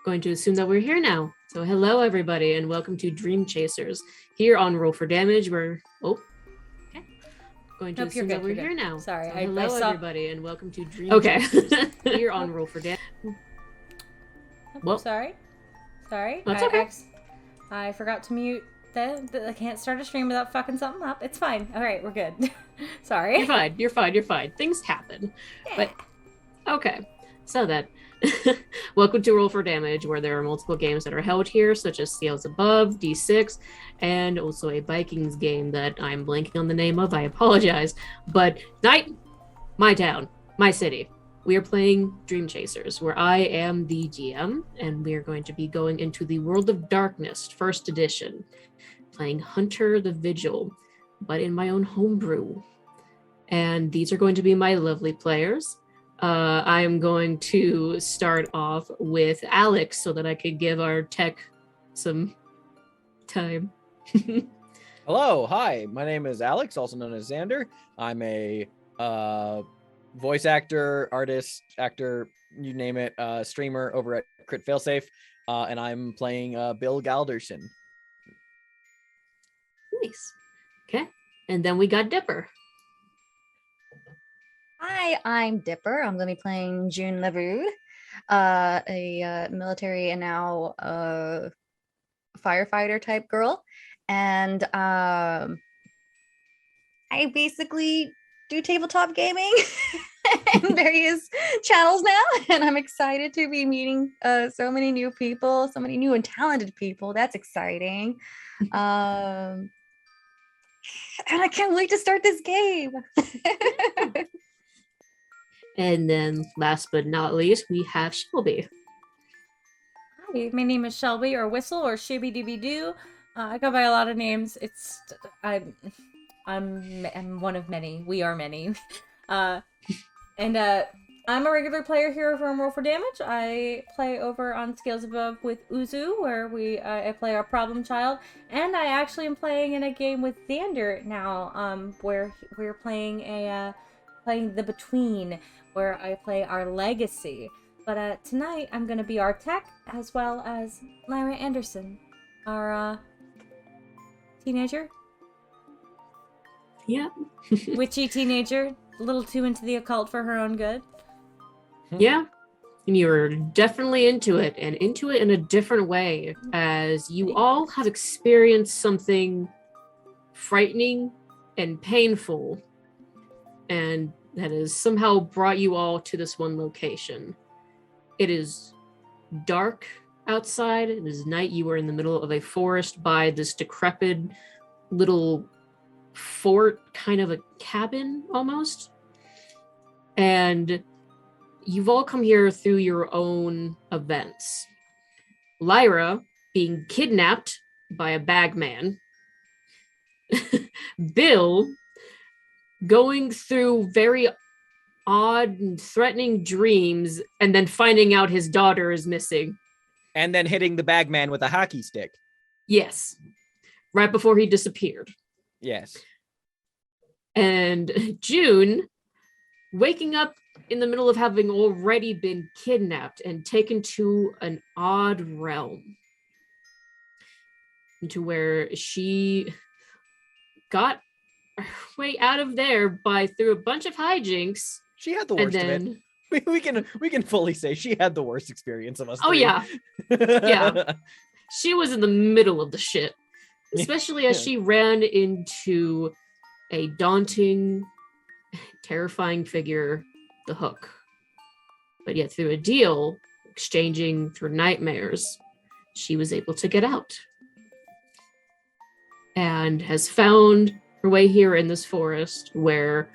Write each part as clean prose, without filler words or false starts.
going to assume that we're here now. So hello everybody and welcome to Dream Chasers here on Roll for Damage. We're going to assume that we're here now. Sorry, so I hello saw... everybody and welcome to Dream Chasers here on Roll for Damage. Well, sorry. That's okay. I forgot to mute I can't start a stream without fucking something up. It's fine. All right, we're good. Sorry. You're fine. Things happen. Yeah. But okay. So that welcome to Roll for Damage, where there are multiple games that are held here, such as Scales Above, D6, and also a Vikings game that I'm blanking on the name of. I apologize. But tonight, my town, my city, we are playing Dream Chasers, where I am the GM, and we are going to be going into the World of Darkness, first edition, playing Hunter the Vigil, but in my own homebrew. And these are going to be my lovely players. I am going to start off with Alex so that I could give our tech some time. Hello, hi, my name is Alex, also known as Xander. I'm a voice actor, artist, actor, you name it, streamer over at Crit Failsafe, and I'm playing Bill Galderson. Nice. Okay, and then we got Dipper. Hi, I'm Dipper. I'm going to be playing June Leverud, a military and now firefighter type girl. And I basically do tabletop gaming in various channels now. And I'm excited to be meeting so many new people, so many new and talented people. That's exciting. And I can't wait to start this game. And then last but not least, we have Shelby. Hi, my name is Shelby, or Whistle, or Shibby Dooby Doo. I go by a lot of names. I'm one of many. We are many. I'm a regular player here from Roll for Damage. I play over on Scales Above with Uzu, where I play our problem child, and I actually am playing in a game with Xander now, where we're playing The Between, where I play our legacy. But tonight I'm gonna be our tech, as well as Lyra Anderson, our teenager. Yeah. Witchy teenager, a little too into the occult for her own good. Yeah. And you're definitely into it, and into it in a different way, as you all have experienced something frightening and painful, and that has somehow brought you all to this one location. It is dark outside. It is night. You are in the middle of a forest by this decrepit little fort, kind of a cabin almost. And you've all come here through your own events. Lyra being kidnapped by a bagman. Bill going through very odd and threatening dreams and then finding out his daughter is missing. And then hitting the bagman with a hockey stick. Yes. Right before he disappeared. Yes. And June waking up in the middle of having already been kidnapped and taken to an odd realm. Into where she got her way out of there through a bunch of hijinks. She had the worst of it. We can fully say she had the worst experience of us. Oh, yeah. Yeah. She was in the middle of the shit. Especially as she ran into a daunting, terrifying figure, the Hook. But yet through a deal, exchanging through nightmares, she was able to get out. And has found her way here in this forest where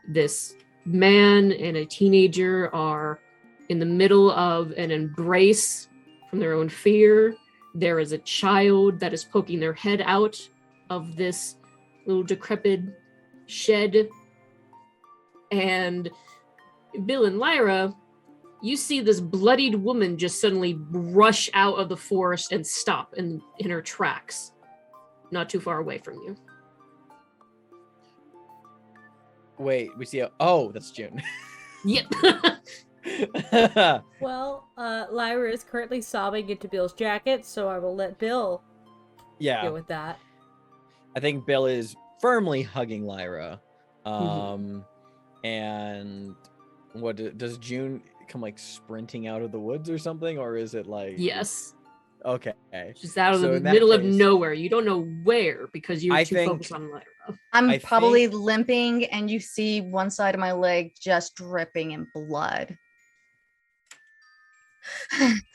this man and a teenager are in the middle of an embrace from their own fear. There is a child that is poking their head out of this little decrepit shed. And Bill and Lyra, you see this bloodied woman just suddenly rush out of the forest and stop in her tracks, not too far away from you. Wait, we see oh, that's June. Yep. Well, Lyra is currently sobbing into Bill's jacket, so I will let Bill Yeah, deal with that. I think Bill is firmly hugging Lyra. Mhm. And what does June come like sprinting out of the woods or something, or is it like Yes. okay? She's out of So the in that middle of case, nowhere. You don't know where because you're I too think- focused on Lyra. I'm I probably think- limping, and you see one side of my leg just dripping in blood.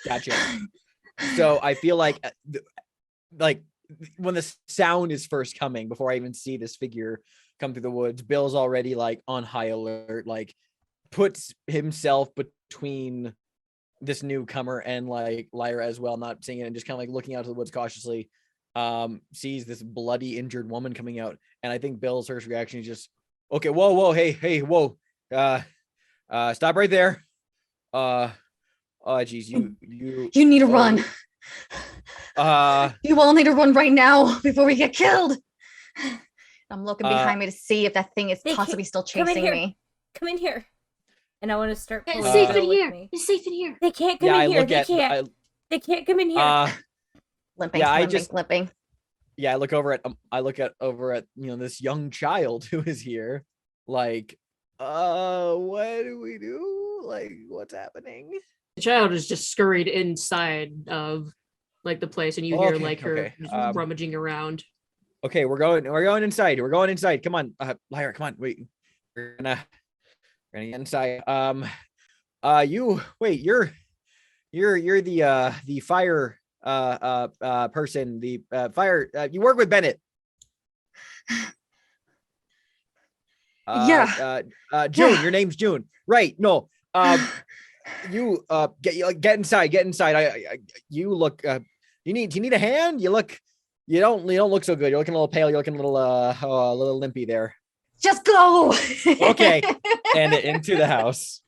Gotcha. So I feel like when the sound is first coming, before I even see this figure come through the woods, Bill's already like on high alert, like puts himself between this newcomer and like Lyra as well, not seeing it, and just kind of like looking out to the woods cautiously. Sees this bloody injured woman coming out, and I think Bill's first reaction is just, okay, whoa, hey, whoa, stop right there. Oh geez, you You need to run. Uh, You all need to run right now before we get killed. I'm looking behind me to see if that thing is They possibly can't- still come in chasing here. me. Come in here. And I want to start It's pulling safe Bill in with here. me. It's safe in here. They can't come yeah, I in here. look They at can't. They can't come in here. Limping, Yeah, I limping, just- limping. yeah, I look over at this young child who is here, like, what do we do? Like, what's happening? The child is just scurried inside of like the place, and you hear Okay, like her okay, just rummaging around. Okay, we're going inside. We're going inside. Come on, Lyra, come on. Wait, we're gonna get inside. You're the fire person. The fire. You work with Bennett. Yeah. June. Yeah. Your name's June, right? No. You get inside. Get inside. You look. Do you need a hand? You don't look so good. You're looking a little pale. You're looking a little limpy there. Just go. Okay. And into the house.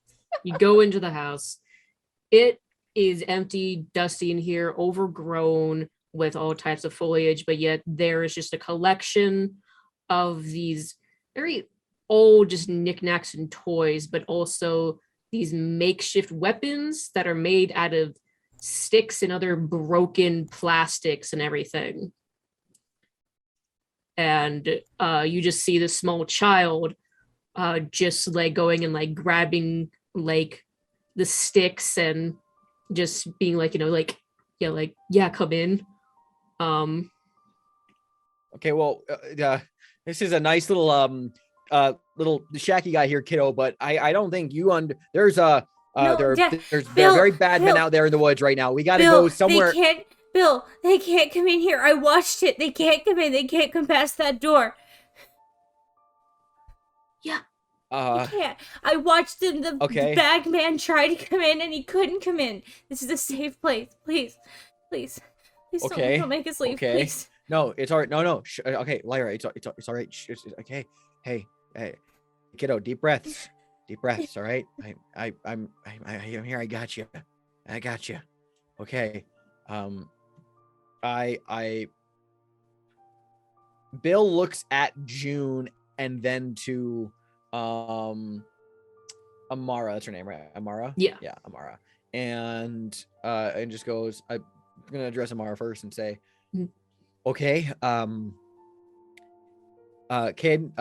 You go into the house. It is empty, dusty in here, overgrown with all types of foliage, but yet there is just a collection of these very old, just knickknacks and toys, but also these makeshift weapons that are made out of sticks and other broken plastics and everything. And you just see this small child just like going and like grabbing like the sticks and just being like, yeah, come in. Okay, well, this is a nice little little shacky guy here, kiddo, but I don't think there's No, there Dad, are Bill, very bad men Bill. out there in the woods right now. We got to Bill, go somewhere. they can't come in here. I watched it. They can't come in. They can't come past that door. They can't. I watched the Okay. bag man try to come in and he couldn't come in. This is a safe place. Please. Okay, Don't make us leave, okay. please. No, it's all right. No. Okay, Lyra, it's all right. It's okay. Hey, kiddo, deep breaths. All right. I'm here. I got you. Okay. Bill looks at June and then to Amara. That's her name, right? Amara. Yeah. Yeah, Amara. And just goes. I'm gonna address Amara first and say, Mhm. okay, kid,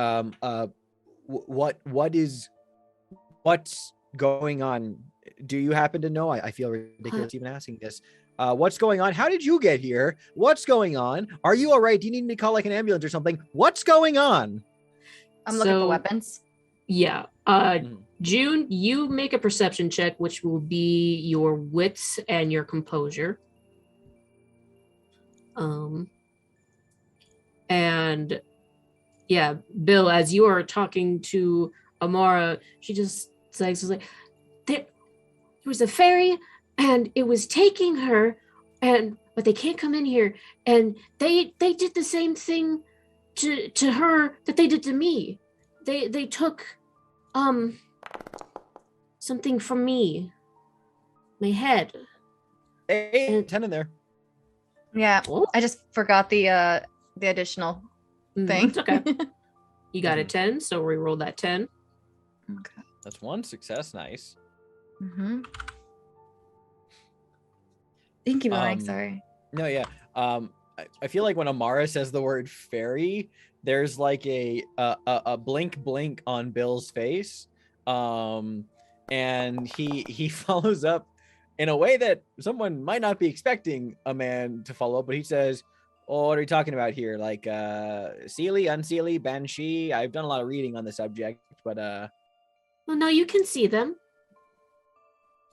what's going on? Do you happen to know? I feel ridiculous even asking this. What's going on? How did you get here? What's going on? Are you all right? Do you need me to call like an ambulance or something? What's going on? I'm looking for So- weapons. Yeah. June, you make a perception check, which will be your wits and your composure. And yeah, Bill, as you are talking to Amara, she just says like, there was a fairy and it was taking her, but they can't come in here, and they did the same thing to her that they did to me. They took something from me, my head. Hey, 10 in there. Yeah, Oh, I just forgot the additional thing. It's okay. You got a 10, so re-roll that 10. Okay. That's one success. Nice. Mm-hmm. Thank you, going. Um, Sorry. No, yeah. I feel like when Amara says the word fairy, there's like a blink on Bill's face, and he follows up in a way that someone might not be expecting a man to follow up, but he says, "Oh, what are you talking about here? Like Seelie, Unseelie, Banshee? I've done a lot of reading on the subject, but Well, no, you can see them.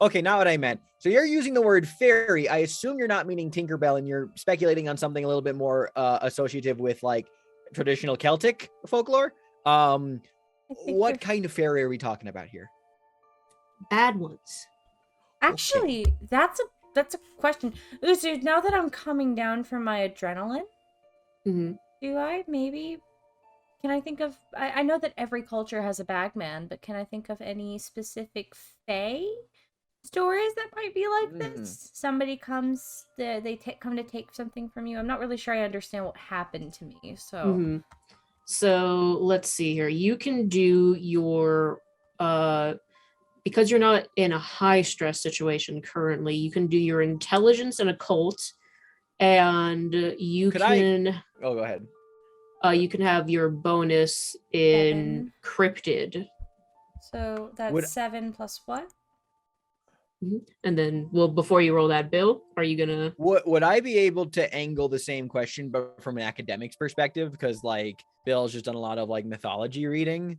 okay, not what I meant. So you're using the word fairy. I assume you're not meaning Tinkerbell, and you're speculating on something a little bit more associative with like traditional Celtic folklore. What kind of fairy are we talking about here? Bad ones. Actually, that's a question. Uzu, now that I'm coming down from my adrenaline, Mm-hmm. can I think of, I know that every culture has a bagman, but can I think of any specific fae stories that might be like this? Somebody comes, come to take something from you. I'm not really sure I understand what happened to me, so. Mm-hmm. So let's see here. You can do your because you're not in a high stress situation currently, you can do your intelligence and occult, and you Could can Oh, go ahead. you can have your bonus in 7. cryptid. So that's 7 plus what? And then, well, before you roll that, Bill, are you gonna? Would I be able to angle the same question, but from an academics perspective? Because like Bill's just done a lot of like mythology reading,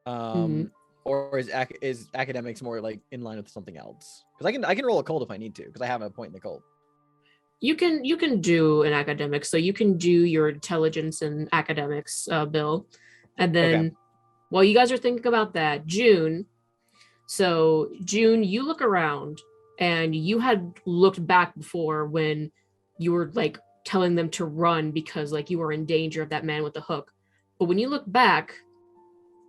or is academics more like in line with something else? Because I can roll a cold if I need to, because I have a point in the cold. You can do an academic, so you can do your intelligence and academics, Bill, and then while you guys are thinking about that, June. So June, you look around, and you had looked back before when you were like telling them to run because like you were in danger of that man with the hook. But when you look back,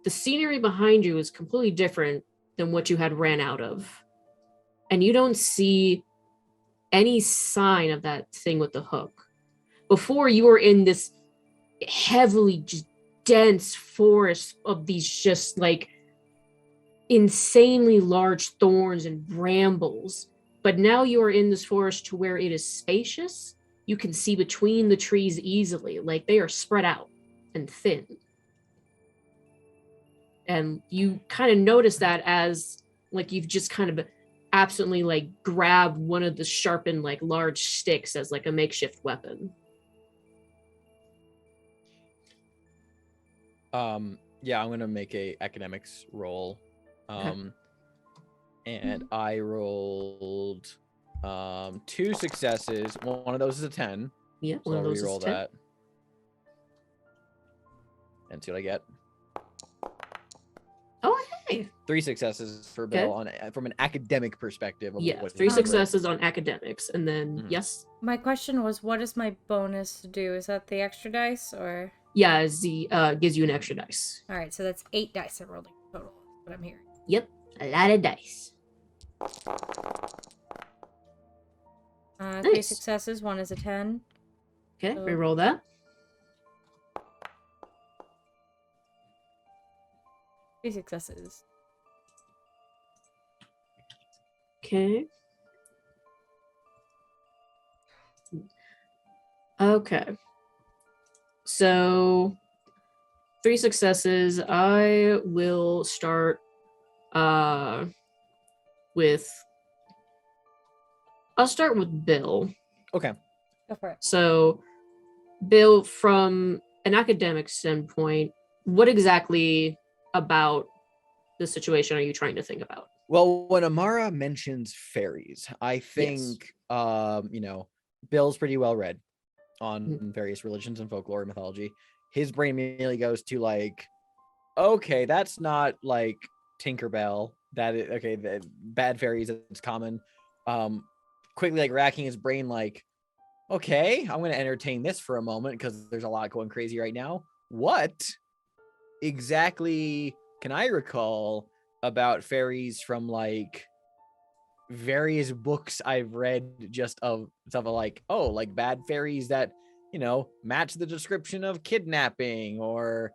the scenery behind you is completely different than what you had ran out of, and you don't see any sign of that thing with the hook. Before, you were in this heavily just dense forest of these just like insanely large thorns and brambles, but now you are in this forest to where it is spacious. You can see between the trees easily, like they are spread out and thin. And you kind of notice that as like you've just kind of absently like grabbed one of the sharpened like large sticks as like a makeshift weapon. Yeah, I'm gonna make a academics roll. And I rolled 2 successes. One of those is a 10. Yeah, So one of I'll those reroll is 10. that and see what I get. Oh, hey. 3 successes for Bill on from an academic perspective. Of Yeah, what 3 successes on academics, and then yes. My question was, what does my bonus do? Is that the extra dice or? Yeah, Z gives you an extra dice. All right, so that's 8 dice I rolled in total. That's what I'm hearing. Yep, a lot of dice. 3 successes. 1 is a 10. Okay, So... reroll that. 3 successes. Okay. Okay. So 3 successes. I will start with I'll start with Bill. Okay. Go for it. So Bill, from an academic standpoint, what exactly about the situation are you trying to think about? Well, when Amara mentions fairies, I think Bill's pretty well read on various religions and folklore and mythology. His brain immediately goes to like, okay, that's not like Tinkerbell. The bad fairies, that's common. Quickly like racking his brain like, okay, I'm going to entertain this for a moment because there's a lot going crazy right now. What exactly can I recall about fairies from like various books I've read, just of stuff like, oh, like bad fairies that, match the description of kidnapping or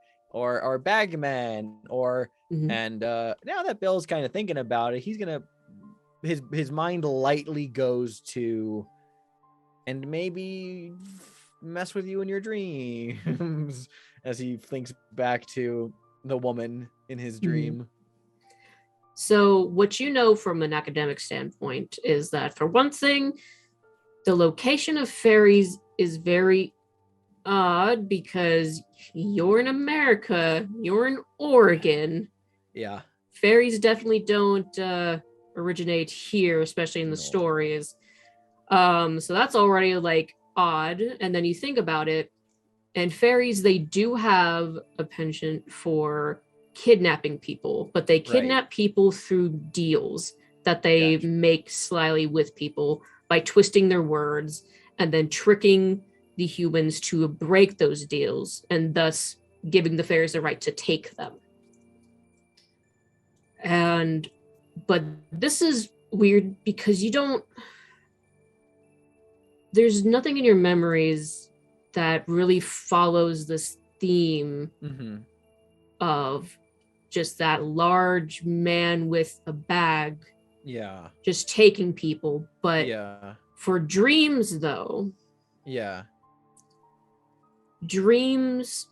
bagmen or and now that Bill's kind of thinking about it, he's gonna his mind lightly goes to, and maybe mess with you in your dreams as he thinks back to the woman in his dream. So what you know from an academic standpoint is that, for one thing, the location of fairies is very odd because you're in America, you're in Oregon. Yeah. Fairies definitely don't originate here, especially in the stories. So that's already like odd. And then you think about it, and fairies, they do have a penchant for kidnapping people, but they kidnap people through deals that they make slyly with people by twisting their words and then tricking the humans to break those deals, and thus giving the fairies the right to take them. But this is weird because there's nothing in your memories that really follows this theme of just that large man with a bag just taking people. But for dreams, though, dreams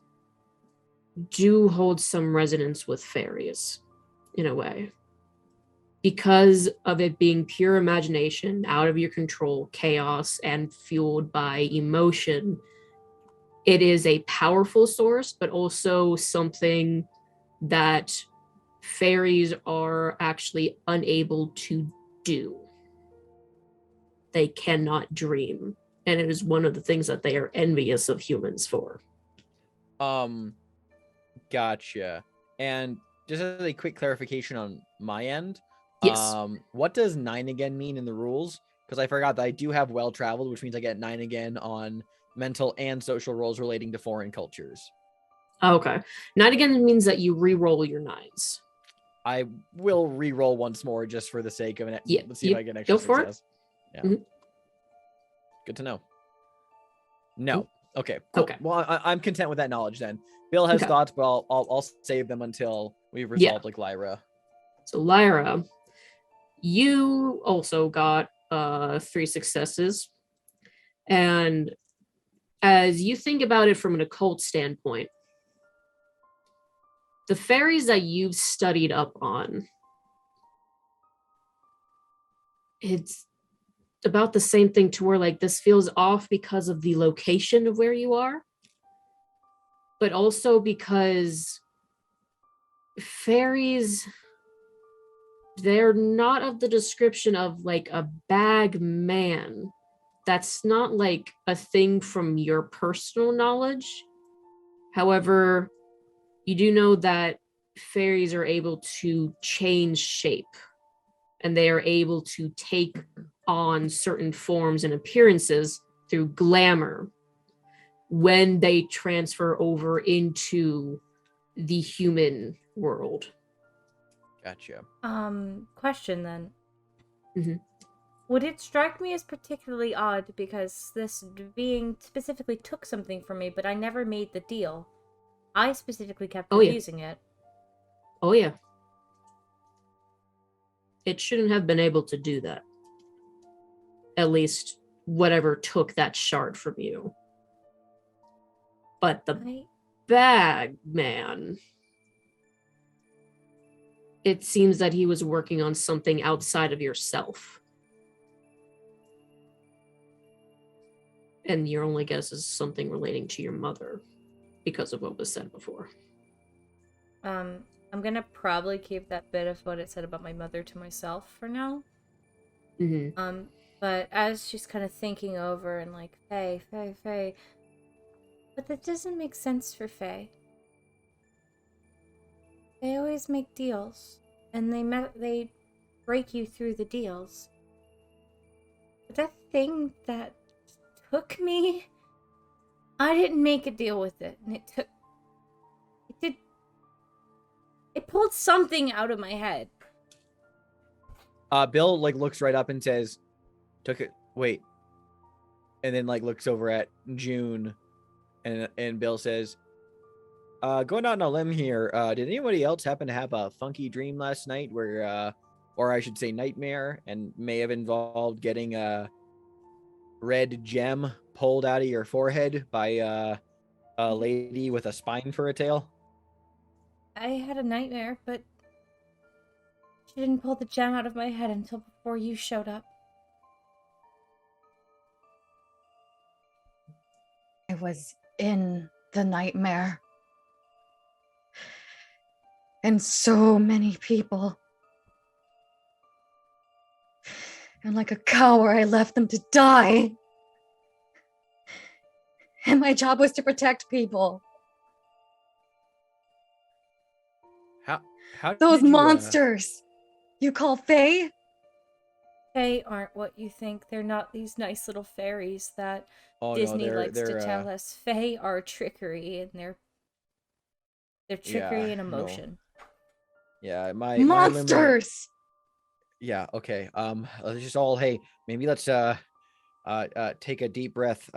do hold some resonance with fairies in a way, because of it being pure imagination, out of your control, chaos, and fueled by emotion. It is a powerful source, but also something that fairies are actually unable to do. They cannot dream, and it is one of the things that they are envious of humans for. Gotcha. And just as a quick clarification on my end, yes. What does 9 again mean in the rules? Because I forgot that I do have well traveled, which means I get 9 again on mental and social roles relating to foreign cultures. Okay. 9 again means that you re-roll your 9s. I will re-roll once more just for the sake of it. Let's see if I get an extra success. Yeah. Good to know. No. Okay. Cool. Okay. Well, I'm content with that knowledge then. Bill has thoughts, but I'll save them until we've resolved like Lyra. So Lyra, you also got 3 successes. And as you think about it from an occult standpoint, the fairies that you've studied up on, it's about the same thing, to where like this feels off because of the location of where you are, but also because fairies, they're not of the description of like a bag man. That's not like a thing from your personal knowledge. However, you do know that fairies are able to change shape, and they are able to take on certain forms and appearances through glamour when they transfer over into the human world. Gotcha. Question then. Would it strike me as particularly odd because this being specifically took something from me, but I never made the deal? I specifically kept refusing it. Oh, yeah. It shouldn't have been able to do that. At least whatever took that shard from you. But the bag man, it seems that he was working on something outside of yourself. And your only guess is something relating to your mother, because of what was said before. I'm gonna probably keep that bit of what it said about my mother to myself for now. But as she's kind of thinking over and like, Faye, but that doesn't make sense for Faye. They always make deals, and they break you through the deals. But that thing that took me, I didn't make a deal with it, and it pulled something out of my head. Bill like looks right up and says, wait. And then like looks over at June, and Bill says, going out on a limb here, did anybody else happen to have a funky dream last night where or I should say nightmare, and may have involved getting a red gem pulled out of your forehead by a lady with a spine for a tail? I had a nightmare, but she didn't pull the gem out of my head until before you showed up. I was in the nightmare. And so many people. And like a coward, I left them to die. And my job was to protect people. How Those did you, monsters you call Fae? Fae aren't what you think. They're not these nice little fairies that Oh Disney no, likes to tell us. Fae are trickery, and they're trickery yeah, and no. emotion. Yeah, my limit. Monsters! Yeah, okay. Let's just all, hey, maybe let's take a deep breath.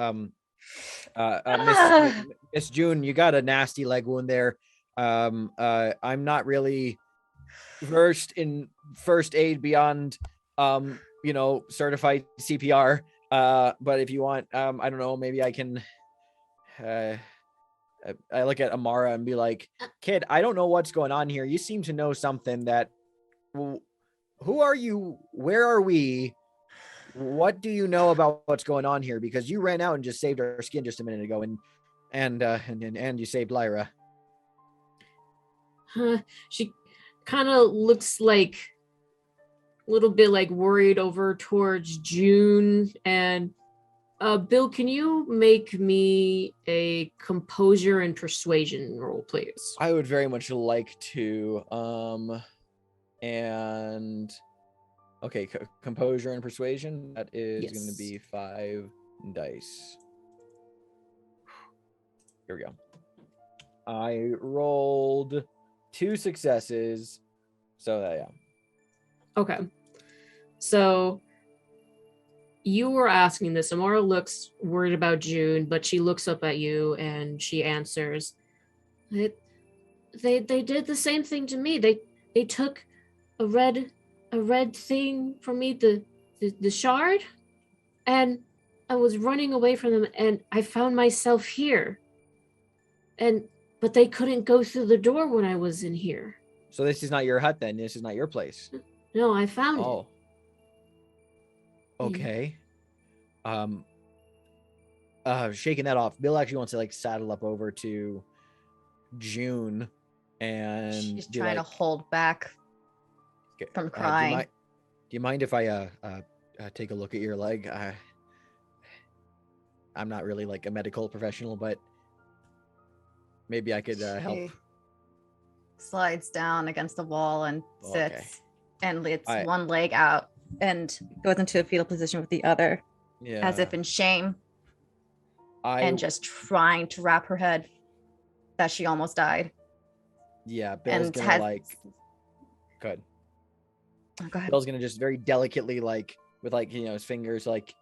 Miss June, you got a nasty leg wound there. I'm not really versed in first aid beyond certified CPR. But if you want, I don't know, maybe I can I look at Amara and be like, kid, I don't know what's going on here. You seem to know something that who are you? Where are we? What do you know about what's going on here? Because you ran out and just saved our skin just a minute ago, and you saved Lyra. She kind of looks like a little bit like worried over towards June. And Bill, can you make me a composure and persuasion roll, please? I would very much like to. And okay, composure and persuasion. That is going to be 5 dice. Here we go. I rolled 2 successes. So yeah. Okay. So you were asking this. Amara looks worried about June, but she looks up at you and she answers, They did the same thing to me. They took a red thing from me, the shard, and I was running away from them, and I found myself here. But they couldn't go through the door when I was in here. So this is not your hut then? This is not your place? No, I found it. Oh. Okay. Shaking that off, Bill actually wants to like saddle up over to June and she's trying to hold back from crying. Do you mind if I take a look at your leg? I'm not really like a medical professional, but maybe I could help. Slides down against the wall and sits and lets one leg out and goes into a fetal position with the other, as if in shame, and just trying to wrap her head that she almost died. Yeah, Bill's gonna like good. Oh, go ahead. Bill's gonna just very delicately, like with like his fingers, like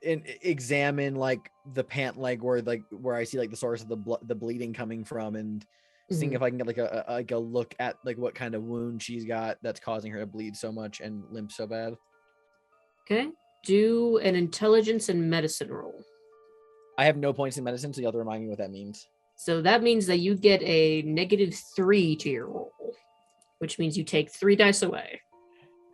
examine like the pant leg where I see like the source of the bleeding coming from, and seeing if I can get like a look at like what kind of wound she's got that's causing her to bleed so much and limp so bad. Okay, do an intelligence and medicine roll. I have no points in medicine, so you have to remind me what that means. So that means that you get a -3 to your roll, which means you take 3 dice away.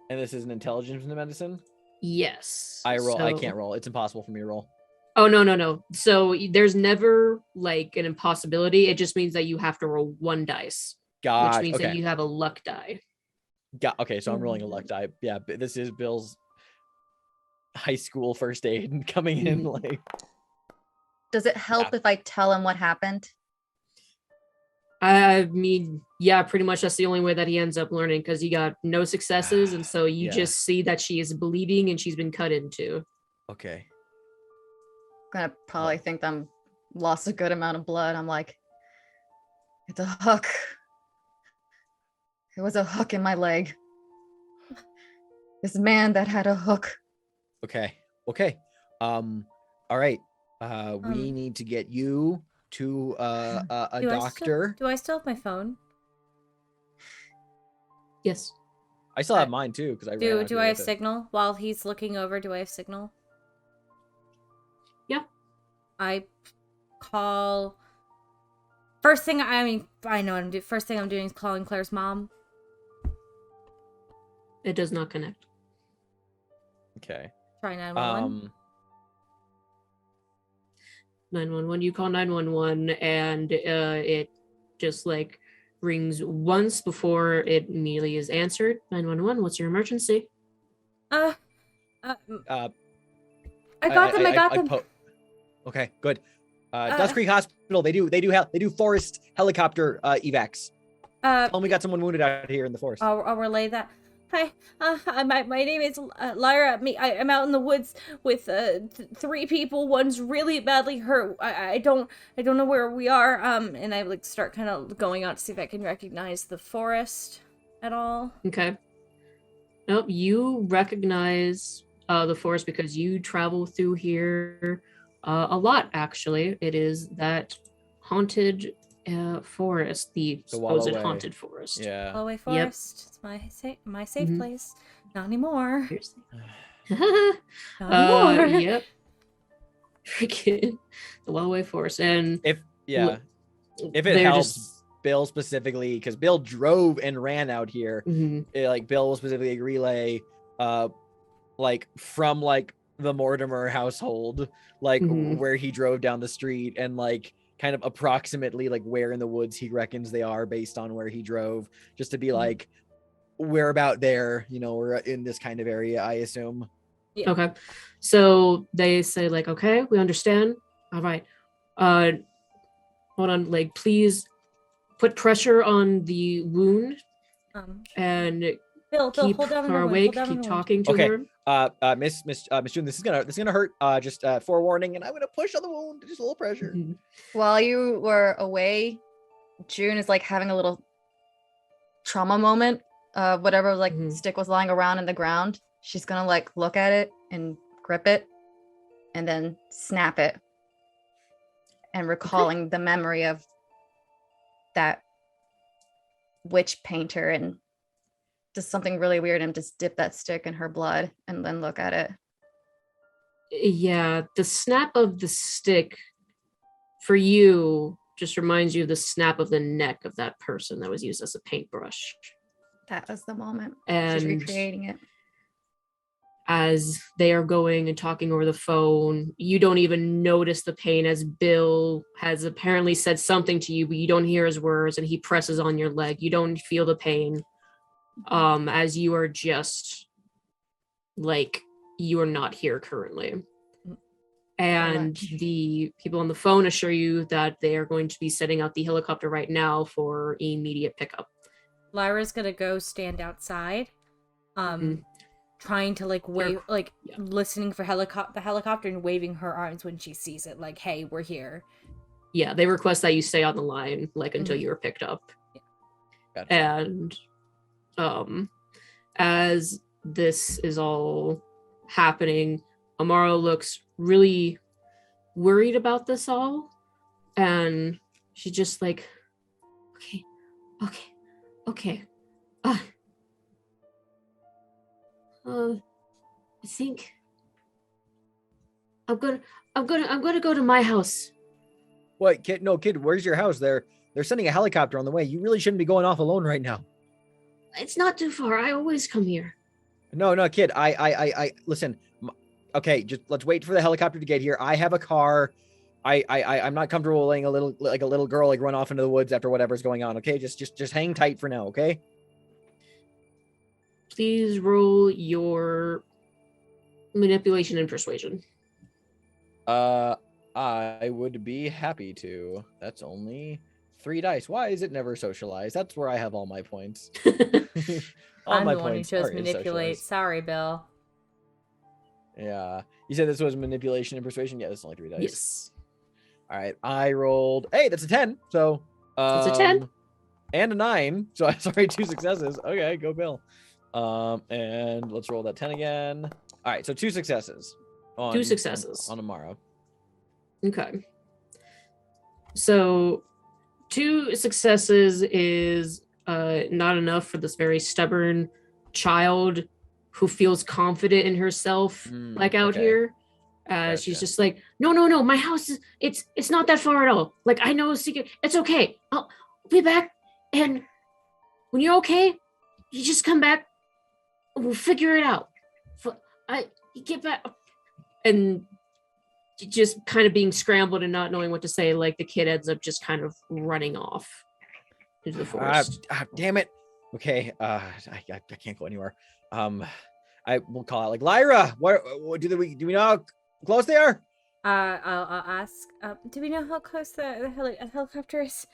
And this is an intelligence in the medicine? Yes. I can't roll. It's impossible for me to roll. Oh, no. So there's never like an impossibility. It just means that you have to roll 1 dice. Which means that you have a luck die. Okay, so I'm rolling a luck die. Yeah, this is Bill's high school first aid coming in like. Does it help if I tell him what happened? I mean, yeah, pretty much that's the only way that he ends up learning, because he got no successes, and so you just see that she is bleeding and she's been cut into. Okay. I'm gonna probably think I'm lost a good amount of blood. I'm like, it's a hook. It was a hook in my leg. This man that had a hook. Okay. All right. We need to get you to a doctor. Do I still have my phone? Yes. I still have mine too because I ran out Do here I have with it. signal while he's looking over? Do I have signal? Yeah. I call. First thing, I mean, I know what I'm doing. First thing I'm doing is calling Claire's mom. It does not connect. Okay. Try 911. 911. You call 911, and it just like rings once before it immediately is answered. 911. What's your emergency? I Uh, got them. I got them. Okay, good. Dust Creek Hospital. They do forest helicopter evacs. Tell them we got someone wounded out here in the forest. I'll relay that. Hi, my name is Lyra. I'm out in the woods with 3 people. One's really badly hurt. I don't know where we are. And I like start kind of going out to see if I can recognize the forest at all. Okay. Nope. You recognize the forest because you travel through here a lot. Actually, it is that haunted forest, the supposed Walloway. haunted forest. Yeah. Walloway Forest. It's my safe place. Not anymore. Not anymore. Yep. Freaking the Walloway Forest, and if it helps Bill specifically, because Bill drove and ran out here. Like Bill will specifically relay, like from like the Mortimer household, like where he drove down the street and like kind of approximately like where in the woods he reckons they are based on where he drove, just to be like, we're about there, we're in this kind of area, I assume. Yeah. Okay. So they say like, okay, we understand. All right. Hold on, like please put pressure on the wound and Bill, keep hold down her awake, keep talking to her. Miss June, this is gonna hurt. Just forewarning, and I'm gonna push on the wound, just a little pressure. While you were away, June is like having a little trauma moment. Whatever like stick was lying around in the ground, she's gonna like look at it and grip it, and then snap it, and recalling the memory of that witch painter, and does something really weird and just dip that stick in her blood and then look at it. Yeah, the snap of the stick for you just reminds you of the snap of the neck of that person that was used as a paintbrush. That was the moment. And she's recreating it. As they are going and talking over the phone, you don't even notice the pain, as Bill has apparently said something to you, but you don't hear his words, and he presses on your leg. You don't feel the pain. As you are just like, you are not here currently. And the people on the phone assure you that they are going to be setting out the helicopter right now for immediate pickup. Lyra's gonna go stand outside, trying to like wave, like listening for the helicopter and waving her arms when she sees it, like, hey, we're here. Yeah, they request that you stay on the line like until you are picked up. Gotcha. And as this is all happening, Amaro looks really worried about this all, and she's just like, okay. I think I'm gonna go to my house. What, kid? No, kid, where's your house? They're sending a helicopter on the way. You really shouldn't be going off alone right now. It's not too far. I always come here. No, kid. I listen. Okay, just let's wait for the helicopter to get here. I have a car. I'm not comfortable letting a little girl like run off into the woods after whatever's going on. Okay, just hang tight for now. Okay. Please roll your manipulation and persuasion. I would be happy to. That's only 3 dice. Why is it never socialized? That's where I have all my points. I'm the one who chose manipulate. Sorry, Bill. Yeah. You said this was manipulation and persuasion? Yeah, that's only 3 dice. Yes. All right. I rolled. Hey, that's a 10. So it's a 10. And a 9. So sorry, 2 successes. Okay, go Bill. And let's roll that 10 again. All right, so 2 successes. 2 successes. On Amaro. Okay. So 2 successes is not enough for this very stubborn child who feels confident in herself, like out okay. here. Gotcha. She's just like, no, my house is it's not that far at all. Like, I know a secret. It's okay. I'll be back, and when you're okay, you just come back. We'll figure it out. You get back, and just kind of being scrambled and not knowing what to say. Like, the kid ends up just kind of running off into the forest. Damn it. Okay. I can't go anywhere. I will call out like, Lyra. What do we know how close they are? I'll ask. Do we know how close the helicopter is?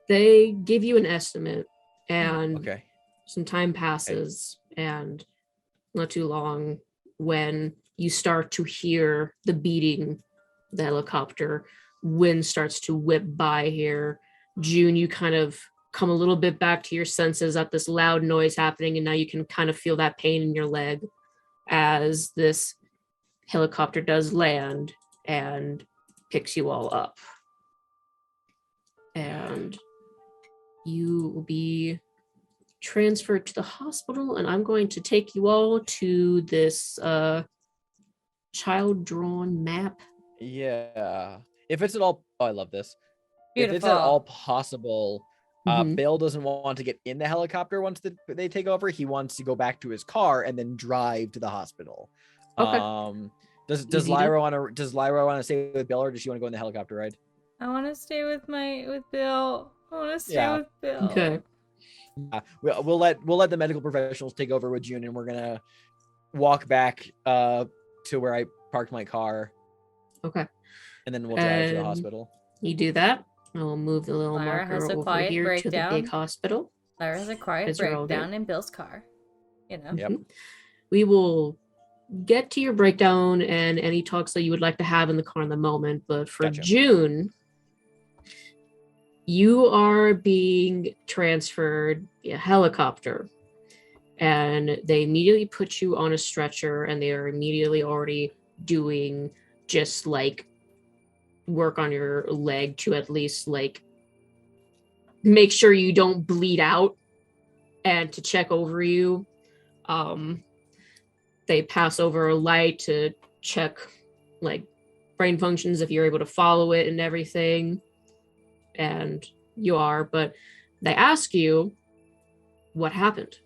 They give you an estimate, and Okay. some time passes, and not too long when you start to hear the beating, the helicopter. Wind starts to whip by here. June, you kind of come a little bit back to your senses at this loud noise happening, and now you can kind of feel that pain in your leg as this helicopter does land and picks you all up. And you will be transferred to the hospital, and I'm going to take you all to this child-drawn map. Yeah. If it's at all, I love this. Beautiful. If it's at all possible, Mhm. Bill doesn't want to get in the helicopter once they take over. He wants to go back to his car and then drive to the hospital. Okay. Does Easy Lyra want to stay with Bill, or does she want to go in the helicopter ride? I want to stay with Bill. I want to stay Yeah. with Bill. Okay. We'll let the medical professionals take over with June, and we're gonna walk back to where I parked my car. Okay. And then we'll drive to the And hospital. You do that. I'll move the little Lyra marker has a over quiet here to the breakdown. big hospital. Lyra has a quiet As you're all breakdown there. in Bill's car. You know. Yep. We will get to your breakdown and any talks that you would like to have in the car in the moment. But for Gotcha. June, you are being transferred via helicopter. And they immediately put you on a stretcher, and they are immediately already doing just like work on your leg to at least like make sure you don't bleed out and to check over you. They pass over a light to check like brain functions if you're able to follow it and everything, and you are, but they ask you what happened.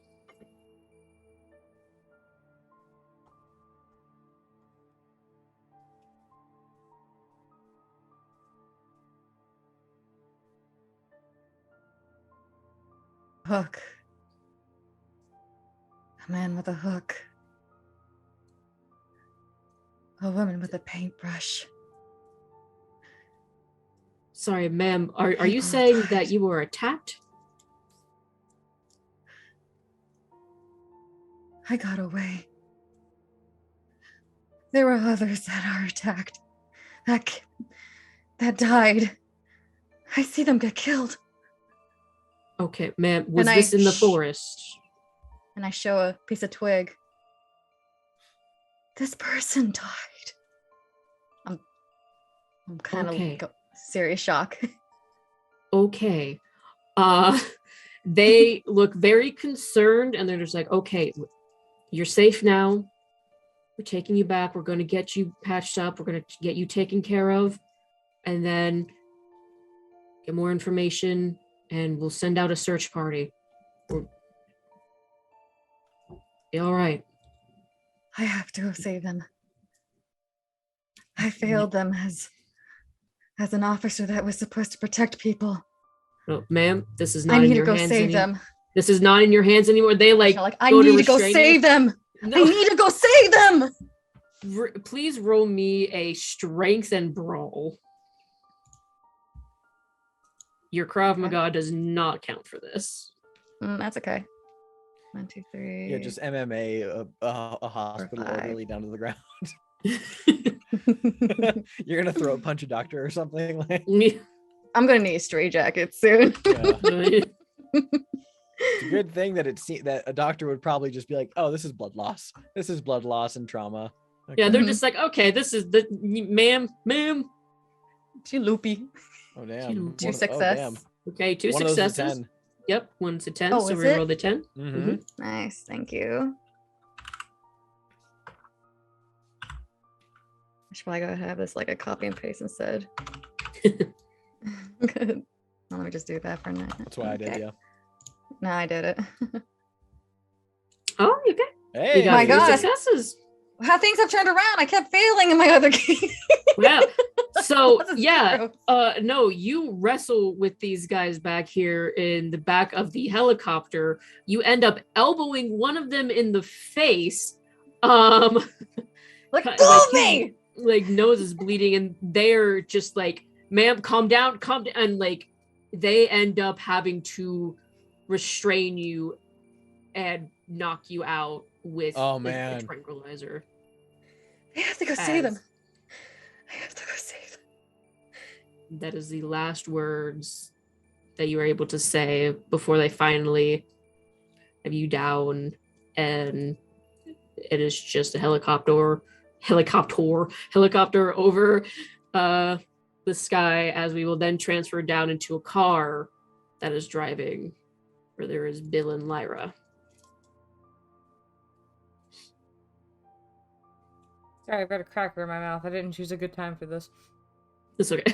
Hook. A man with a hook. A woman with a paintbrush. Sorry, ma'am, are you People saying died. that you were attacked? I got away. There were others that are attacked. That died. I see them get killed. Okay, ma'am, was And this in the forest? And I show a piece of twig. This person died. I'm kind of Okay. serious shock. Okay. They look very concerned, and they're just like, okay, you're safe now. We're taking you back. We're going to get you patched up. We're going to get you taken care of, and then get more information, and we'll send out a search party. We'll be all right. I have to go save them. I failed them as an officer that was supposed to protect people. No, ma'am, this is I not in need to your go hands save them. This is not in your hands anymore. They like, I go to need to go restrain save you. them. No. I need to go save them. Please roll me a strength and brawl. Your Krav Maga does not count for this. That's okay. 1, 2, 3. Yeah, just MMA a hospital 5. orderly down to the ground. You're gonna throw a punch a doctor or something like. I'm gonna need a straight jacket soon. Yeah. It's a good thing that that a doctor would probably just be like, "Oh, this is blood loss. This is blood loss and trauma." Okay. Yeah, they're just like, okay, this is the ma'am. Too loopy. Oh damn. Two Oh, success. damn. Okay, 2 One of those is successes. 10. Yep, 1 to 10. Oh, So is we it? roll the 10. Mm-hmm. Nice, thank you. I should probably go have this like a copy and paste instead. Good. Well, let me just do that for a minute. That's why I did, yeah. No, I did it. Oh, okay. Hey, You got My 3 God. successes. How things have turned around. I kept failing in my other game. Yeah. So That's a yeah, zero. no, you wrestle with these guys back here in the back of the helicopter. You end up elbowing one of them in the face. Let Like, go of he- me! like nose is bleeding, and they're just like, ma'am, calm down, and like they end up having to restrain you and knock you out with Oh, like, man. a tranquilizer. I have to go save them. As- I have to go save them. That is the last words that you were able to say before they finally have you down, and it is just a helicopter over the sky, as we will then transfer down into a car that is driving, where there is Bill and Lyra. Sorry, I've got a cracker in my mouth. I didn't choose a good time for this. It's okay.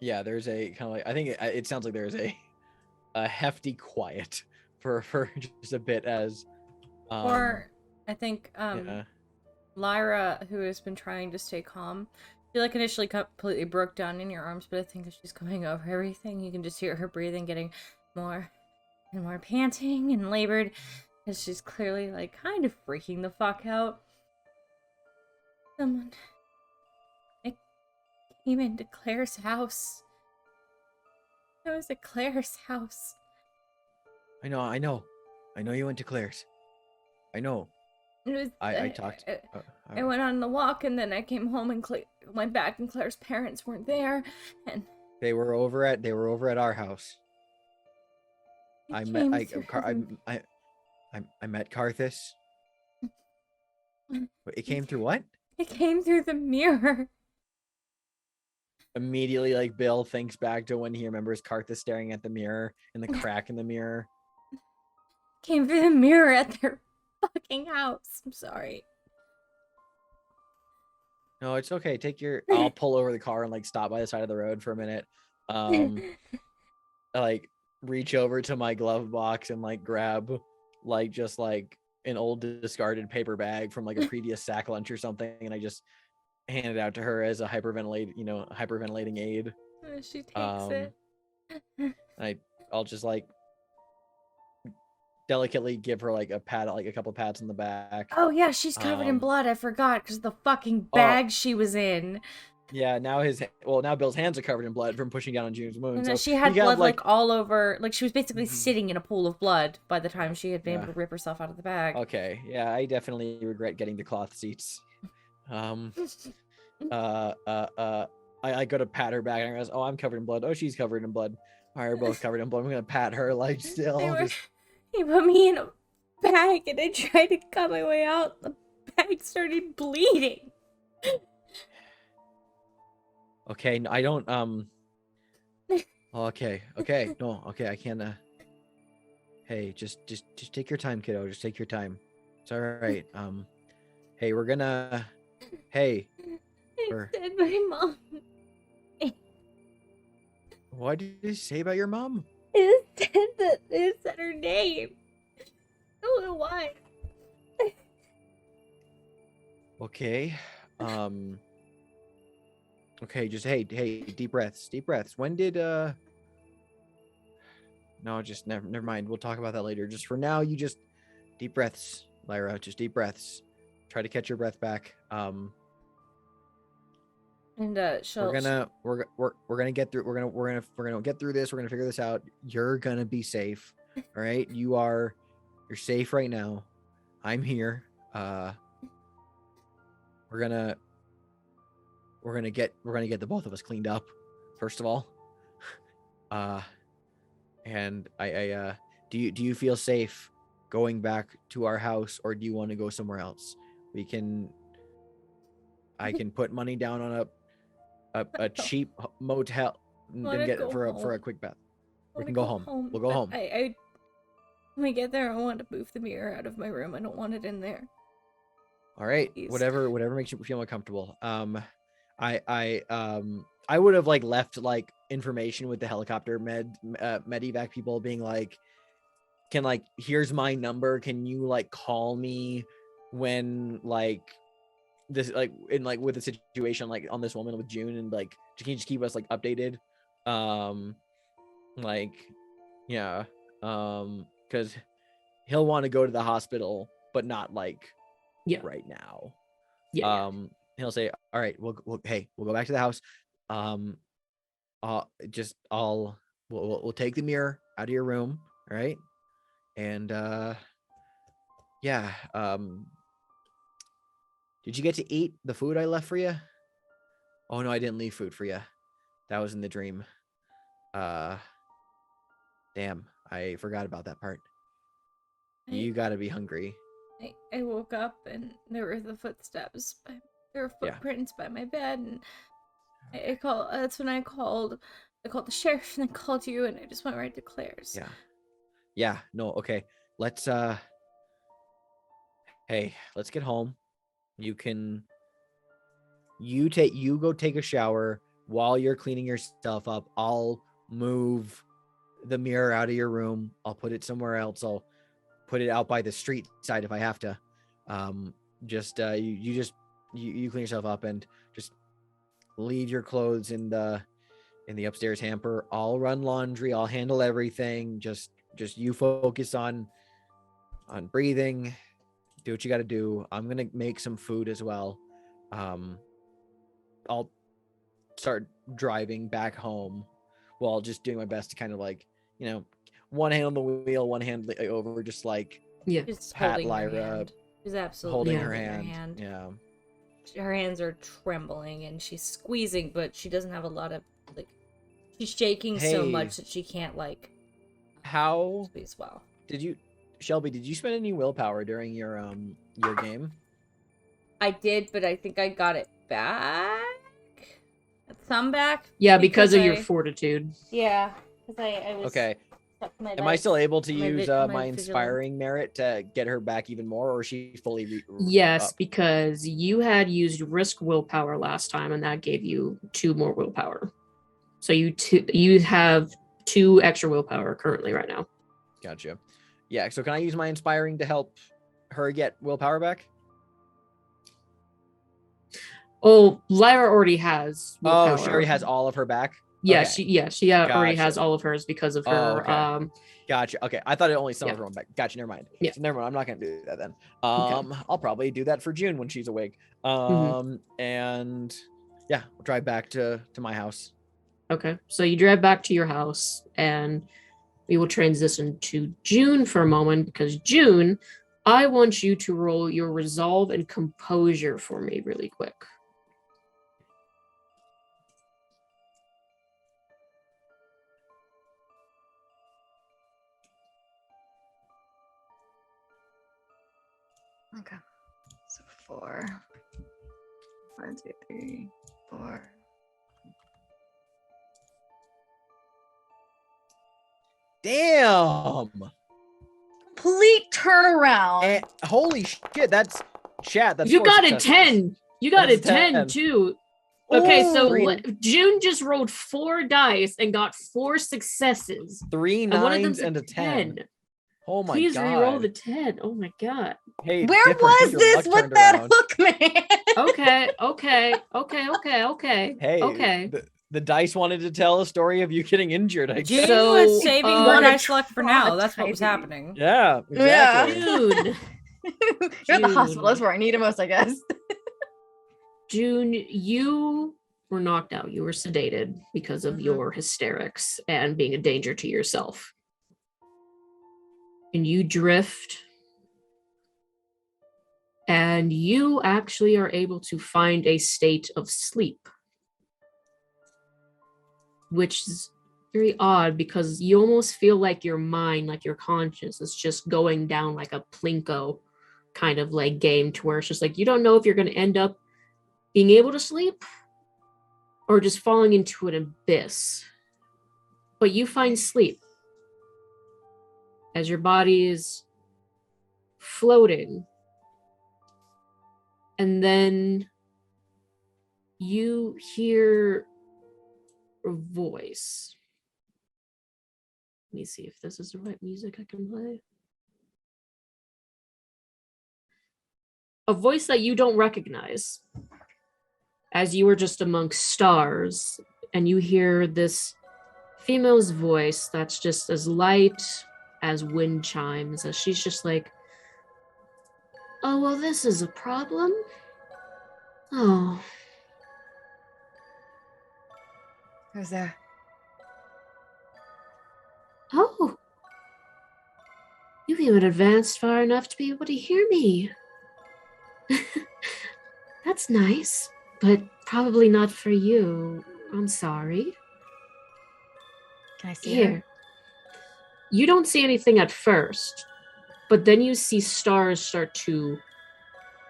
Yeah, there's a kind of like, I think it sounds like there's a hefty quiet for just a bit as Or I think yeah. Lyra, who has been trying to stay calm, she like initially completely broke down in your arms, but I think as she's coming over everything, you can just hear her breathing getting more and more panting and labored, as she's clearly like kind of freaking the fuck out. Someone came into Claire's house. I was at Claire's house. I know you went to Claire's. I know. It was, I talked. I went on the walk, and then I came home and went back, and Claire's parents weren't there, and They were over at our house. I met Karthus. It came through what? it came through the mirror. Immediately, like Bill thinks back to when he remembers Karthus staring at the mirror and the crack in the mirror. Came through the mirror at their fucking house. I'm sorry. No, it's okay. I'll pull over the car and like stop by the side of the road for a minute. Like reach over to my glove box and like grab like just like an old discarded paper bag from like a previous sack lunch or something, and I just hand it out to her as a hyperventilating aid. She takes it. I'll just like delicately give her like a pat, like a couple of pats on the back. Oh yeah, she's covered in blood. I forgot because the fucking bag she was in. Yeah, now Bill's hands are covered in blood from pushing down on June's wound. And so she had he got, blood like all over. Like she was basically Mhm. sitting in a pool of blood by the time she had been able Yeah. to rip herself out of the bag. Okay, yeah, I definitely regret getting the cloth seats. I go to pat her back and I realize, oh, I'm covered in blood. Oh, she's covered in blood. All right, we're both covered in blood. I'm gonna pat her like still. He put me in a bag and I tried to cut my way out. The bag started bleeding. Okay, I don't okay, no, okay, I can't hey, just take your time, kiddo. Just take your time. It's all right. Hey, we're gonna hey. I said my mom. What did you say about your mom? It said her name. I don't know why. Okay. Okay, just hey, deep breaths. When did no, just never mind. We'll talk about that later. Just for now, you just deep breaths, Lyra. Just deep breaths. Try to catch your breath back. And we're gonna get through. We're gonna get through this. We're gonna figure this out. You're gonna be safe. All right, you're safe right now. I'm here. We're gonna get the both of us cleaned up, first of all. And do you feel safe going back to our house, or do you want to go somewhere else? I can put money down on a cheap motel and get it for a quick bath. We can go home. We'll go home. When we get there, I want to move the mirror out of my room. I don't want it in there. All right, Please. whatever makes you feel more comfortable. I would have like left like information with the helicopter med evac people being like, here's my number. Can you like call me when like this like in like with the situation like on this woman with June, and like can you just keep us like updated? Because he'll want to go to the hospital, but not like right now. He'll say, all right, we'll go back to the house. We'll take the mirror out of your room, all right? And did you get to eat the food I left for you? Oh no, I didn't leave food for you. That was in the dream. Damn, I forgot about that part. You gotta be hungry. I woke up and there were the footsteps. There were footprints by my bed, and that's when I called the sheriff, and I called you, and I just went right to Claire's. Yeah. No, okay. Let's let's get home. You go take a shower while you're cleaning yourself up. I'll move the mirror out of your room. I'll put it somewhere else. I'll put it out by the street side if I have to. You clean yourself up and just leave your clothes in the upstairs hamper. I'll run laundry. I'll handle everything. Just you focus on breathing. Do what you got to do. I'm gonna make some food as well. I'll start driving back home while just doing my best to kind of like, one hand on the wheel, one hand over, just like just pat Lyra. She's absolutely holding her hand. Yeah. Her hands are trembling and she's squeezing, but she doesn't have a lot of she's shaking so much that she can't squeeze well. Shelby, did you spend any willpower during your game? I did, but I think I got it back. Some back. Yeah, because of your fortitude. Yeah, because I was okay. Am I still able to use my inspiring merit to get her back even more, or is she fully yes, because you had used risk willpower last time, and that gave you 2 more willpower. So you have 2 extra willpower currently right now. Gotcha. Yeah, so can I use my inspiring to help her get willpower back? Oh, Lyra already has willpower. Oh, she already has all of her back? Yeah, okay. she already has all of hers because of her. Okay. Gotcha. Okay, I thought it only some of her own back. Gotcha. Never mind. Yeah. So never mind. I'm not gonna do that then. Okay. I'll probably do that for June when she's awake. And yeah, we'll drive back to my house. Okay, so you drive back to your house, and we will transition to June for a moment, because June, I want you to roll your resolve and composure for me really quick. Okay. So 4. 1, 2, 3, 4. Damn. Complete turnaround. And, holy shit, that's chat. That's you got a 10. You got a 10 too. Okay, so June just rolled 4 dice and got 4 successes. 3 9s and a 10. Oh my Please god. Please re-roll the 10. Oh my god. Hey, where was this with that hook, man? Okay. Hey, okay. The dice wanted to tell a story of you getting injured. I guess. June was saving more dice luck for now. That's what was happening. Yeah, exactly. June. You're at the hospital. That's where I need it most, I guess. June, you were knocked out. You were sedated because of your hysterics and being a danger to yourself. And you drift. And you actually are able to find a state of sleep, which is very odd because you almost feel like your mind, like your conscience, is just going down like a Plinko kind of like game to where it's just like you don't know if you're going to end up being able to sleep or just falling into an abyss. But you find sleep as your body is floating. And then you hear a voice. Let me see if this is the right music I can play. A voice that you don't recognize, as you were just amongst stars, and you hear this female's voice that's just as light as wind chimes, as she's just like, "Oh, well, this is a problem? Oh." Who's there? "Oh, you've even advanced far enough to be able to hear me. That's nice, but probably not for you. I'm sorry. Can I see Here." her? You don't see anything at first, but then you see stars start to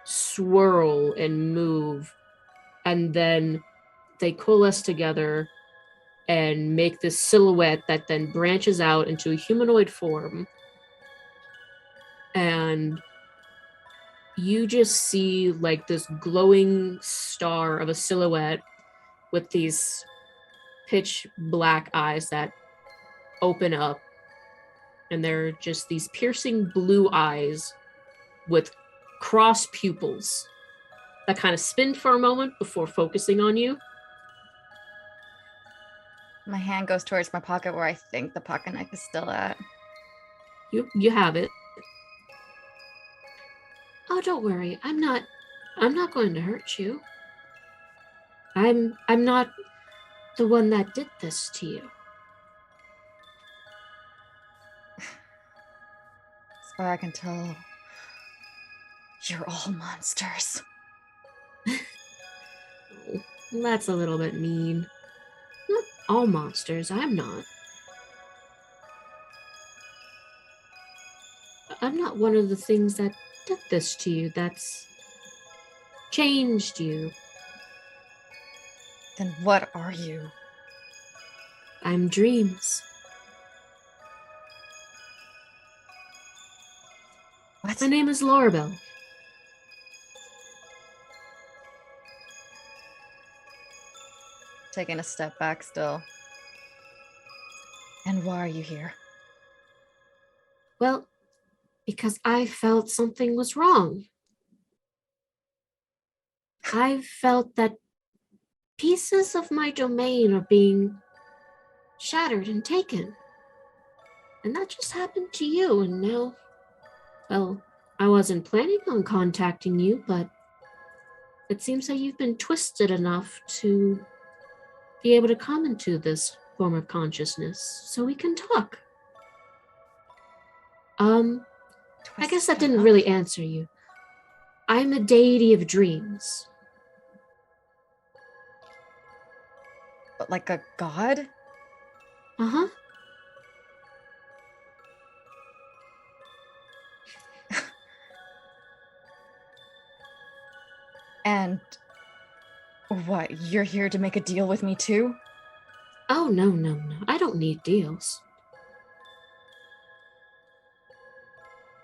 swirl and move, and then they coalesce together and make this silhouette that then branches out into a humanoid form. And you just see like this glowing star of a silhouette with these pitch black eyes that open up, and they're just these piercing blue eyes with cross pupils that kind of spin for a moment before focusing on you. My hand goes towards my pocket where I think the pocket knife is still at. You have it. "Oh, don't worry. I'm not going to hurt you. I'm not the one that did this to you." As far as I can tell, you're all monsters. That's a little bit mean. Not all monsters. I'm not. I'm not one of the things that did this to you, that's changed you. Then what are you? I'm dreams. What? My name is Laurabelle. Taking a step back still. And why are you here? Well, because I felt something was wrong. I felt that pieces of my domain are being shattered and taken. And that just happened to you, and now, well, I wasn't planning on contacting you, but it seems that you've been twisted enough to be able to come into this form of consciousness, so we can talk. I guess that didn't really answer you. I'm a deity of dreams. But like a god? Uh-huh. And what, you're here to make a deal with me too? Oh, no. I don't need deals.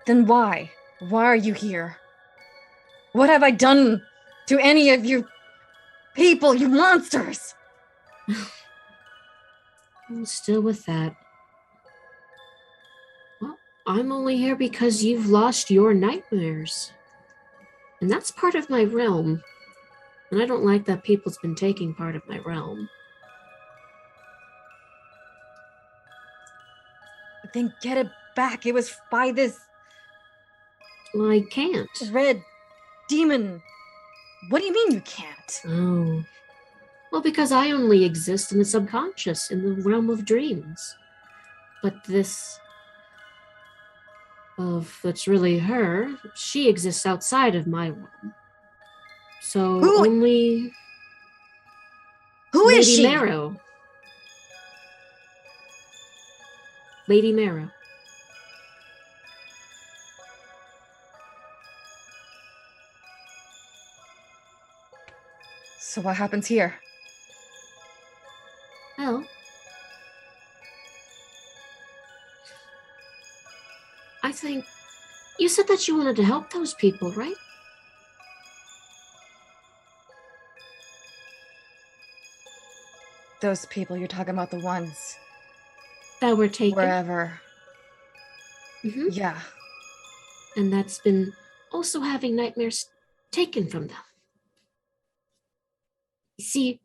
Then why? Why are you here? What have I done to any of you people, you monsters? I'm still with that. Well, I'm only here because you've lost your nightmares. And that's part of my realm. And I don't like that people's been taking part of my realm. Then get it back. It was by this Well, I can't. red demon. What do you mean you can't? Oh. Well, because I only exist in the subconscious, in the realm of dreams. But this, well, if it's really her, she exists outside of my realm. So Who only is Lady she? Marrow. Lady Marrow. So what happens here? Well, I think you said that you wanted to help those people, right? Those people, you're talking about the ones That were taken. wherever. Hmm. Yeah. And that's been also having nightmares taken from them. You see,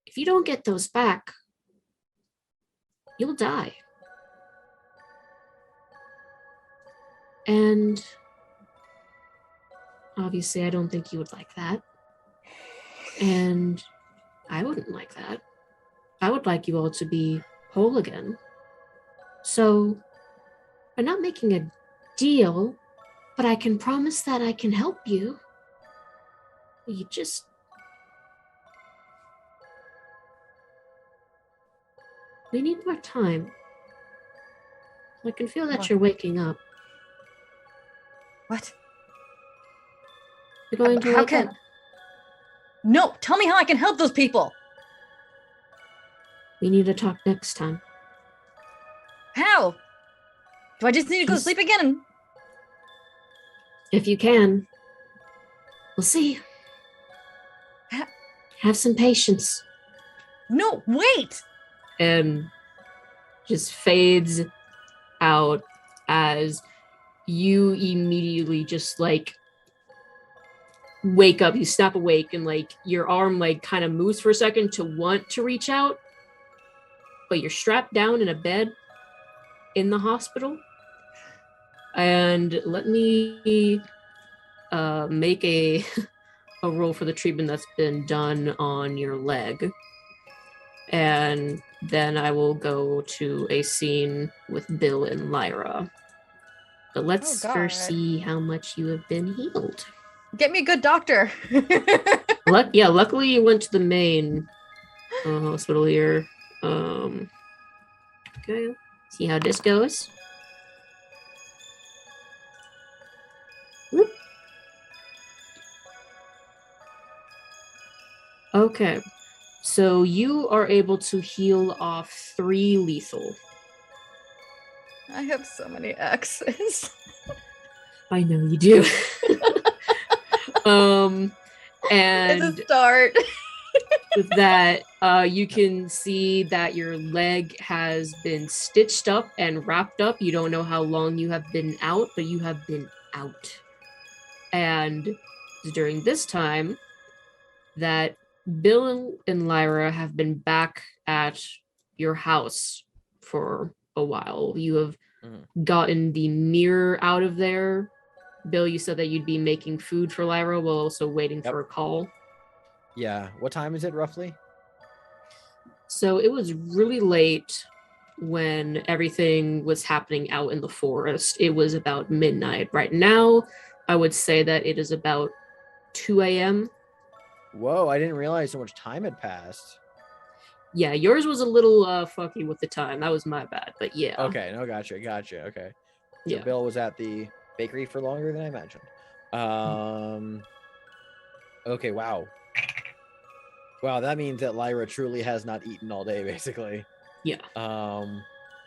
if you don't get those back, you'll die. And obviously, I don't think you would like that. And I wouldn't like that. I would like you all to be whole again. So, we're not making a deal, but I can promise that I can help you. You just... We need more time. I can feel that What? you're waking up. What? You're going to How wake can... up. No, tell me how I can help those people. We need to talk next time. How? Do I just need to go to Just- sleep again? If you can. We'll see. Ha- Have some patience. No, wait. And just fades out as you immediately just like wake up. You snap awake and like your arm like kind of moves for a second to want to reach out, but you're strapped down in a bed in the hospital. And let me make a a roll for the treatment that's been done on your leg. And then I will go to a scene with Bill and Lyra. But let's Oh, God. first see how much you have been healed. Get me a good doctor. Luckily you went to the main hospital here. Okay, see how this goes. Whoop. Okay, so you are able to heal off 3 lethal. I have so many X's. I know you do. And It's a start. with that, you can see that your leg has been stitched up and wrapped up. You don't know how long you have been out, but you have been out. And during this time, that Bill and Lyra have been back at your house for a while. You have gotten the mirror out of there. Bill, you said that you'd be making food for Lyra while also waiting for a call. Yeah. What time is it roughly? So it was really late when everything was happening out in the forest. It was about midnight. Right now, I would say that it is about 2 a.m. Whoa, I didn't realize so much time had passed. Yeah, yours was a little fucky with the time. That was my bad, but yeah. Okay, no, gotcha. Okay. So Yeah. Bill was at the bakery for longer than I imagined. Okay, wow. Wow, that means that Lyra truly has not eaten all day, basically. Yeah.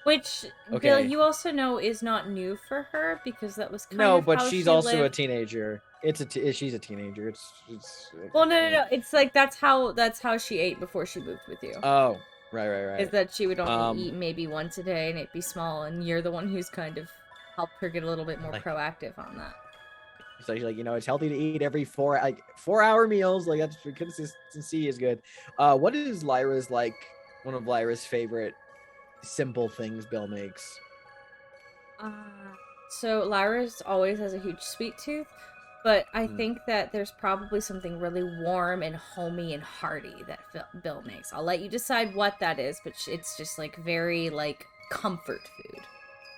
Which, Okay. Bill, you also know is not new for her because that was kind No, of but how she's she also lived. a teenager. She's a teenager. It's. Well, no. It's like that's how she ate before she moved with you. Oh, right. Is that she would only eat maybe once a day and it'd be small, and you're the one who's kind of helped her get a little bit more proactive on that. So like, it's healthy to eat every 4-hour meals. Like that's consistency is good. What is Lyra's one of Lyra's favorite simple things Bill makes? So Lyra's always has a huge sweet tooth, but I think that there's probably something really warm and homey and hearty that Bill makes. I'll let you decide what that is, but it's just like very like comfort food.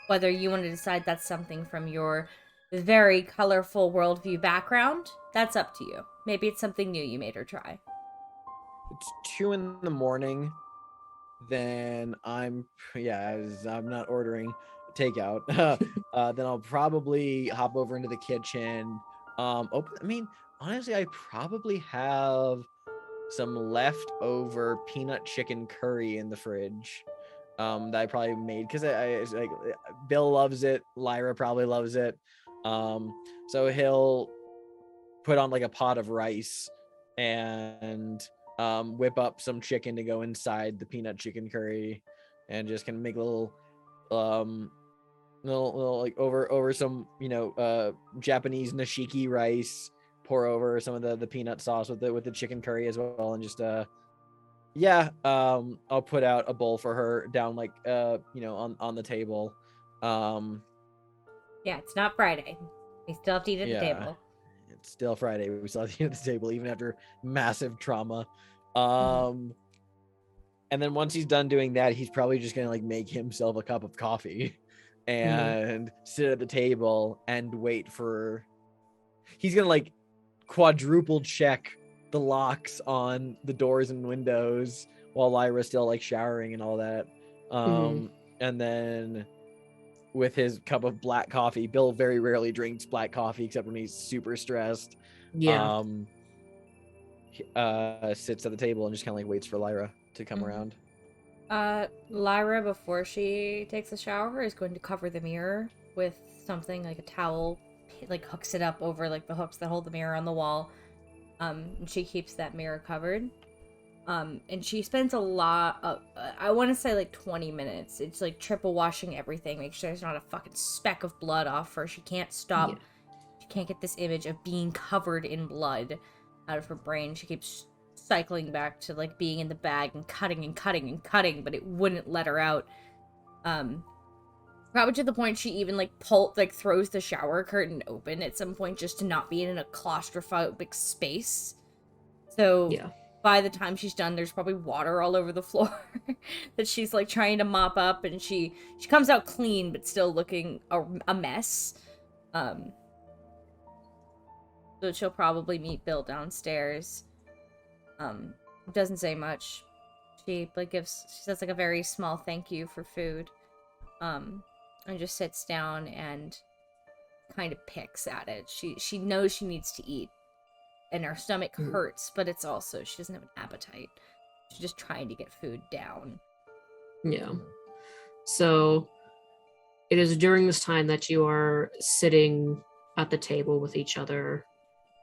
Whether you want to decide that's something from your very colorful worldview background, that's up to you. Maybe it's something new you made her try. It's 2 a.m. Then I'm not ordering takeout. Then I'll probably hop over into the kitchen. Honestly, I probably have some leftover peanut chicken curry in the fridge that I probably made because it's like Bill loves it, Lyra probably loves it. So he'll put on like a pot of rice and whip up some chicken to go inside the peanut chicken curry and just kind of make a little like over some Japanese nishiki rice, pour over some of the peanut sauce with the chicken curry as well, and just I'll put out a bowl for her down like on the table. Yeah, it's not Friday. We still have to eat at the table. It's still Friday. We still have to eat at the table even after massive trauma. And then once he's done doing that, he's probably just gonna like make himself a cup of coffee and sit at the table and wait for. He's gonna like quadruple check the locks on the doors and windows while Lyra's still like showering and all that. And then with his cup of black coffee, Bill very rarely drinks black coffee except when he's super stressed. Sits at the table and just kind of like waits for Lyra to come around. Lyra, before she takes a shower, is going to cover the mirror with something like a towel, like hooks it up over like the hooks that hold the mirror on the wall. And she keeps that mirror covered. And she spends a lot of, I want to say like 20 minutes. It's like triple washing everything, make sure there's not a fucking speck of blood off her. She can't stop. Yeah. She can't get this image of being covered in blood out of her brain. She keeps cycling back to like being in the bag and cutting and cutting and cutting, but it wouldn't let her out. Probably to the point she even like throws the shower curtain open at some point just to not be in a claustrophobic space. So by the time she's done, there's probably water all over the floor that she's like trying to mop up, and she comes out clean but still looking a mess. So she'll probably meet Bill downstairs. Doesn't say much. She says like a very small thank you for food. And just sits down and kind of picks at it. She knows she needs to eat, and her stomach hurts, but it's also she doesn't have an appetite. She's just trying to get food down. Yeah. So it is during this time that you are sitting at the table with each other,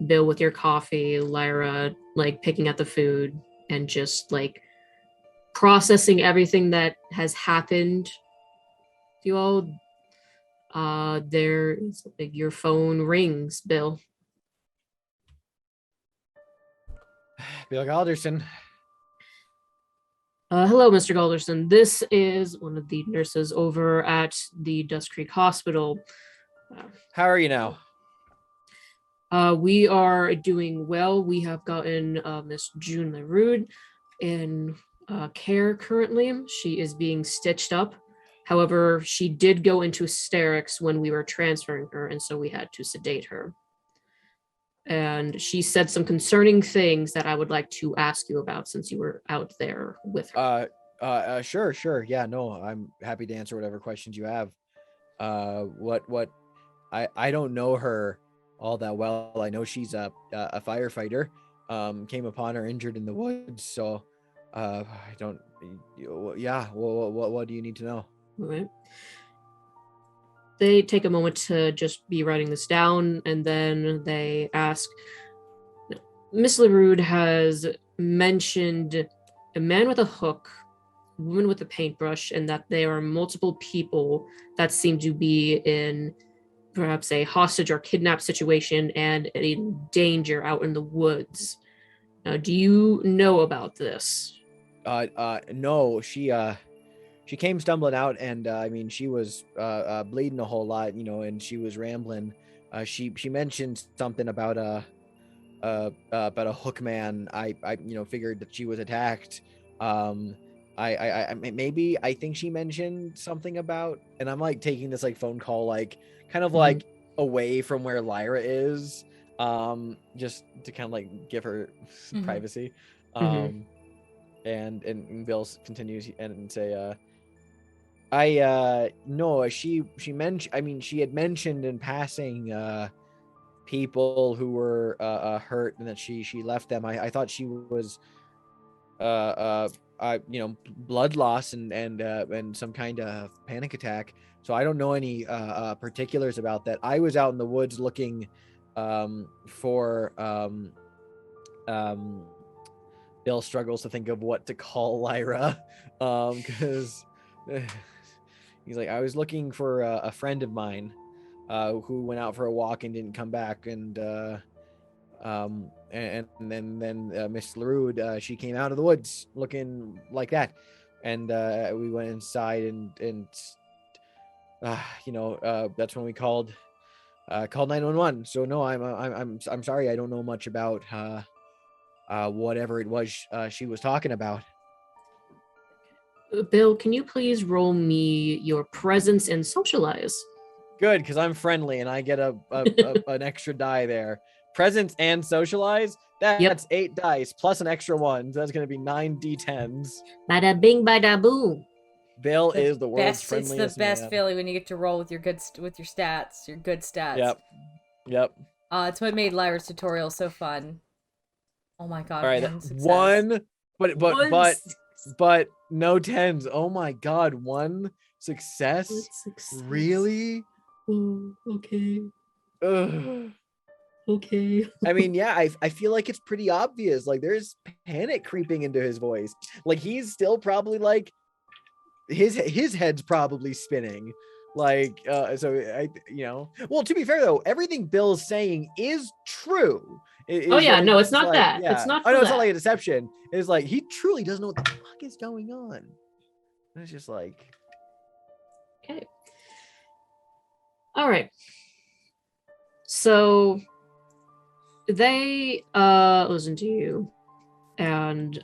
Bill with your coffee, Lyra like picking at the food and just like processing everything that has happened. You all, there's like your phone rings, Bill. Bill Galderson. Hello, Mr. Galderson. This is one of the nurses over at the Dust Creek Hospital. How are you now? We are doing well. We have gotten Miss June LaRude in care currently. She is being stitched up. However, she did go into hysterics when we were transferring her, and so we had to sedate her. And she said some concerning things that I would like to ask you about since you were out there with her. Sure. Yeah, no, I'm happy to answer whatever questions you have. I don't know her all that well. I know she's a firefighter. Came upon her injured in the woods, so I don't. Yeah. What do you need to know? All right. They take a moment to just be writing this down, and then they ask, Miss LaRude has mentioned a man with a hook, a woman with a paintbrush, and that there are multiple people that seem to be in perhaps a hostage or kidnap situation and in danger out in the woods. Now, do you know about this? No, she came stumbling out, and I mean, she was bleeding a whole lot, and she was rambling. She mentioned something about a hook man. I figured that she was attacked. I think she mentioned something about, and I'm like taking this like phone call like kind of like away from where Lyra is, just to kind of like give her some privacy. And Bill continues and say, no, she mentioned, I mean, she had mentioned in passing people who were hurt and that she left them. I thought she was blood loss and some kind of panic attack. So I don't know any particulars about that. I was out in the woods looking for Bill struggles to think of what to call Lyra, because he's like, I was looking for a friend of mine who went out for a walk and didn't come back, and then Miss LaRue, she came out of the woods looking like that, and we went inside and that's when we called 911. So no, I'm sorry, I don't know much about whatever it was she was talking about. Bill, can you please roll me your presence and socialize? Good, because I'm friendly and I get an extra die there. Presence and socialize. That's 8 dice plus an extra 1. So that's going to be 9 d10s. Bada bing, bada boom. Bill is the world's It's friendliest the best man. feeling when you get to roll with your good stats, your good stats. Yep. It's what made Lyra's tutorial so fun. Oh my god! All right, one but no 10s. Oh my god, 1 success. Really? Okay. Ugh. Okay. I mean, yeah, I feel like it's pretty obvious. Like there's panic creeping into his voice. Like he's still probably like his head's probably spinning. Like so I well, to be fair though, everything Bill's saying is true. It's not like, that. Yeah. It's not. I know it's not like a deception. It's like he truly doesn't know what the fuck is going on. And it's just like, okay. All right. So they listen to you, and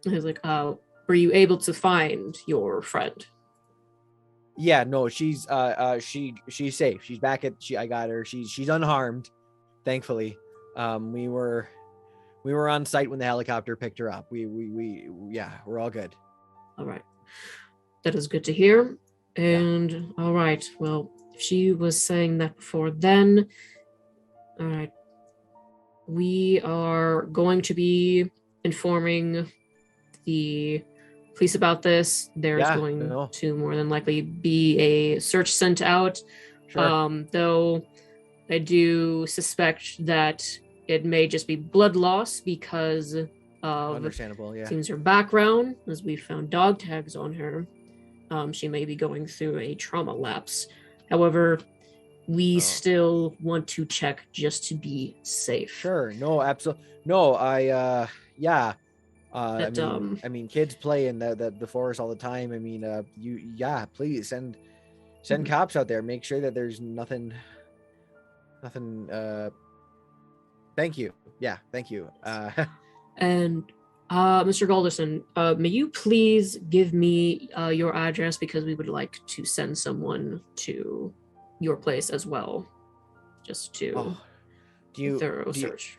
he's like, were you able to find your friend? yeah, no, she's safe. She's back I got her. She's unharmed, thankfully. We were on site when the helicopter picked her up. We're all good. All right. That is good to hear. And all right, well, if she was saying that before then, all right, we are going to be informing the police about this. There's going to more than likely be a search sent out. Sure. Though I do suspect that it may just be blood loss because of understandable, yeah. Seems her background, as we found dog tags on her. She may be going through a trauma lapse. However, we still want to check just to be safe. Sure. No, absolutely. No, I kids play in the forest all the time. I mean, please send cops out there. Make sure that there's nothing. Thank you. Yeah, thank you. And Mr. Galderson, may you please give me your address, because we would like to send someone to your place as well, just to search.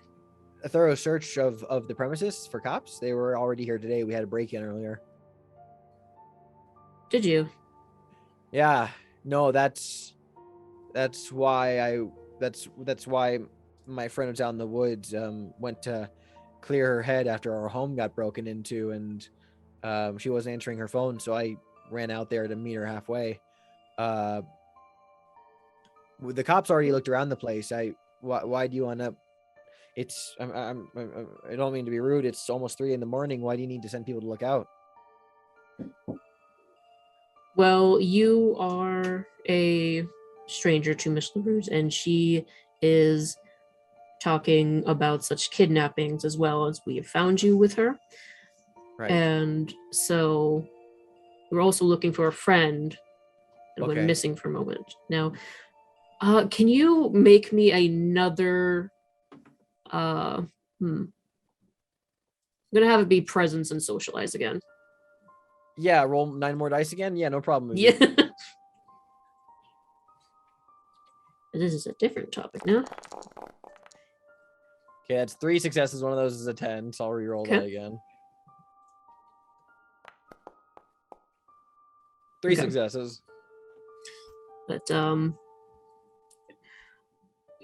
A thorough search of the premises for cops? They were already here today. We had a break-in earlier. Did you? Yeah. No, that's why my friend was out in the woods, went to clear her head after our home got broken into, and she wasn't answering her phone, so I ran out there to meet her halfway. The cops already looked around the place. Why do you want to? I don't mean to be rude. It's almost 3 a.m. Why do you need to send people to look out? Well, you are a stranger to Miss LaRue's, and she is talking about such kidnappings as well, as we have found you with her. Right. And so we're also looking for a friend that went missing for a moment. Now, can you make me another I'm gonna have it be presence and socialize again. Yeah, roll 9 more dice again. Yeah, no problem. Yeah. This is a different topic now. Okay, that's 3 successes. One of those is a 10, so I'll re-roll that again. 3 successes. But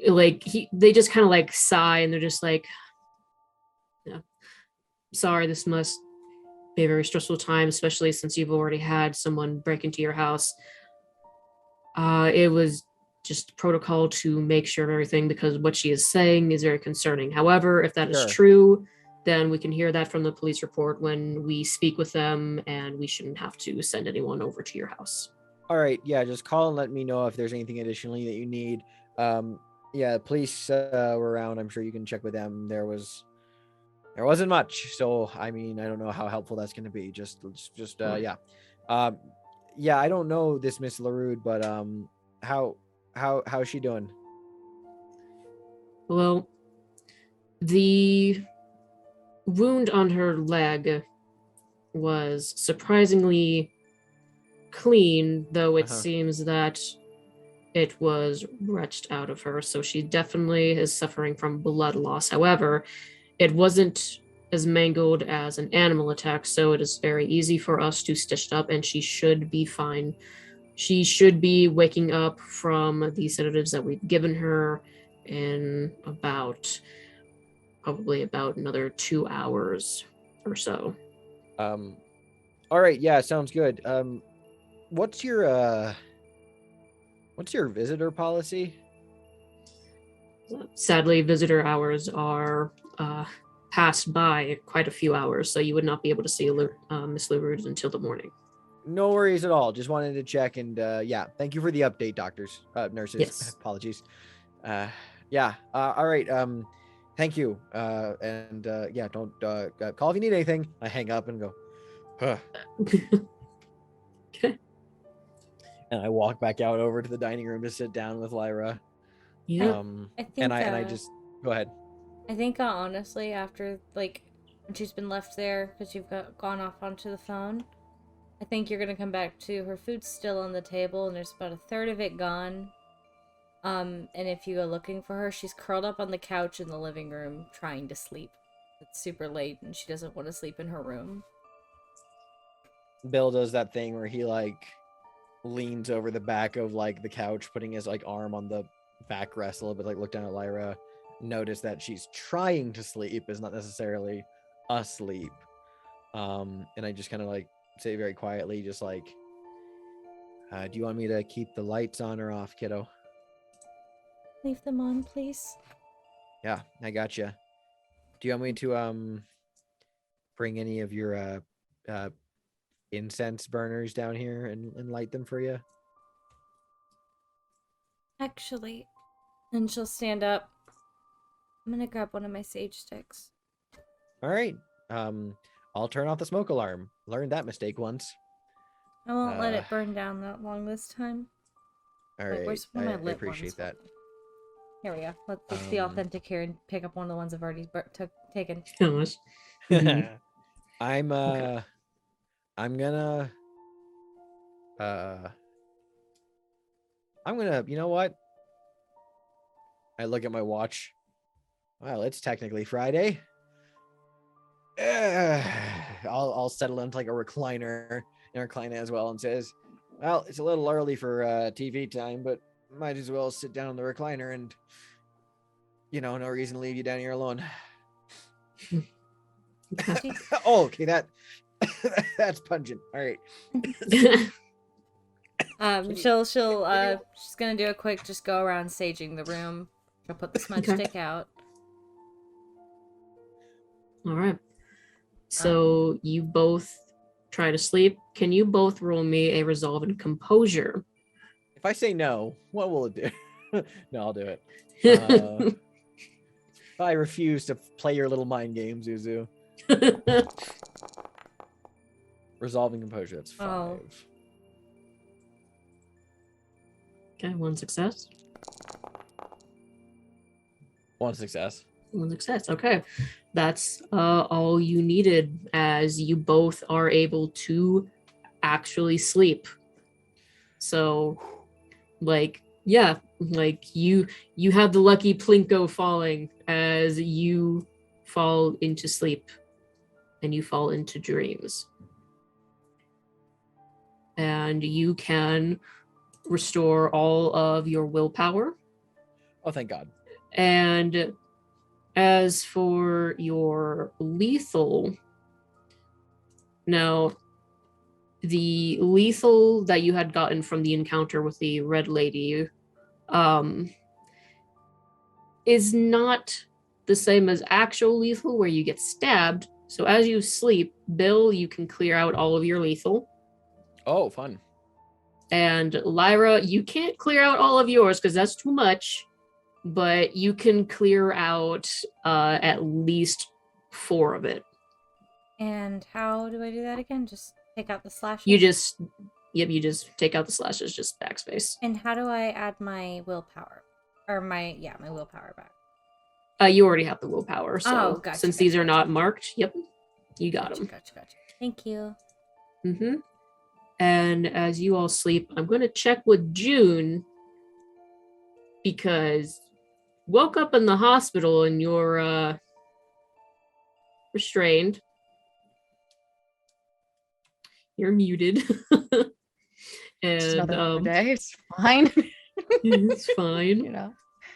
like they just kind of like sigh and they're just like, yeah, sorry, this must be a very stressful time, especially since you've already had someone break into your house. It was just protocol to make sure of everything because what she is saying is very concerning. However, if that is Sure. true, then we can hear that from the police report when we speak with them, and we shouldn't have to send anyone over to your house. All right, yeah, just call and let me know if there's anything additionally that you need. Yeah, the police were around. I'm sure you can check with them. There wasn't much, so I mean, I don't know how helpful that's going to be. Just yeah, yeah. I don't know this Miss LaRude, but how's she doing? Well, the wound on her leg was surprisingly clean, though it seems that it was wrenched out of her, so she definitely is suffering from blood loss. However, it wasn't as mangled as an animal attack, so it is very easy for us to stitch it up, and she should be fine. She should be waking up from the sedatives that we've given her in probably about another 2 hours or so. All right, yeah, sounds good. What's your visitor policy? Sadly, visitor hours are passed by quite a few hours, so you would not be able to see Miss LaRude until the morning. No worries at all. Just wanted to check, and yeah, thank you for the update, doctors, nurses. Yes. Apologies. Yeah. All right. Thank you. And yeah, don't call if you need anything. I hang up and go. Huh. Okay. And I walk back out over to the dining room to sit down with Lyra. Yeah. I think, and I just go ahead. I think honestly, after like when she's been left there because you've gone off onto the phone, I think you're gonna come back to her food's still on the table and there's about a third of it gone. And if you go looking for her, she's curled up on the couch in the living room trying to sleep. It's super late and she doesn't want to sleep in her room. Bill does that thing where he like leans over the back of like the couch, putting his like arm on the backrest a little bit, like look down at Lyra, notice that she's trying to sleep, is not necessarily asleep. And I just kind of like say very quietly, just like, do you want me to keep the lights on or off, kiddo? Leave them on, please. Yeah, I got you. Do you want me to bring any of your incense burners down here and light them for you? Actually, and she'll stand up. I'm gonna grab one of my sage sticks. All right. I'll turn off the smoke alarm. Learned that mistake once. I won't let it burn down that long this time. All Like, right. where's one of my I lit appreciate ones? that. Here we go. Let's be authentic here and pick up one of the ones I've already taken. Gosh. I'm Okay. you know what? I look at my watch. Well, it's technically Friday. I'll settle into like a recliner and recline as well and says, well, it's a little early for TV time, but might as well sit down in the recliner and, you know, no reason to leave you down here alone. Oh, okay, that's pungent. All right. She's gonna do a quick just go around saging the room. She'll put the smudge stick out. All right. So you both try to sleep. Can you both roll me a resolve and composure? If I say no, what will it do? No, I'll do it. If I refuse to play your little mind games, Uzu. Resolving composure, that's 5. Oh. Okay, one success. One success. One success. Okay. That's all you needed, as you both are able to actually sleep. So, like, yeah, like you have the lucky plinko falling as you fall into sleep and you fall into dreams. And you can restore all of your willpower. Oh, thank God. And as for your lethal, now the lethal that you had gotten from the encounter with the red lady is not the same as actual lethal where you get stabbed. So as you sleep, Bill, you can clear out all of your lethal. Oh, fun. And Lyra, you can't clear out all of yours because that's too much, but you can clear out at least 4 of it. And how do I do that again? Just take out the slashes? You just take out the slashes, just backspace. And how do I add my willpower? Or my willpower back. You already have the willpower, so gotcha, since these are not marked, yep, you got them. Gotcha. Thank you. Mm-hmm. And as you all sleep, I'm going to check with June because woke up in the hospital and you're restrained. You're muted. And Just another day. It's fine. It's fine. You know,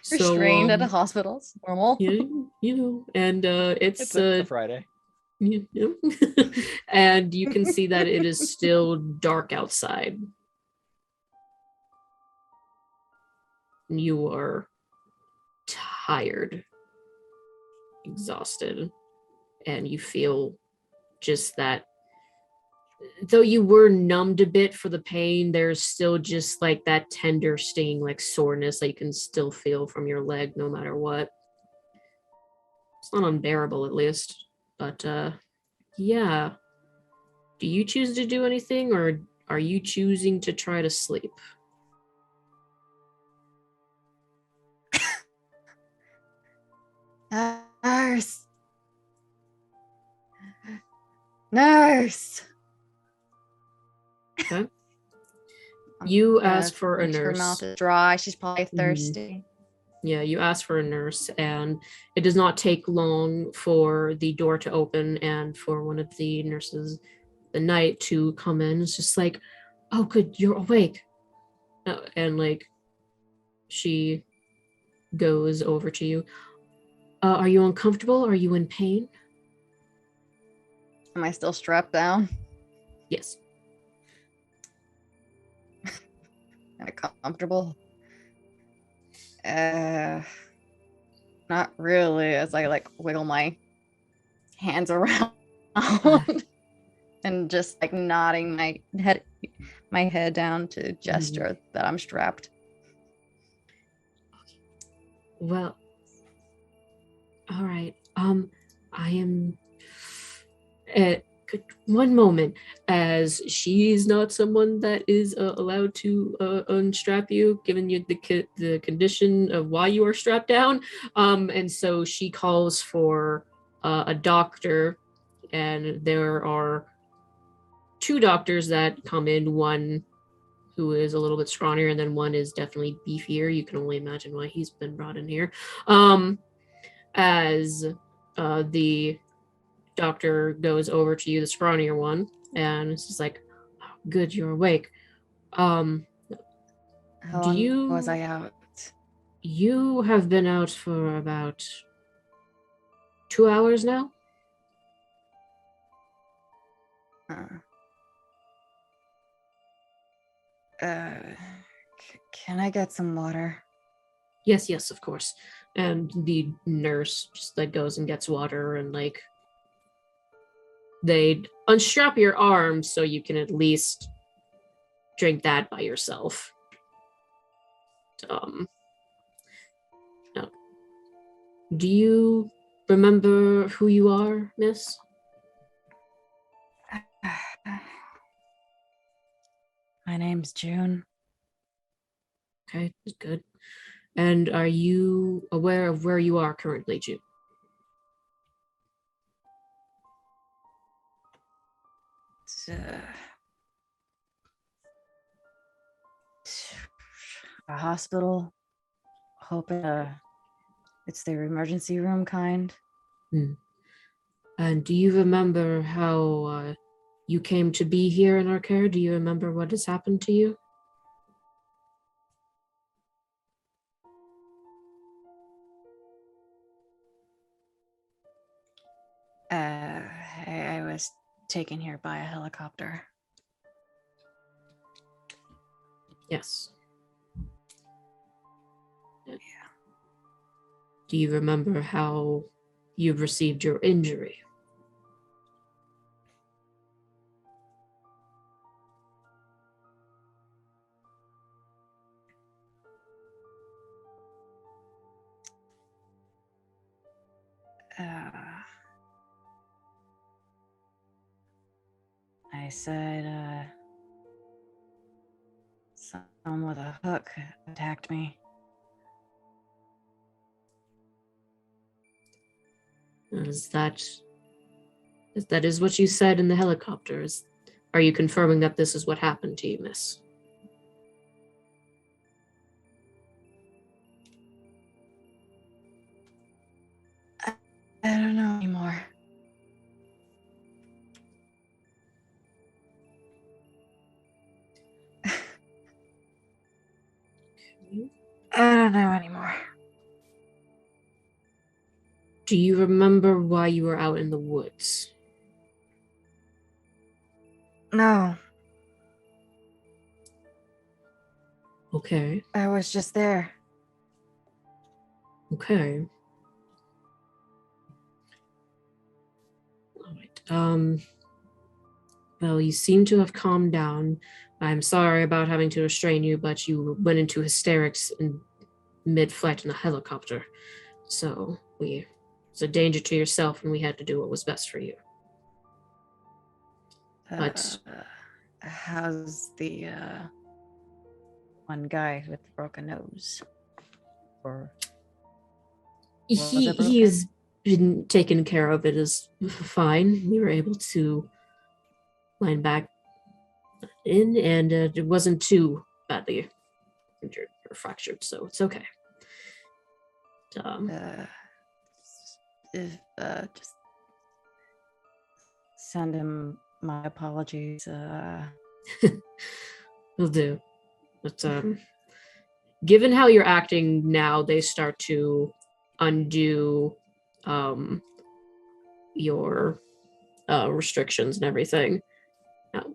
restrained at a hospital. It's normal. Yeah, you know, and it's a Friday. Yeah. And you can see that it is still dark outside. You are tired, exhausted, and you feel just that though you were numbed a bit for the pain, there's still just like that tender stinging, like soreness that you can still feel from your leg no matter what. It's not unbearable, at least. But yeah. Do you choose to do anything, or are you choosing to try to sleep? Nurse. Nurse. Okay. You asked for a Her nurse. mouth is dry. She's probably thirsty. Yeah, you asked for a nurse, and it does not take long for the door to open and for one of the nurses, the night, to come in. It's just like, oh, good, you're awake. And like, she goes over to you. Are you uncomfortable? Are you in pain? Am I still strapped down? Yes. Am I comfortable? Not really, as I like wiggle my hands around and just like nodding my head down to gesture that I'm strapped. Well, all right. I am. One moment, as she's not someone that is allowed to unstrap you, given you the condition of why you are strapped down. And so she calls for a doctor, and there are 2 doctors that come in. One who is a little bit scrawnier, and then one is definitely beefier. You can only imagine why he's been brought in here. As the doctor goes over to you, the scrawnier one, and it's just like, oh, good, you're awake. How long was I out? You have been out for about 2 hours now. Can I get some water? Yes, of course. And the nurse just like goes and gets water, and like they unstrap your arm so you can at least drink that by yourself. Now, do you remember who you are, miss? My name's June. Okay, good. And are you aware of where you are currently, June? A hospital. Hoping it's their emergency room kind. And do you remember how you came to be here in our care? Do you remember what has happened to you? taken here by a helicopter. Yes. Yeah. Do you remember how you received your injury? I said, someone with a hook attacked me. That is what you said in the helicopter? Are you confirming that this is what happened to you, miss? I don't know anymore. I don't know anymore. Do you remember why you were out in the woods? No, Okay. I was just there. Okay. All right. Well, you seem to have calmed down. I'm sorry about having to restrain you, but you went into hysterics in mid-flight in a helicopter. So it's a danger to yourself, and we had to do what was best for you. But How's the one guy with the broken nose? Or he has been taken care of. It is fine. We were able to line back in, and it wasn't too badly injured or fractured, so it's okay. Just send him my apologies. Will do. But given how you're acting now, they start to undo your restrictions and everything. Now,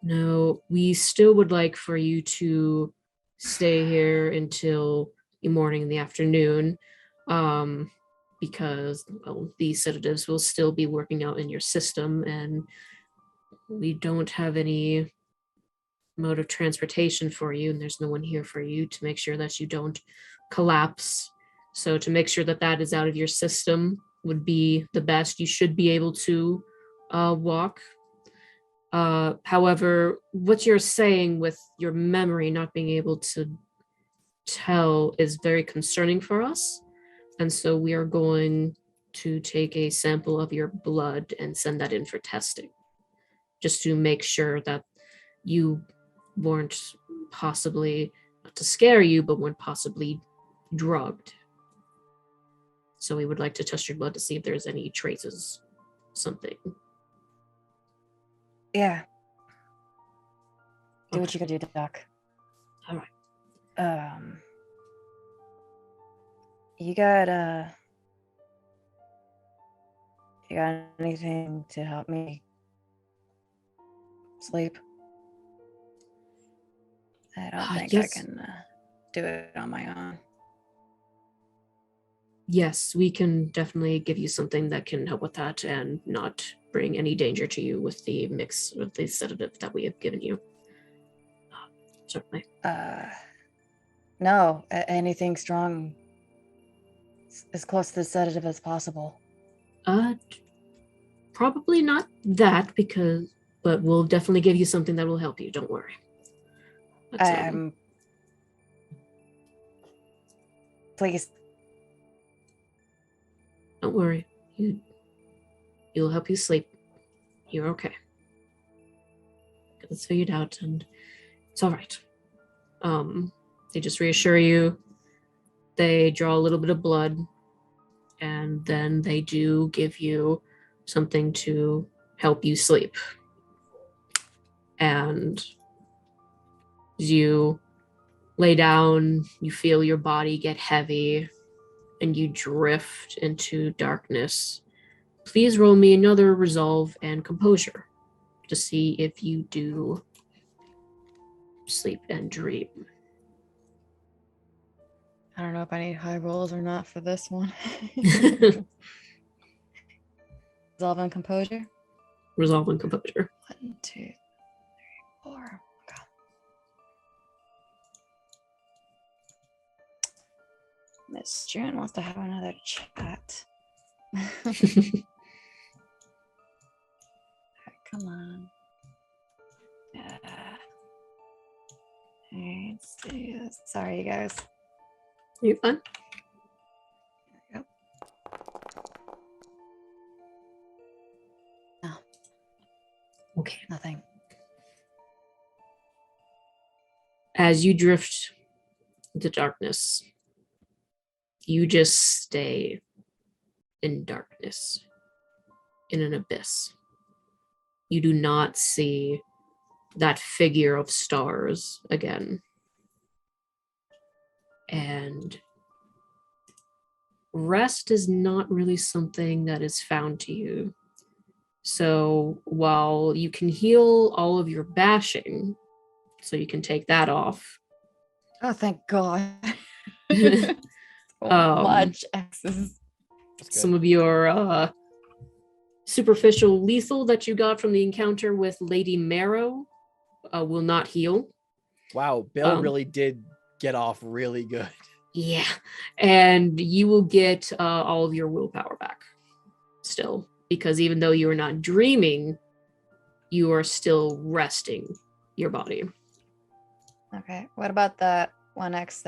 no, we still would like for you to stay here until the morning and the afternoon, because these sedatives will still be working out in your system, and we don't have any mode of transportation for you, and there's no one here for you to make sure that you don't collapse. So to make sure that that is out of your system would be the best. You should be able to walk. However, what you're saying with your memory not being able to tell is very concerning for us. And so we are going to take a sample of your blood and send that in for testing, just to make sure that you weren't possibly, not to scare you, but weren't possibly drugged. So we would like to test your blood to see if there's any traces, something. Yeah. Do Okay. what you can do, Doc. All right. You got anything to help me sleep? I don't think yes. I can do it on my own. Yes, we can definitely give you something that can help with that and not bring any danger to you with the mix of the sedative that we have given you. Certainly. No, anything strong, as close to the sedative as possible. Probably not that, but we'll definitely give you something that will help you. Don't worry. Please. Don't worry. You'll help you sleep. You're okay. Get this figured out, and it's all right. They just reassure you. They draw a little bit of blood, and then they do give you something to help you sleep. And as you lay down, you feel your body get heavy, and you drift into darkness, please roll me another resolve and composure to see if you do sleep and dream. I don't know if I need high rolls or not for this one. Resolve and composure. Resolve and composure. 1, 2, 3, 4. God. Miss June wants to have another chat. Alright, come on. Alright, let's do this. Sorry, you guys. You're fine. There we go. Okay. Nothing. As you drift into darkness, you just stay in darkness, in an abyss. You do not see that figure of stars again. And rest is not really something that is found to you. So while you can heal all of your bashing, so you can take that off. Oh, thank God. So Um, much X's. some of your superficial lethal that you got from the encounter with Lady Marrow will not heal. Wow, Bill really did get off really good. Yeah. And you will get all of your willpower back still, because even though you are not dreaming, you are still resting your body. Okay. What about that 1X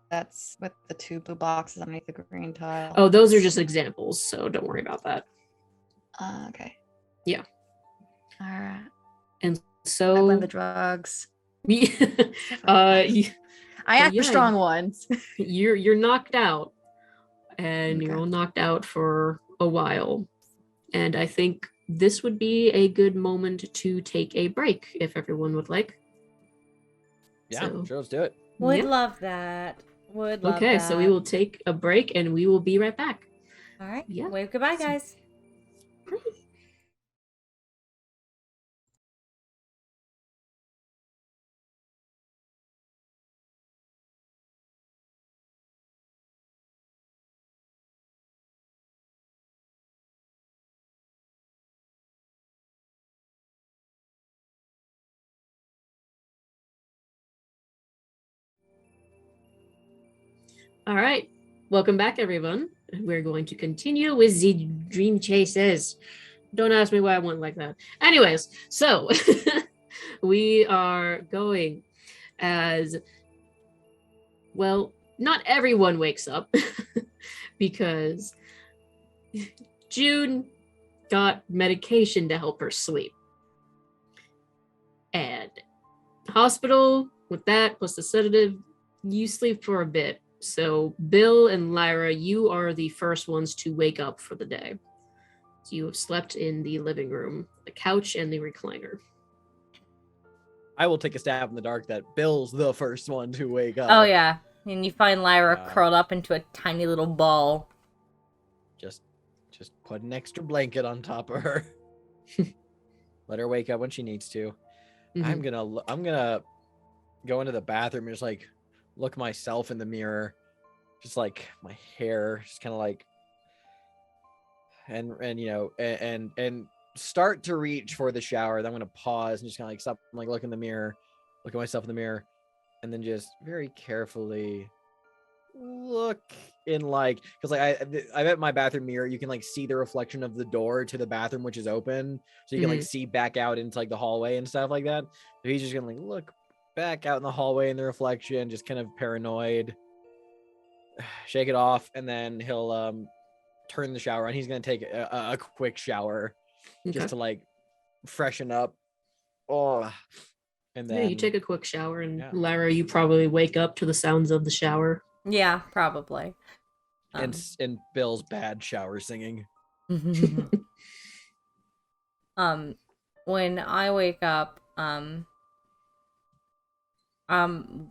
that's with the 2 blue boxes underneath the green tile? Oh, those are just examples, so don't worry about that. Okay. Yeah. All right. And I so blame the drugs. I act yeah, for strong ones. you're knocked out, and you're Okay. all knocked out for a while. And I think this would be a good moment to take a break if everyone would like. Yeah, So, sure, let's do it. Would yeah. love that. Would love that. Okay, so we will take a break and we will be right back. All right. Yeah. Wave goodbye, guys. All right, welcome back, everyone. We're going to continue with the dream chases. Don't ask me why I went like that. Anyways, so we are going as well. Not everyone wakes up because June got medication to help her sleep, and hospital with that plus the sedative, you sleep for a bit. So Bill and Lyra, you are the first ones to wake up for the day. You have slept in the living room, the couch, and the recliner. I will take a stab in the dark that Bill's the first one to wake up. Oh, yeah. And you find Lyra Yeah. curled up into a tiny little ball. Just put an extra blanket on top of her. Let her wake up when she needs to. I'm gonna go into the bathroom and just like look myself in the mirror, just like my hair, just kind of like, and you know, and start to reach for the shower. Then I'm gonna pause and just kind of like stop, like look in the mirror, look at myself in the mirror, and then just very carefully look in, like, because like I bet my bathroom mirror you can like see the reflection of the door to the bathroom, which is open, so you can like see back out into like the hallway and stuff like that. So he's just gonna like look back out in the hallway in the reflection, just kind of paranoid, shake it off, and then he'll turn the shower on. He's gonna take a quick shower just to like freshen up. Oh, and then yeah, you take a quick shower, and yeah. Lyra, you probably wake up to the sounds of the shower. Yeah, probably. And Bill's bad shower singing. When I wake up,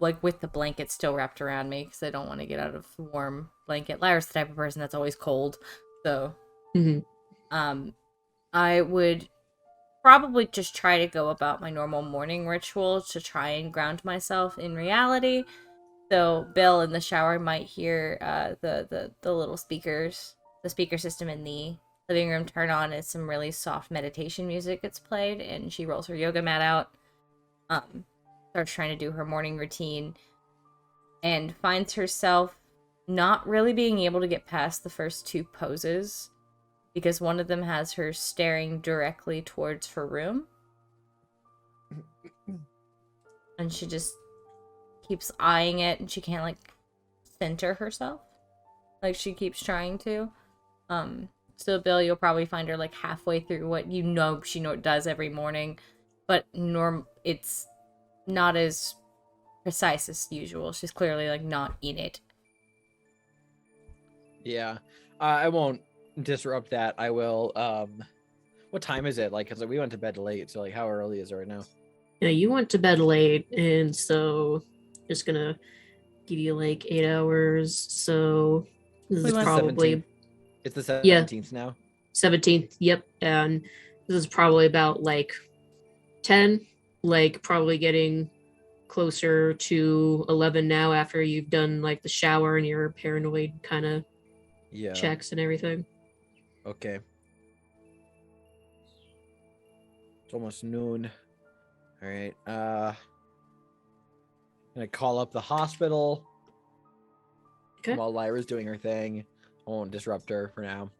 like with the blanket still wrapped around me because I don't want to get out of the warm blanket. Lyra's the type of person that's always cold, so I would probably just try to go about my normal morning ritual to try and ground myself in reality. So Bill in the shower might hear the little speakers, the speaker system in the living room turn on as some really soft meditation music gets played, and she rolls her yoga mat out, starts trying to do her morning routine, and finds herself not really being able to get past the first two poses because one of them has her staring directly towards her room. And she just keeps eyeing it, and she can't, like, center herself. Like, she keeps trying to. So Bill, you'll probably find her, like, halfway through what she does every morning. But it's not as precise as usual. She's clearly, like, not in it. Yeah. I won't disrupt that. I will. What time is it? Like, because we went to bed late, so like, how early is it right now? Yeah, you went to bed late, and so just gonna give you like 8 hours. So this is probably it's the 17th now. 17th. Yep, and this is probably about like 10, like probably getting closer to 11 now after you've done like the shower and your paranoid kind of checks and everything. Okay. It's almost noon. All right. Gonna call up the hospital. Okay. While Lyra's doing her thing. I won't disrupt her for now.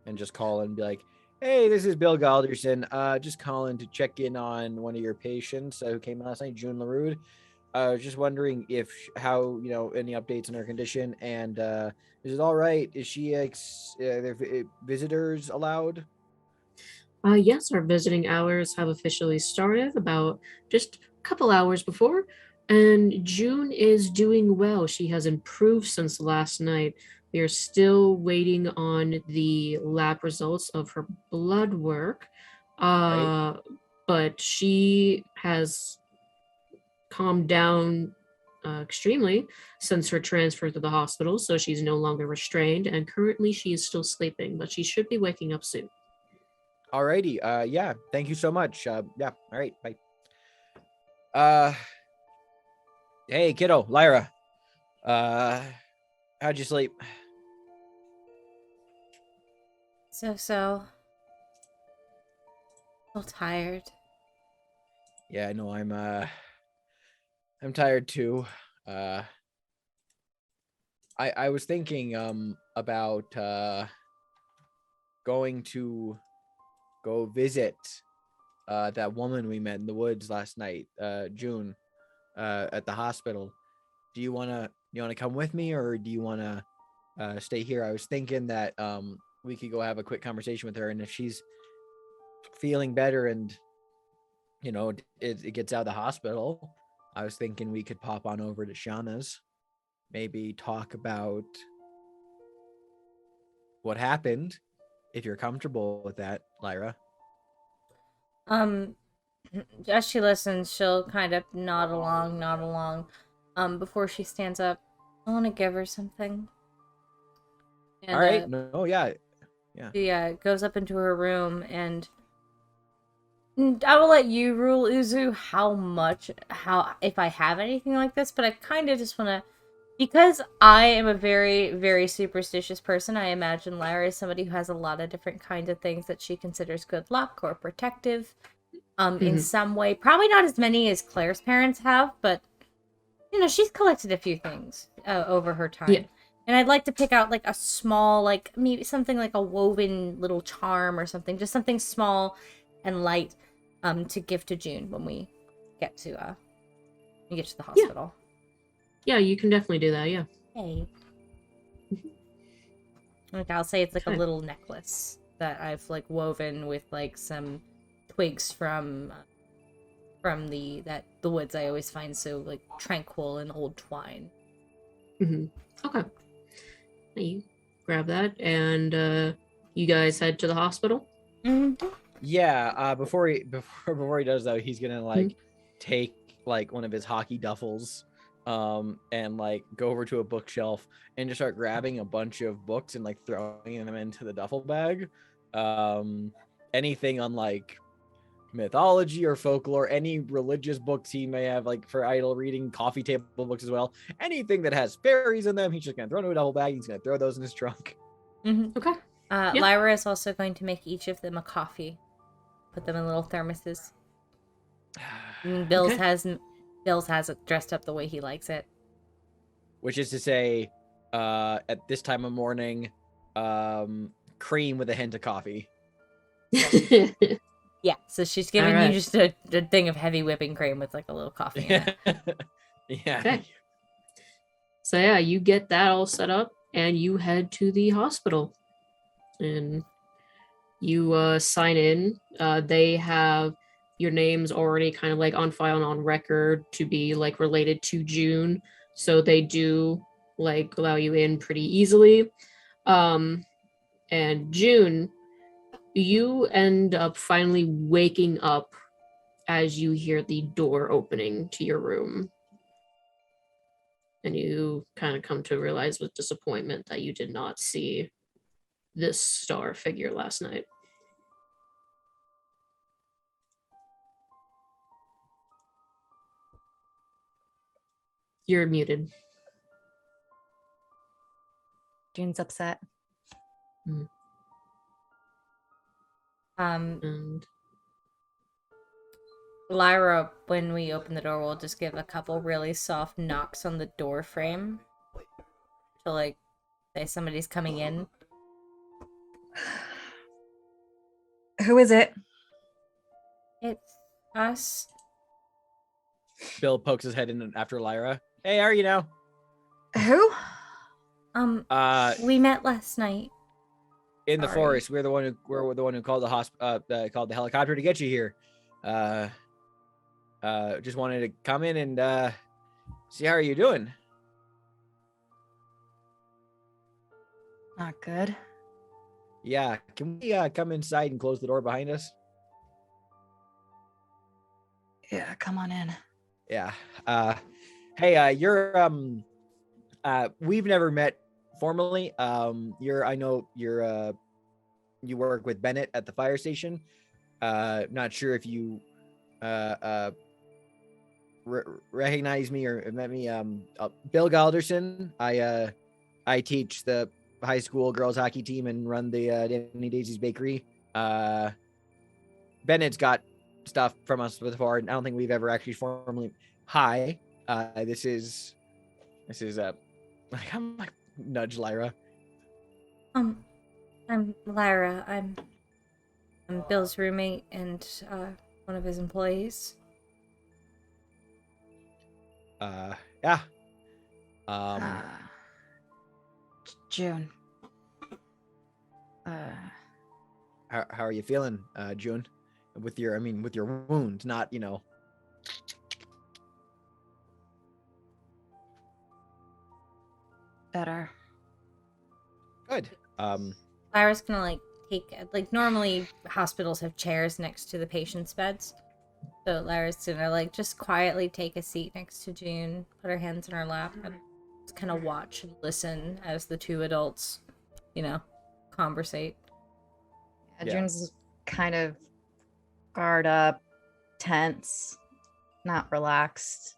And just call and be like, hey, this is Bill Galderson. Just calling to check in on one of your patients who came last night, June LaRue. Just wondering if any updates on her condition, and is it all right? Is she visitors allowed? Yes, our visiting hours have officially started about just a couple hours before, and June is doing well. She has improved since last night. We are still waiting on the lab results of her blood work, Right. but she has calmed down extremely since her transfer to the hospital, so she's no longer restrained, and currently she is still sleeping, but she should be waking up soon. Alrighty. Yeah. Thank you so much. Yeah. All right. Bye. Hey, kiddo, Lyra. How'd you sleep? So. Still tired. Yeah, no, I'm tired too. I was thinking about going to go visit that woman we met in the woods last night, June, at the hospital. Do you wanna come with me, or do you wanna stay here? I was thinking that we could go have a quick conversation with her, and if she's feeling better and it gets out of the hospital, I was thinking we could pop on over to Shauna's, maybe talk about what happened, if you're comfortable with that, Lyra. As she listens, she'll kind of nod along. Before she stands up, I want to give her something. And, all right. No, yeah. She goes up into her room, and I will let you rule, Uzu, if I have anything like this, but I kind of just want to, because I am a very, very superstitious person. I imagine Lyra is somebody who has a lot of different kinds of things that she considers good luck or protective. In some way. Probably not as many as Claire's parents have, but, she's collected a few things over her time. Yeah. And I'd like to pick out, like, a small, like, maybe something like a woven little charm or something. Just something small and light to give to June when we get to the hospital. Yeah, you can definitely do that, yeah. Hey. Like, I'll say it's like a little necklace that I've, like, woven with, like, some twigs from the woods I always find so, like, tranquil and old twine. Okay. You grab that, and you guys head to the hospital. Yeah. Before he does though, he's gonna like take like one of his hockey duffels, and like go over to a bookshelf and just start grabbing a bunch of books and like throwing them into the duffel bag. anything on like mythology or folklore, any religious books he may have like for idle reading, coffee table books as well. Anything that has fairies in them, he's just gonna throw into a double bag. He's gonna throw those in his trunk. Okay. Yeah. Lyra is also going to make each of them a coffee. Put them in little thermoses. And Bill's has it dressed up the way he likes it. Which is to say, at this time of morning, cream with a hint of coffee. Yeah, so she's giving Alright. you just a thing of heavy whipping cream with like a little coffee in it. Yeah. Okay. So yeah, you get that all set up and you head to the hospital. And you sign in. They have your names already kind of like on file and on record to be like related to June. So they do like allow you in pretty easily. And June, you end up finally waking up as you hear the door opening to your room. And you kind of come to realize with disappointment that you did not see this star figure last night. You're muted. June's upset. And Lyra, when we open the door, will just give a couple really soft knocks on the door frame to like say somebody's coming in. Who is it? It's us. Bill pokes his head in after Lyra. Hey, how are you now? Who? We met last night. In the Sorry. forest. We're the one who called called the helicopter to get you here. Just wanted to come in and see how are you doing. Not good. Yeah, can we come inside and close the door behind us? Yeah, come on in. Yeah. Hey, you're we've never met formally. I know you're you work with Bennett at the fire station. Not sure if you recognize me or met me. Bill Galderson. I teach the high school girls hockey team and run the Danny Daisy's bakery. Bennett's got stuff from us before. I don't think we've ever actually formally. Hi, this is I'm like nudge Lyra. I'm Lyra. I'm Bill's roommate and one of his employees. Yeah. June. How are you feeling, June? With your wound, not, Better. Good. Lyra's gonna take normally hospitals have chairs next to the patient's beds. So Lyra's gonna just quietly take a seat next to June, put her hands in her lap, and just kind of watch and listen as the two adults, conversate. Yeah, June's kind of guard up, tense, not relaxed.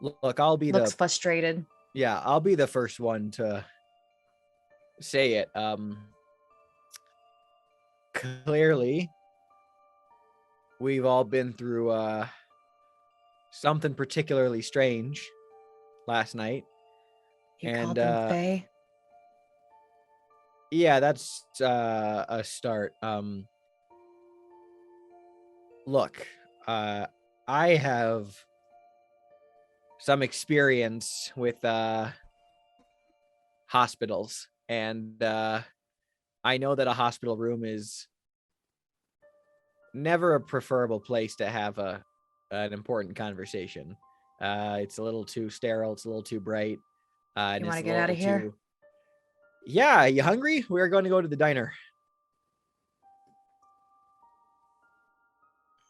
Look, I'll be Looks frustrated. Yeah, I'll be the first one to say it. Clearly, we've all been through something particularly strange last night. You called them Faye? Yeah, that's a start. Look, I have some experience with hospitals, and I know that a hospital room is never a preferable place to have an important conversation. It's a little too sterile, it's a little too bright. You want to get out of here? Yeah, you hungry? We're going to go to the diner.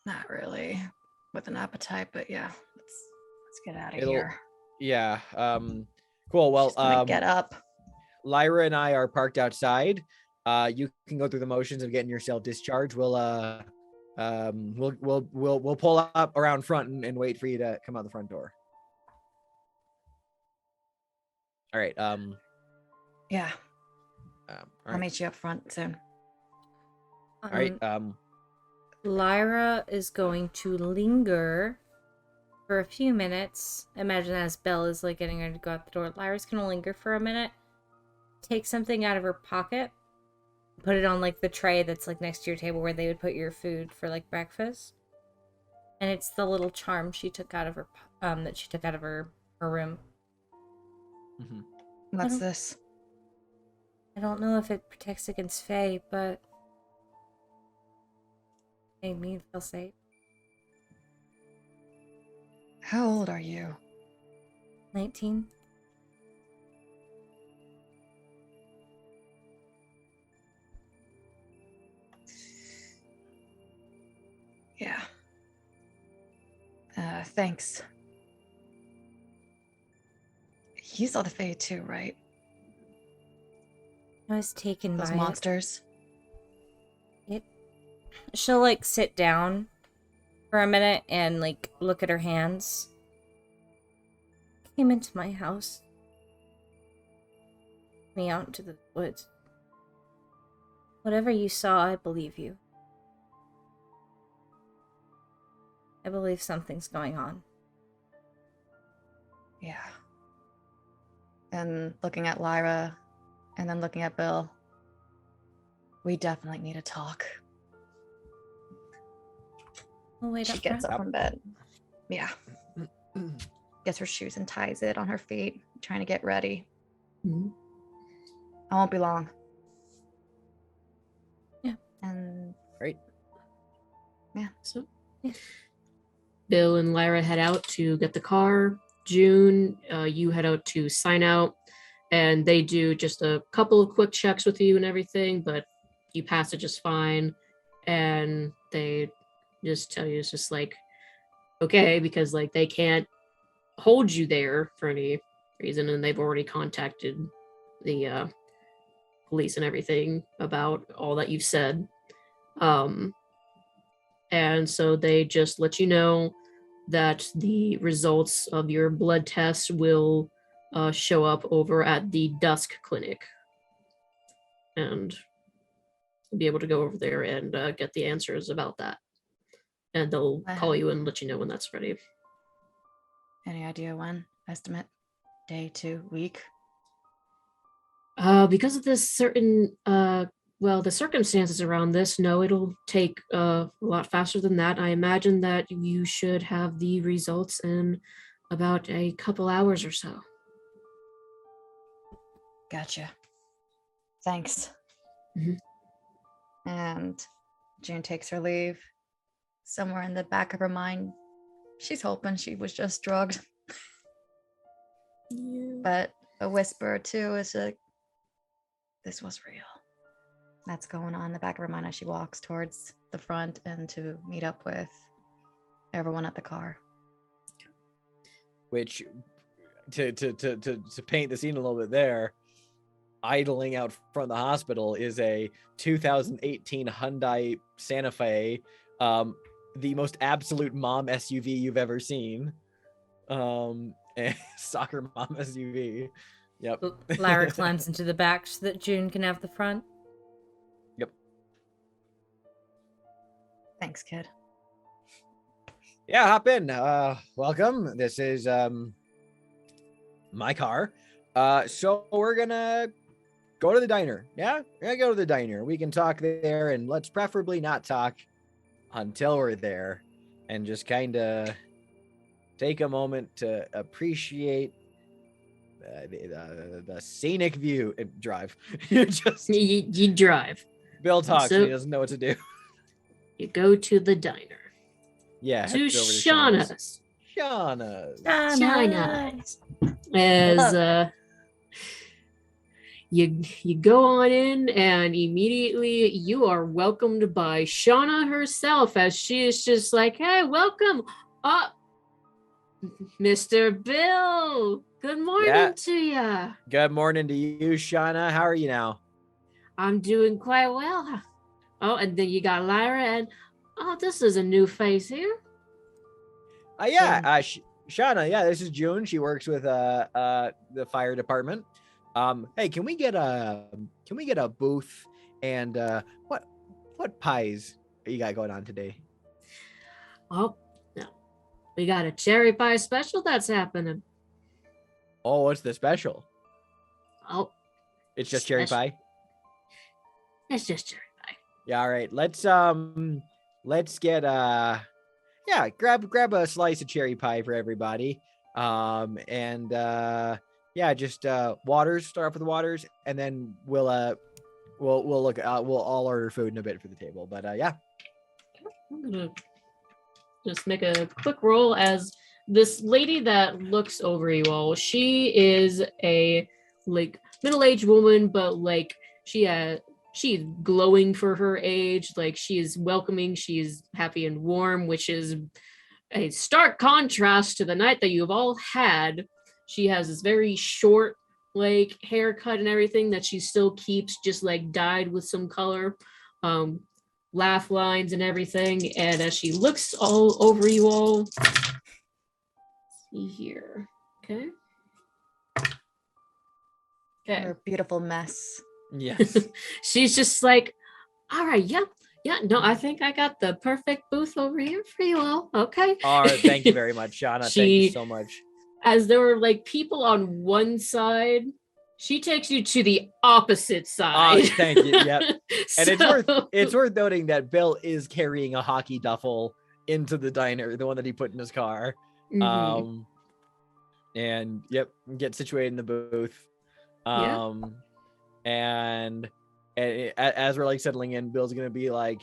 Not really with an appetite, but yeah, let's get out of here. Yeah. Cool. Well, get up. Lyra and I are parked outside. You can go through the motions of getting yourself discharged. We'll pull up around front and wait for you to come out the front door. All right. Yeah, All I'll right. meet you up front soon. All right. Lyra is going to linger for a few minutes. Imagine as Belle is like getting ready to go out the door. Lyra's gonna linger for a minute, take something out of her pocket, put it on like the tray that's like next to your table where they would put your food for like breakfast. And it's the little charm she took out of her her room. Mm-hmm. What's this? I don't know if it protects against Fae, but made me feel safe. How old are you? 19. Yeah. Thanks. You saw the Fae too, right? I was taken Those by monsters. She'll like sit down for a minute and like look at her hands. Came into my house. Me out into the woods. Whatever you saw, I believe you. I believe something's going on. Yeah. And looking at Lyra, and then looking at Bill. We definitely need to talk. Oh, wait, She gets up from bed. Yeah. Gets her shoes and ties it on her feet, trying to get ready. Mm-hmm. I won't be long. Yeah. And Great. Yeah. So yeah. Bill and Lyra head out to get the car. June, you head out to sign out, and they do just a couple of quick checks with you and everything, but you pass it just fine. And they just tell you it's just like, okay, because like they can't hold you there for any reason, and they've already contacted the police and everything about all that you've said. And so they just let you know that the results of your blood test will show up over at the Dusk Clinic. And you'll be able to go over there and get the answers about that. And they'll call you and let you know when that's ready. Any idea when? Estimate? Day, 2, week? Because of this certain the circumstances around this, no, it'll take a lot faster than that. I imagine that you should have the results in about a couple hours or so. Gotcha. Thanks. Mm-hmm. And June takes her leave. Somewhere in the back of her mind, she's hoping she was just drugged. Yeah. But a whisper or two is like, this was real. That's going on in the back of her mind as she walks towards the front and to meet up with everyone at the car. Which, to paint the scene a little bit there, idling out front of the hospital is a 2018 Hyundai Santa Fe, the most absolute mom SUV you've ever seen. Soccer mom SUV. Yep. Lyra climbs into the back so that June can have the front. Yep. Thanks, kid. Yeah, hop in. Welcome. This is my car. So we're gonna go to the diner. Yeah, we're gonna go to the diner. We can talk there, and let's preferably not talk until we're there, and just kind of take a moment to appreciate the scenic view. Drive. You drive. Bill talks. So, and he doesn't know what to do. You go to the diner. Yeah. To Shauna's. As you go on in, and immediately you are welcomed by Shauna herself, as she is just like, hey, welcome up, Mr. Bill. Good morning to you. Good morning to you, Shauna. How are you now? I'm doing quite well. Oh, and then you got Lyra, and this is a new face here. Yeah, Shauna, yeah, this is June. She works with the fire department. Hey, can we get a booth and what pies you got going on today? Oh, no. We got a cherry pie special that's happening. Oh, what's the special? Oh, it's just cherry pie. It's just cherry pie. Yeah, all right. Let's get grab a slice of cherry pie for everybody. Just waters. Start off with the waters, and then we'll all order food in a bit for the table. But yeah. I'm gonna just make a quick roll as this lady that looks over you all. She is a like middle-aged woman, but like she's glowing for her age. Like she is welcoming, she is happy and warm, which is a stark contrast to the night that you've all had. She has this very short like haircut and everything that she still keeps just like dyed with some color. Laugh lines and everything, and as she looks all over you all, see here. Okay. You're a beautiful mess. Yes. She's just like, all right, yeah, no, I think I got the perfect booth over here for you all. Okay. All right, thank you very much, Shauna. Thank you so much. As there were like people on one side, she takes you to the opposite side. Oh, thank you. Yep. And it's worth noting that Bill is carrying a hockey duffel into the diner, the one that he put in his car. Mm-hmm. And yep, get situated in the booth. And as we're like settling in, Bill's gonna be like,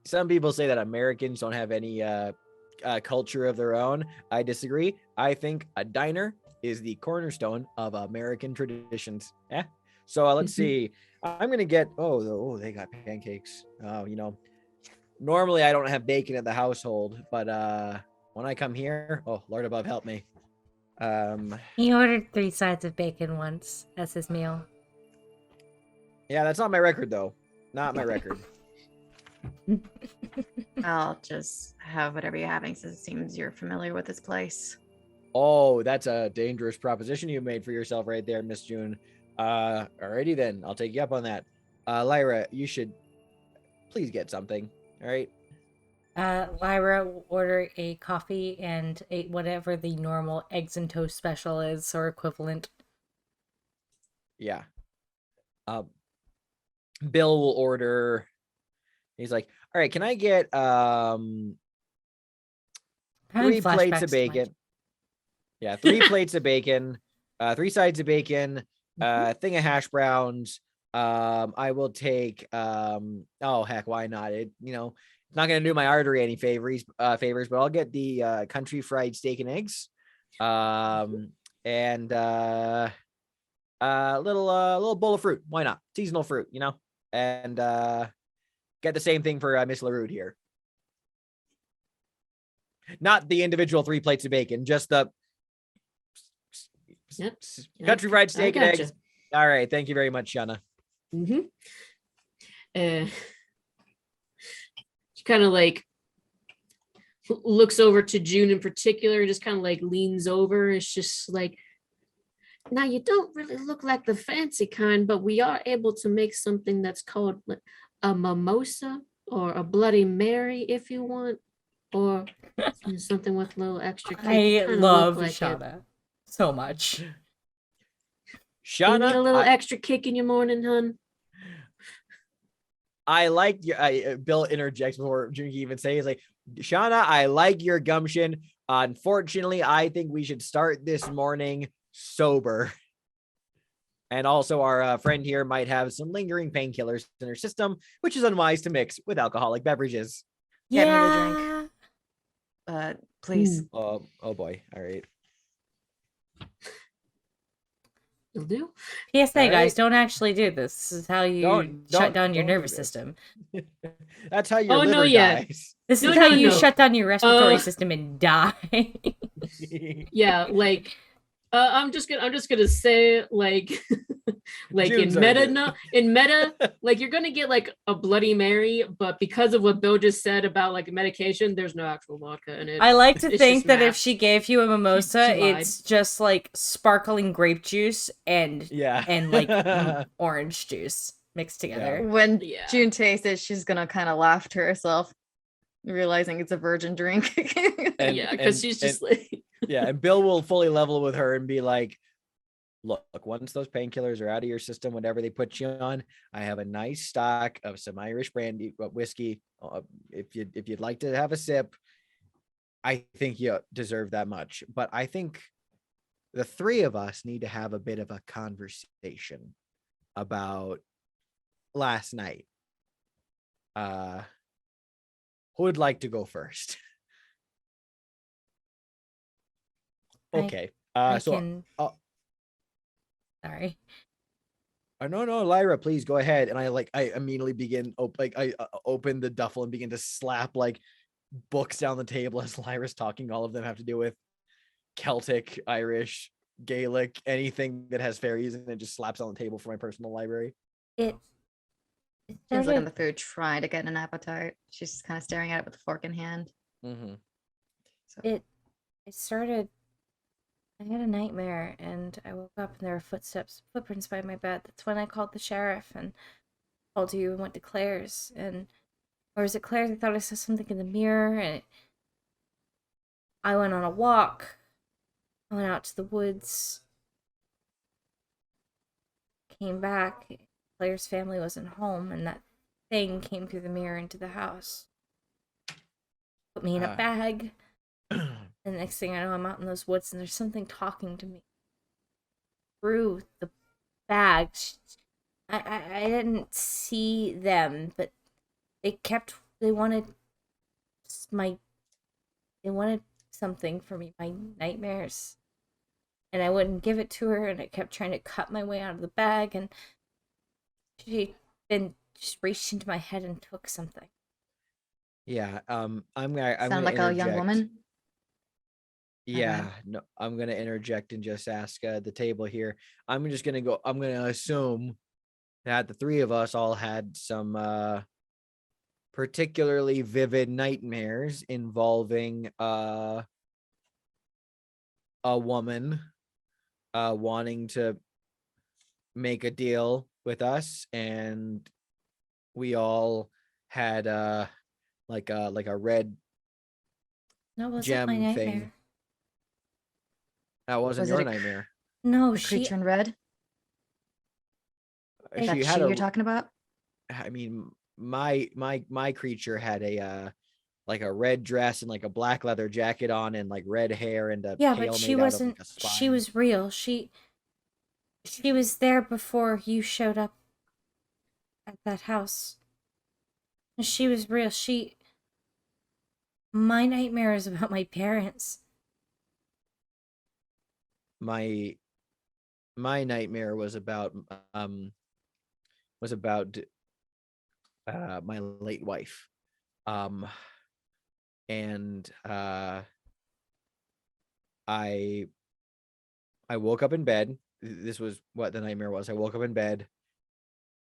some people say that Americans don't have any culture of their own. I disagree. I think a diner is the cornerstone of American traditions. So let's see. I'm gonna get they got pancakes. Normally I don't have bacon at the household, but when I come here, Lord above help me. He ordered 3 sides of bacon once as his meal. Yeah, that's not my record though. Not my record. I'll just have whatever you're having since it seems you're familiar with this place. Oh, that's a dangerous proposition you made for yourself right there, Miss June. Alrighty then, I'll take you up on that. Lyra, you should please get something. All right. Lyra will order a coffee and whatever the normal eggs and toast special is or equivalent. Yeah. Bill will order. He's like, all right, can I get 3 plates of bacon? Yeah, 3 plates of bacon, 3 sides of bacon, thing of hash browns. I will take why not? It's not gonna do my artery any favors, but I'll get the country fried steak and eggs. And a little bowl of fruit. Why not? Seasonal fruit, and get the same thing for Miss LaRue here. Not the individual 3 plates of bacon, just the country fried steak and eggs. All right, thank you very much, Shauna. She kind of like looks over to June in particular and just kind of like leans over. It's just like, now you don't really look like the fancy kind, but we are able to make something that's called a mimosa or a Bloody Mary if you want, or something with a little extra cake. I love Shauna so much. Shauna, you need a little extra kick in your morning, hun. I like Bill interjects before June can even say, he's like, Shauna, I like your gumption. Unfortunately, I think we should start this morning sober. And also our friend here might have some lingering painkillers in her system, which is unwise to mix with alcoholic beverages. Get me the drink. Please. Oh boy. All right. You'll do. PSA, guys, don't actually do this. This is how you shut down your nervous system. That's how your liver dies. This is how you shut down your respiratory system and die. Yeah, like I'm just gonna say, like, Like June's in meta, earned it. no, in meta, like you're gonna get like a Bloody Mary, but because of what Bill just said about like medication, there's no actual vodka in it. I like to It's think just that if math. she gave you a mimosa, She lied. it's just like sparkling grape juice and Yeah. like orange juice mixed together. When Yeah. June tastes it, she's gonna kind of laugh to herself, realizing it's a virgin drink. And- Yeah, because she's just and- like Yeah, and Bill will fully level with her and be like, look, once those painkillers are out of your system, whatever they put you on, I have a nice stock of some Irish brandy whiskey. If you'd like to have a sip, I think you deserve that much. But I think the three of us need to have a bit of a conversation about last night. Who would like to go first? Okay. I So can. Sorry. no, Lyra, please go ahead. And I immediately begin I open the duffel and begin to slap like books down the table as Lyra's talking. All of them have to do with Celtic, Irish, Gaelic, anything that has fairies, and it just slaps on the table for my personal library. It Jen's looking at started. the food, trying to get an appetite. She's just kind of staring at it with a fork in hand. Mm-hmm. So It started. I had a nightmare and I woke up and there were footprints by my bed. That's when I called the sheriff and called you and went to Claire's. Or was it Claire's? I thought I saw something in the mirror and I went on a walk. I went out to the woods. Came back. Claire's family wasn't home and that thing came through the mirror into the house. Put me in a bag. And the next thing I know, I'm out in those woods and there's something talking to me through the bag. I didn't see them, but they wanted something for me, my nightmares. And I wouldn't give it to her and I kept trying to cut my way out of the bag and she then just reached into my head and took something. Yeah. I'm sound gonna like a young interject. woman. Yeah, no, I'm gonna interject and just ask the table here. I'm gonna assume that the three of us all had some particularly vivid nightmares involving a woman wanting to make a deal with us, and we all had like a red No, it wasn't gem my nightmare. thing. That wasn't Was it your a nightmare. No, A creature in red. She That's had you're talking about. I mean, my creature had a like a red dress and like a black leather jacket on and like red hair and a Yeah, tail but she made out of wasn't. like a She spine. was real. She was there before you showed up at that house. She was real. My nightmare is about my parents. My nightmare was about my late wife. And I woke up in bed. This was what the nightmare was. I woke up in bed.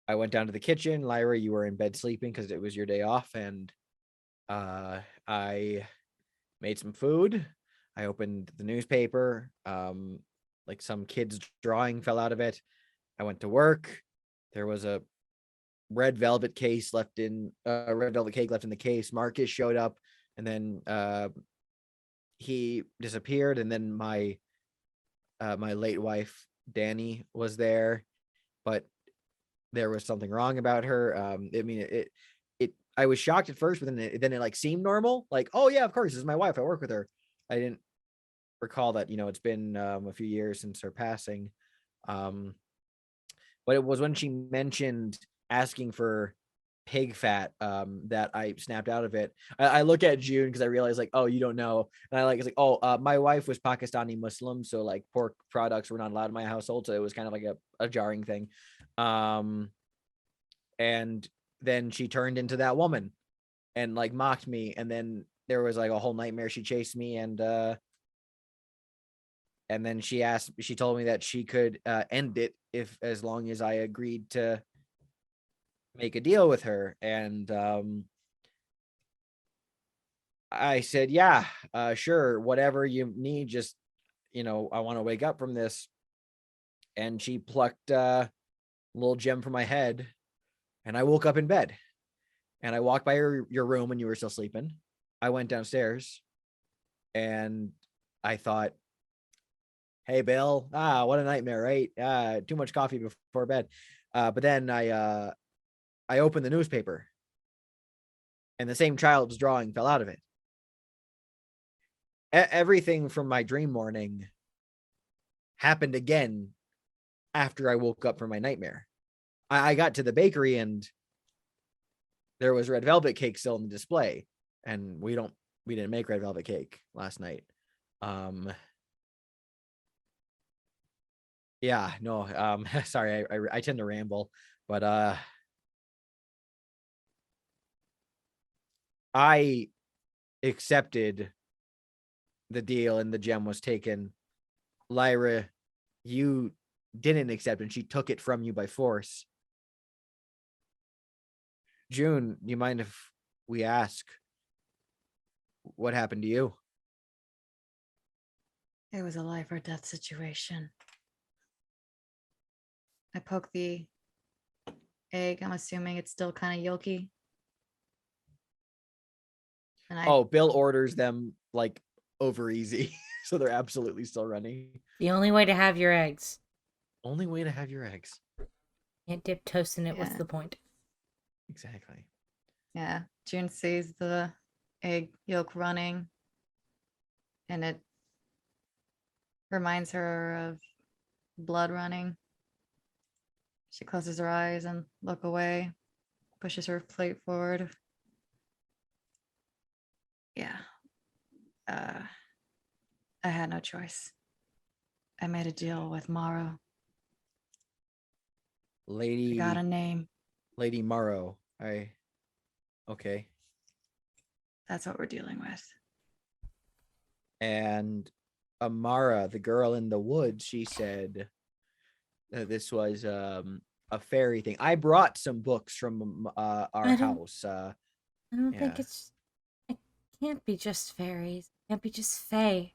I went down to the kitchen. Lyra, you were in bed sleeping because it was your day off, and I made some food. I opened the newspaper. Like some kid's drawing fell out of it. I went to work. There was a red velvet cake left in the case. Marcus showed up, and then he disappeared. And then my late wife Danny was there, but there was something wrong about her. I mean, it I was shocked at first, but then it like seemed normal. Like, oh yeah, of course, this is my wife. I work with her. I didn't recall that, it's been a few years since her passing. But it was when she mentioned asking for pig fat that I snapped out of it. I look at June because I realized like, oh, you don't know. And it's like, oh, my wife was Pakistani Muslim, so like pork products were not allowed in my household. So it was kind of like a jarring thing. And then she turned into that woman and like mocked me. And then there was like a whole nightmare. She chased me and And then she told me that she could end it as long as I agreed to make a deal with her. And I said, yeah, sure, whatever you need, just, I want to wake up from this. And she plucked a little gem from my head, and I woke up in bed. And I walked by your room when you were still sleeping. I went downstairs, and I thought, hey, Bill, what a nightmare, right? Too much coffee before bed. But then I opened the newspaper, and the same child's drawing fell out of it. Everything from my dream morning happened again after I woke up from my nightmare. I got to the bakery, and there was red velvet cake still in the display, and we didn't make red velvet cake last night. Yeah, no, sorry, I tend to ramble, but I accepted the deal and the gem was taken. Lyra, you didn't accept, and she took it from you by force. June, do you mind if we ask what happened to you? It was a life or death situation. I poked the egg. I'm assuming it's still kind of yolky. And Bill orders them like over easy. So they're absolutely still running. The only way to have your eggs. Only way to have your eggs. Can't dip toast in it. What's the point? Exactly. Yeah. June sees the egg yolk running, and it reminds her of blood running. She closes her eyes and look away, pushes her plate forward. Yeah. I had no choice. I made a deal with Morrow. Lady. I got a name. Lady Morrow. Okay. That's what we're dealing with. And Amara, the girl in the woods, she said this was a fairy thing. I brought some books from our house. I don't think it can't be just fairies. It can't be just fae.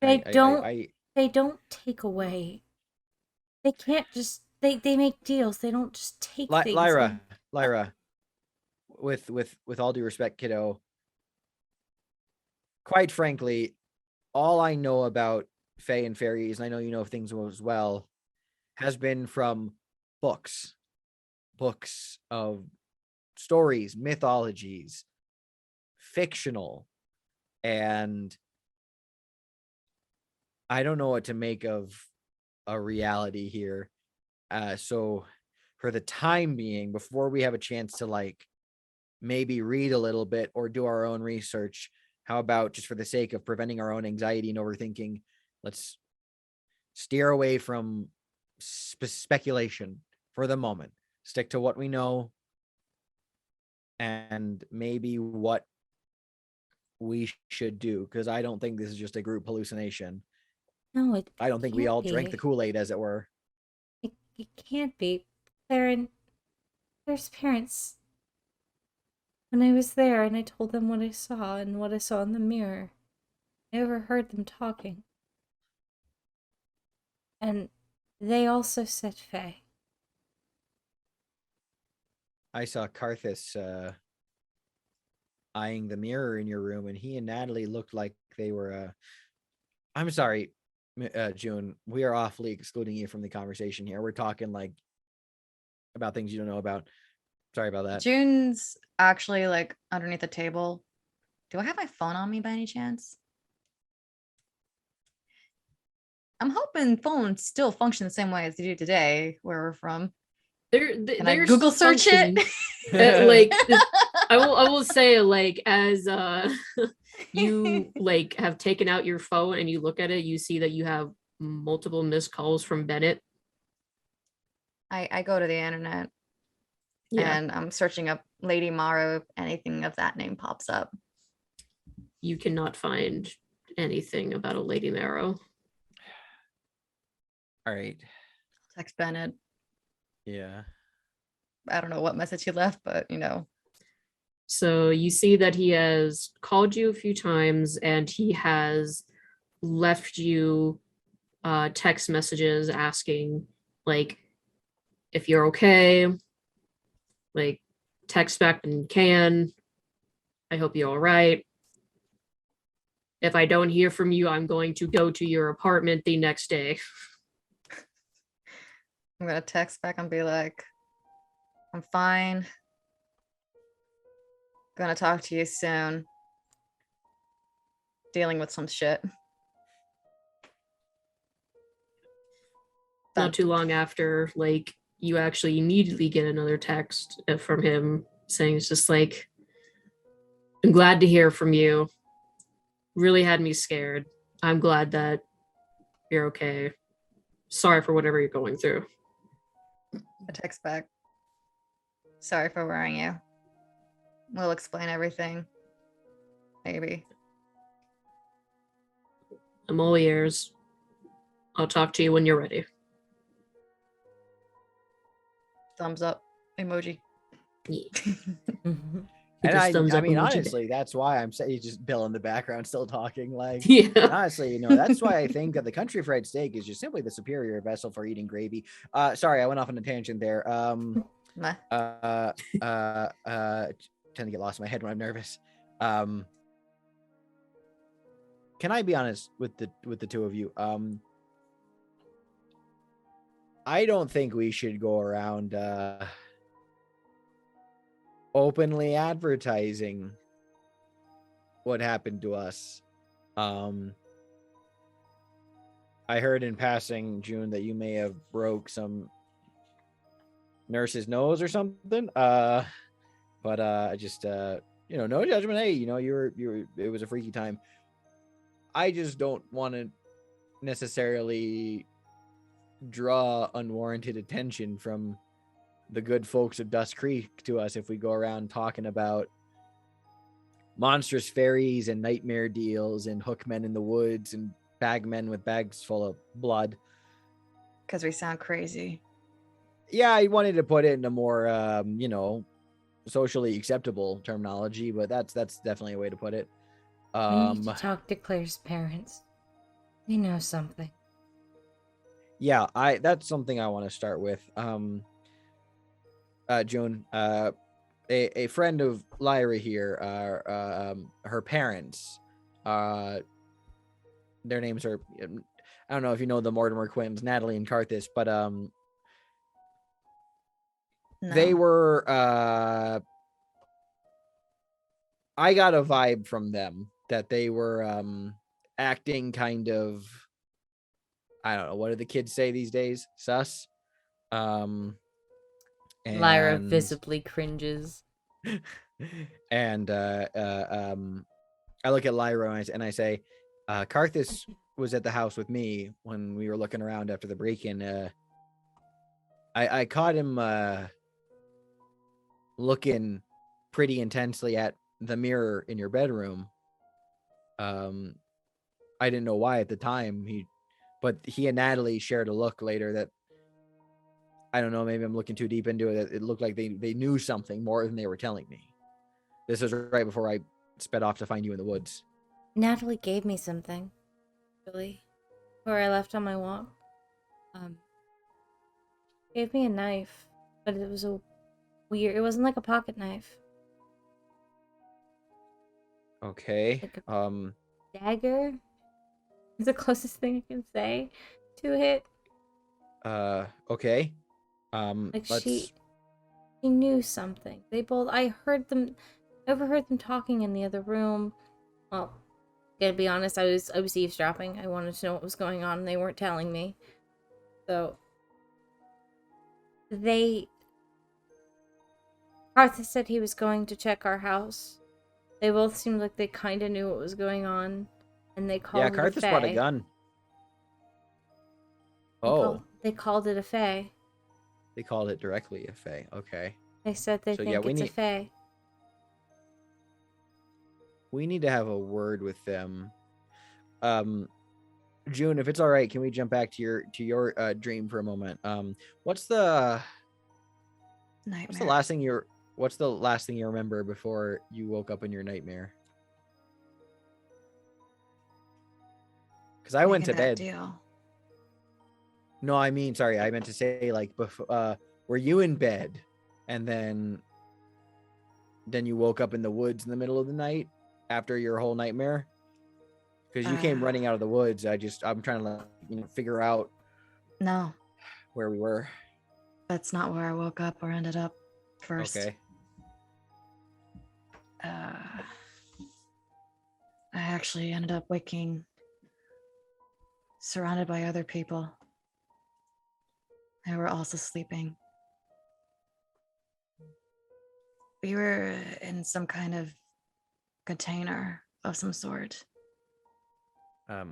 They don't take away. They can't just they make deals. They don't just take things. Lyra, with all due respect, kiddo, quite frankly, all I know about fae and fairies, and I know you know things as well, has been from books of stories, mythologies, fictional, and I don't know what to make of a reality here. So for the time being, before we have a chance to like maybe read a little bit or do our own research, how about, just for the sake of preventing our own anxiety and overthinking, let's steer away from speculation for the moment. Stick to what we know and maybe what we should do, because I don't think this is just a group hallucination. No, I don't think we all drank the Kool-Aid, as it were. It can't be. Claire's parents. When I was there and I told them what I saw and what I saw in the mirror, I overheard them talking. And they also said fae. I saw Karthus eyeing the mirror in your room, and he and Natalie looked like they were I'm sorry, June, we are awfully excluding you from the conversation here. We're talking like about things you don't know about. Sorry about that. June's actually like underneath the table. Do I have my phone on me by any chance? I'm hoping phones still function the same way as they do today, where we're from. Can I Google search it? Like, I will say, like, as you like have taken out your phone and you look at it, you see that you have multiple missed calls from Bennett. I go to the internet and I'm searching up Lady Morrow. Anything of that name pops up. You cannot find anything about a Lady Marrow. All right. Text Bennett. Yeah. I don't know what message he left, but So you see that he has called you a few times and he has left you text messages asking like if you're okay, like text back when you can. I hope you're all right. If I don't hear from you, I'm going to go to your apartment the next day. I'm gonna text back and be like, I'm fine. Gonna talk to you soon. Dealing with some shit. Done. Not too long after, like, you actually immediately get another text from him saying it's just like, I'm glad to hear from you. Really had me scared. I'm glad that you're okay. Sorry for whatever you're going through. I text back. Sorry for worrying you. We'll explain everything. Maybe. I'm all ears. I'll talk to you when you're ready. Thumbs up emoji. Yeah. And Just thumbs I up mean, emoji honestly, that's why I'm saying he's just Bill in the background still talking. Like, Yeah. honestly, that's why I think that the country fried steak is just simply the superior vessel for eating gravy. Sorry, I went off on a tangent there. Nah. Tend to get lost in my head when I'm nervous. Can I be honest with the two of you? I don't think we should go around openly advertising what happened to us. I heard in passing, June, that you may have broke some nurse's nose or something. But just no judgment. Hey, you were it was a freaky time. I just don't want to necessarily draw unwarranted attention from the good folks of Dust Creek to us if we go around talking about monstrous fairies and nightmare deals and hookmen in the woods and bagmen with bags full of blood. Because we sound crazy. Yeah, I wanted to put it in a more socially acceptable terminology, but that's definitely a way to put it. We need to talk to Claire's parents. We know something. Yeah, that's something I want to start with. June, a friend of Lyra here, her parents, their names are, I don't know if you know the Mortimer twins, Natalie and Carthus, but No. they were, I got a vibe from them that they were acting kind of, I don't know, what do the kids say these days? Sus. Lyra visibly cringes. And I look at Lyra and I say, Carthus was at the house with me when we were looking around after the break-in. I caught him looking pretty intensely at the mirror in your bedroom. I didn't know why at the time. But he and Natalie shared a look later that, I don't know, maybe I'm looking too deep into it. It looked like they knew something more than they were telling me. This was right before I sped off to find you in the woods. Natalie gave me something, really, before I left on my walk. Gave me a knife, but it was it wasn't like a pocket knife. Okay. Like a dagger is the closest thing I can say to it. Okay. Like she knew something. I overheard them talking in the other room. Well, gotta be honest, I was eavesdropping. I wanted to know what was going on and they weren't telling me. So Arthur said he was going to check our house. They both seemed like they kinda knew what was going on, and they called it a Carthus fae. brought a gun. They called it a fae. They called it directly a fae. Okay. They said they think it's a fae. We need to have a word with them. June, if it's all right, can we jump back to your dream for a moment? What's the Nightmare. what's the last thing you remember before you woke up in your nightmare? Because I went to Making that bed. Deal. No, I mean, sorry, I meant to say like before. Were you in bed, and then you woke up in the woods in the middle of the night after your whole nightmare? Because you came running out of the woods. I'm trying to figure out No, where we were. that's not where I woke up or ended up first. Okay. I actually ended up waking surrounded by other people. They were also sleeping. We were in some kind of container of some sort. My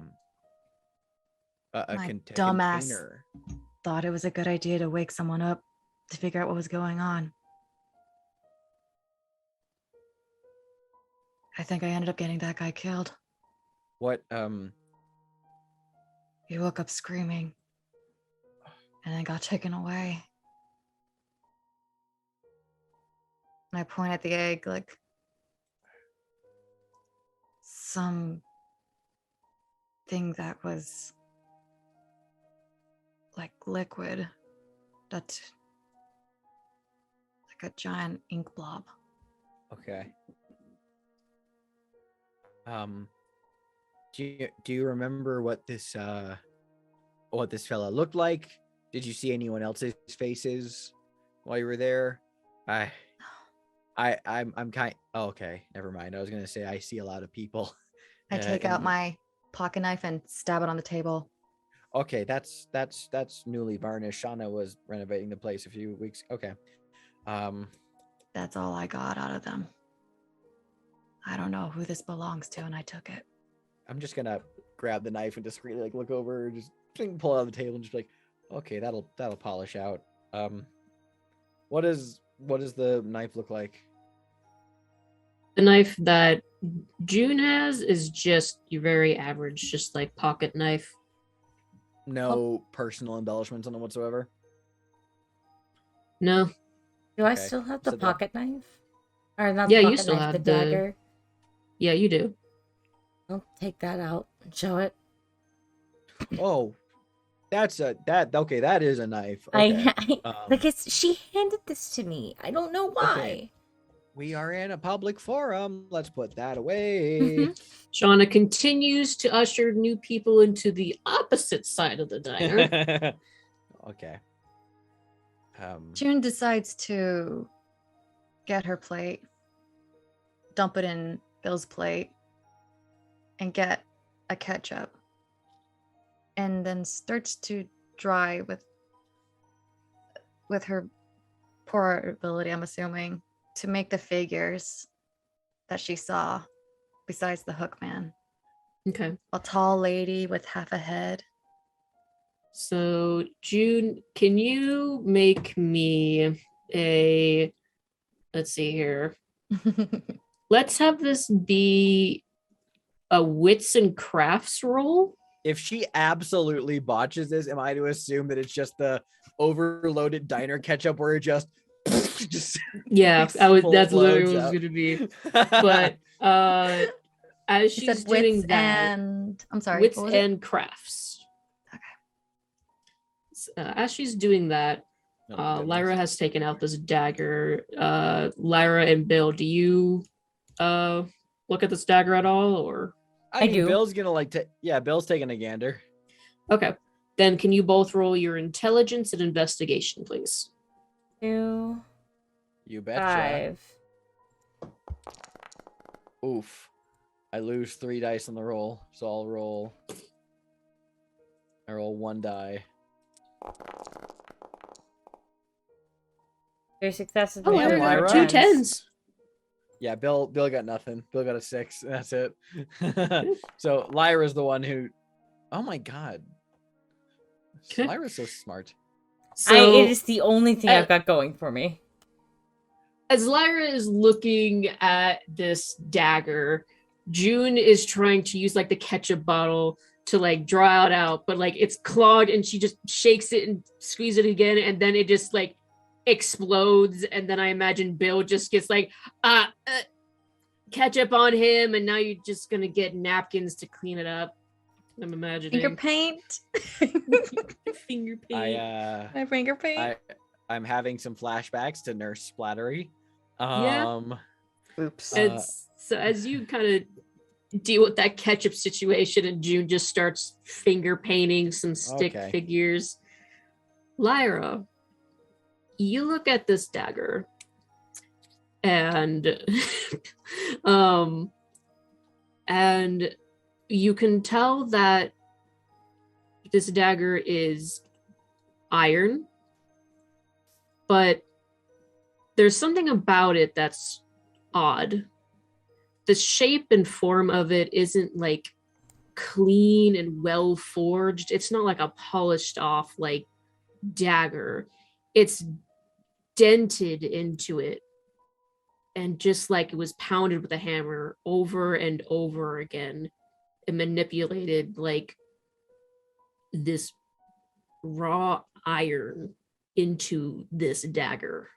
dumbass container. Thought it was a good idea to wake someone up to figure out what was going on. I think I ended up getting that guy killed. What? He woke up screaming and then got taken away. And I point at the egg like some thing that was like liquid, that like a giant ink blob. Okay. Do you remember what this fella looked like? Did you see anyone else's faces while you were there? I'm kind. Oh, okay, never mind. I was gonna say I see a lot of people. I take out my pocket knife and stab it on the table. Okay, that's newly varnished. Shauna was renovating the place a few weeks. Okay. That's all I got out of them. I don't know who this belongs to, and I took it. I'm just gonna grab the knife and discreetly like look over, just pull it out of the table, and just be like, okay, that'll polish out. What does the knife look like? The knife that June has is just your very average, just like pocket knife. No personal embellishments on it whatsoever. No. Do I Okay. still have the So pocket knife? Or not Yeah, the you pocket still knife, have the the- dagger? Yeah, you do. I'll take that out and show it. Oh, okay, that is a knife. Okay. Like she handed this to me. I don't know why. Okay. We are in a public forum. Let's put that away. Mhm. Shauna continues to usher new people into the opposite side of the diner. Okay. June decides to get her plate, dump it in Bill's plate, and get a ketchup. And then starts to dry with her poor ability, I'm assuming, to make the figures that she saw besides the hook man. Okay. A tall lady with half a head. So, June, can you make me a, let's see here. Let's have this be a wits and crafts roll. If she absolutely botches this, am I to assume that it's just the overloaded diner ketchup where it just Yeah, that's literally what it was out? going to be. But as She she's said doing wits that, and I'm sorry, wits what was it? and crafts. Okay. As she's doing that, Oh my goodness. Lyra has taken out this dagger. Lyra and Bill, do you look at this dagger at all, or? I mean, do. Bill's gonna Bill's taking a gander. Okay, then can you both roll your intelligence and investigation, please? 2, You betcha. 5. Oof. I lose 3 dice on the roll, so I roll 1 die. 3 successes. Oh, Damn, there are Lyra. 2 10s. Yeah, Bill got nothing. Bill got a 6. And that's it. So Lyra's the one who. Oh my god. Okay. Lyra's so smart. So, It is the only thing I've got going for me. as Lyra is looking at this dagger, June is trying to use like the ketchup bottle to like draw it out, but like it's clogged, and she just shakes it and squeezes it again, and then it just like explodes, and then I imagine Bill just gets like ketchup on him, and now you're just gonna get napkins to clean it up. I'm imagining Finger paint. finger paint. My finger paint. I'm having some flashbacks to Nurse Splattery. Yeah. Oops. And so as you kind of deal with that ketchup situation, and June just starts finger painting some stick figures, Lyra, you look at this dagger, and and you can tell that this dagger is iron, but there's something about it that's odd. The shape and form of it isn't like clean and well forged. It's not like a polished off like dagger. It's dented into it, and just like it was pounded with a hammer over and over again and manipulated like this raw iron into this dagger.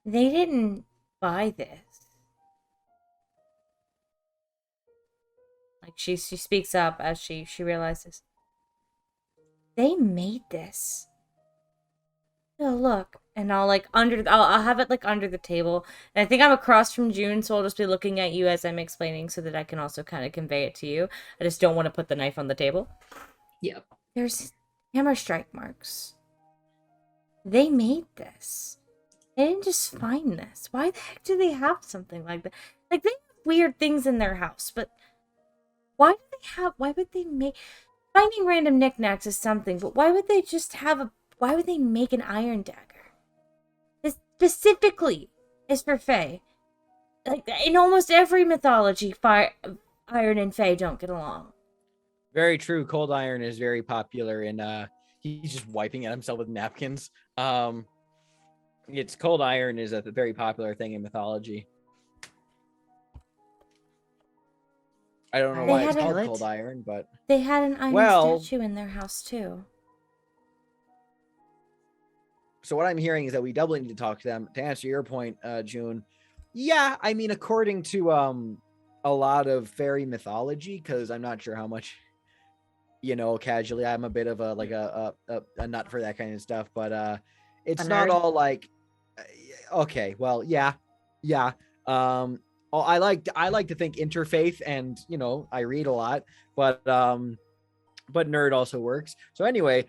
They didn't buy this. Like she speaks up as she realizes. They made this. Oh, look. And I'll like I'll have it like under the table. And I think I'm across from June, so I'll just be looking at you as I'm explaining so that I can also kind of convey it to you. I just don't want to put the knife on the table. Yep. There's hammer strike marks. They made this. They didn't just find this. Why the heck do they have something like that? Like, they have weird things in their house, but why would they make... Finding random knickknacks is something, but why would they just why would they make an iron dagger? This specifically is for Fae. Like, in almost every mythology, iron and Fae don't get along. Very true. Cold iron is very popular, and he's just wiping at himself with napkins. It's cold iron is a very popular thing in mythology. I don't know why it's called cold iron, but they had an iron statue in their house too. So what I'm hearing is that we doubly need to talk to them. To answer your point, June, yeah, I mean, according to a lot of fairy mythology, because I'm not sure how much, casually, I'm a bit of a nut for that kind of stuff, but it's not all like, okay, well, yeah. I like to think interfaith, and I read a lot, but nerd also works. So anyway,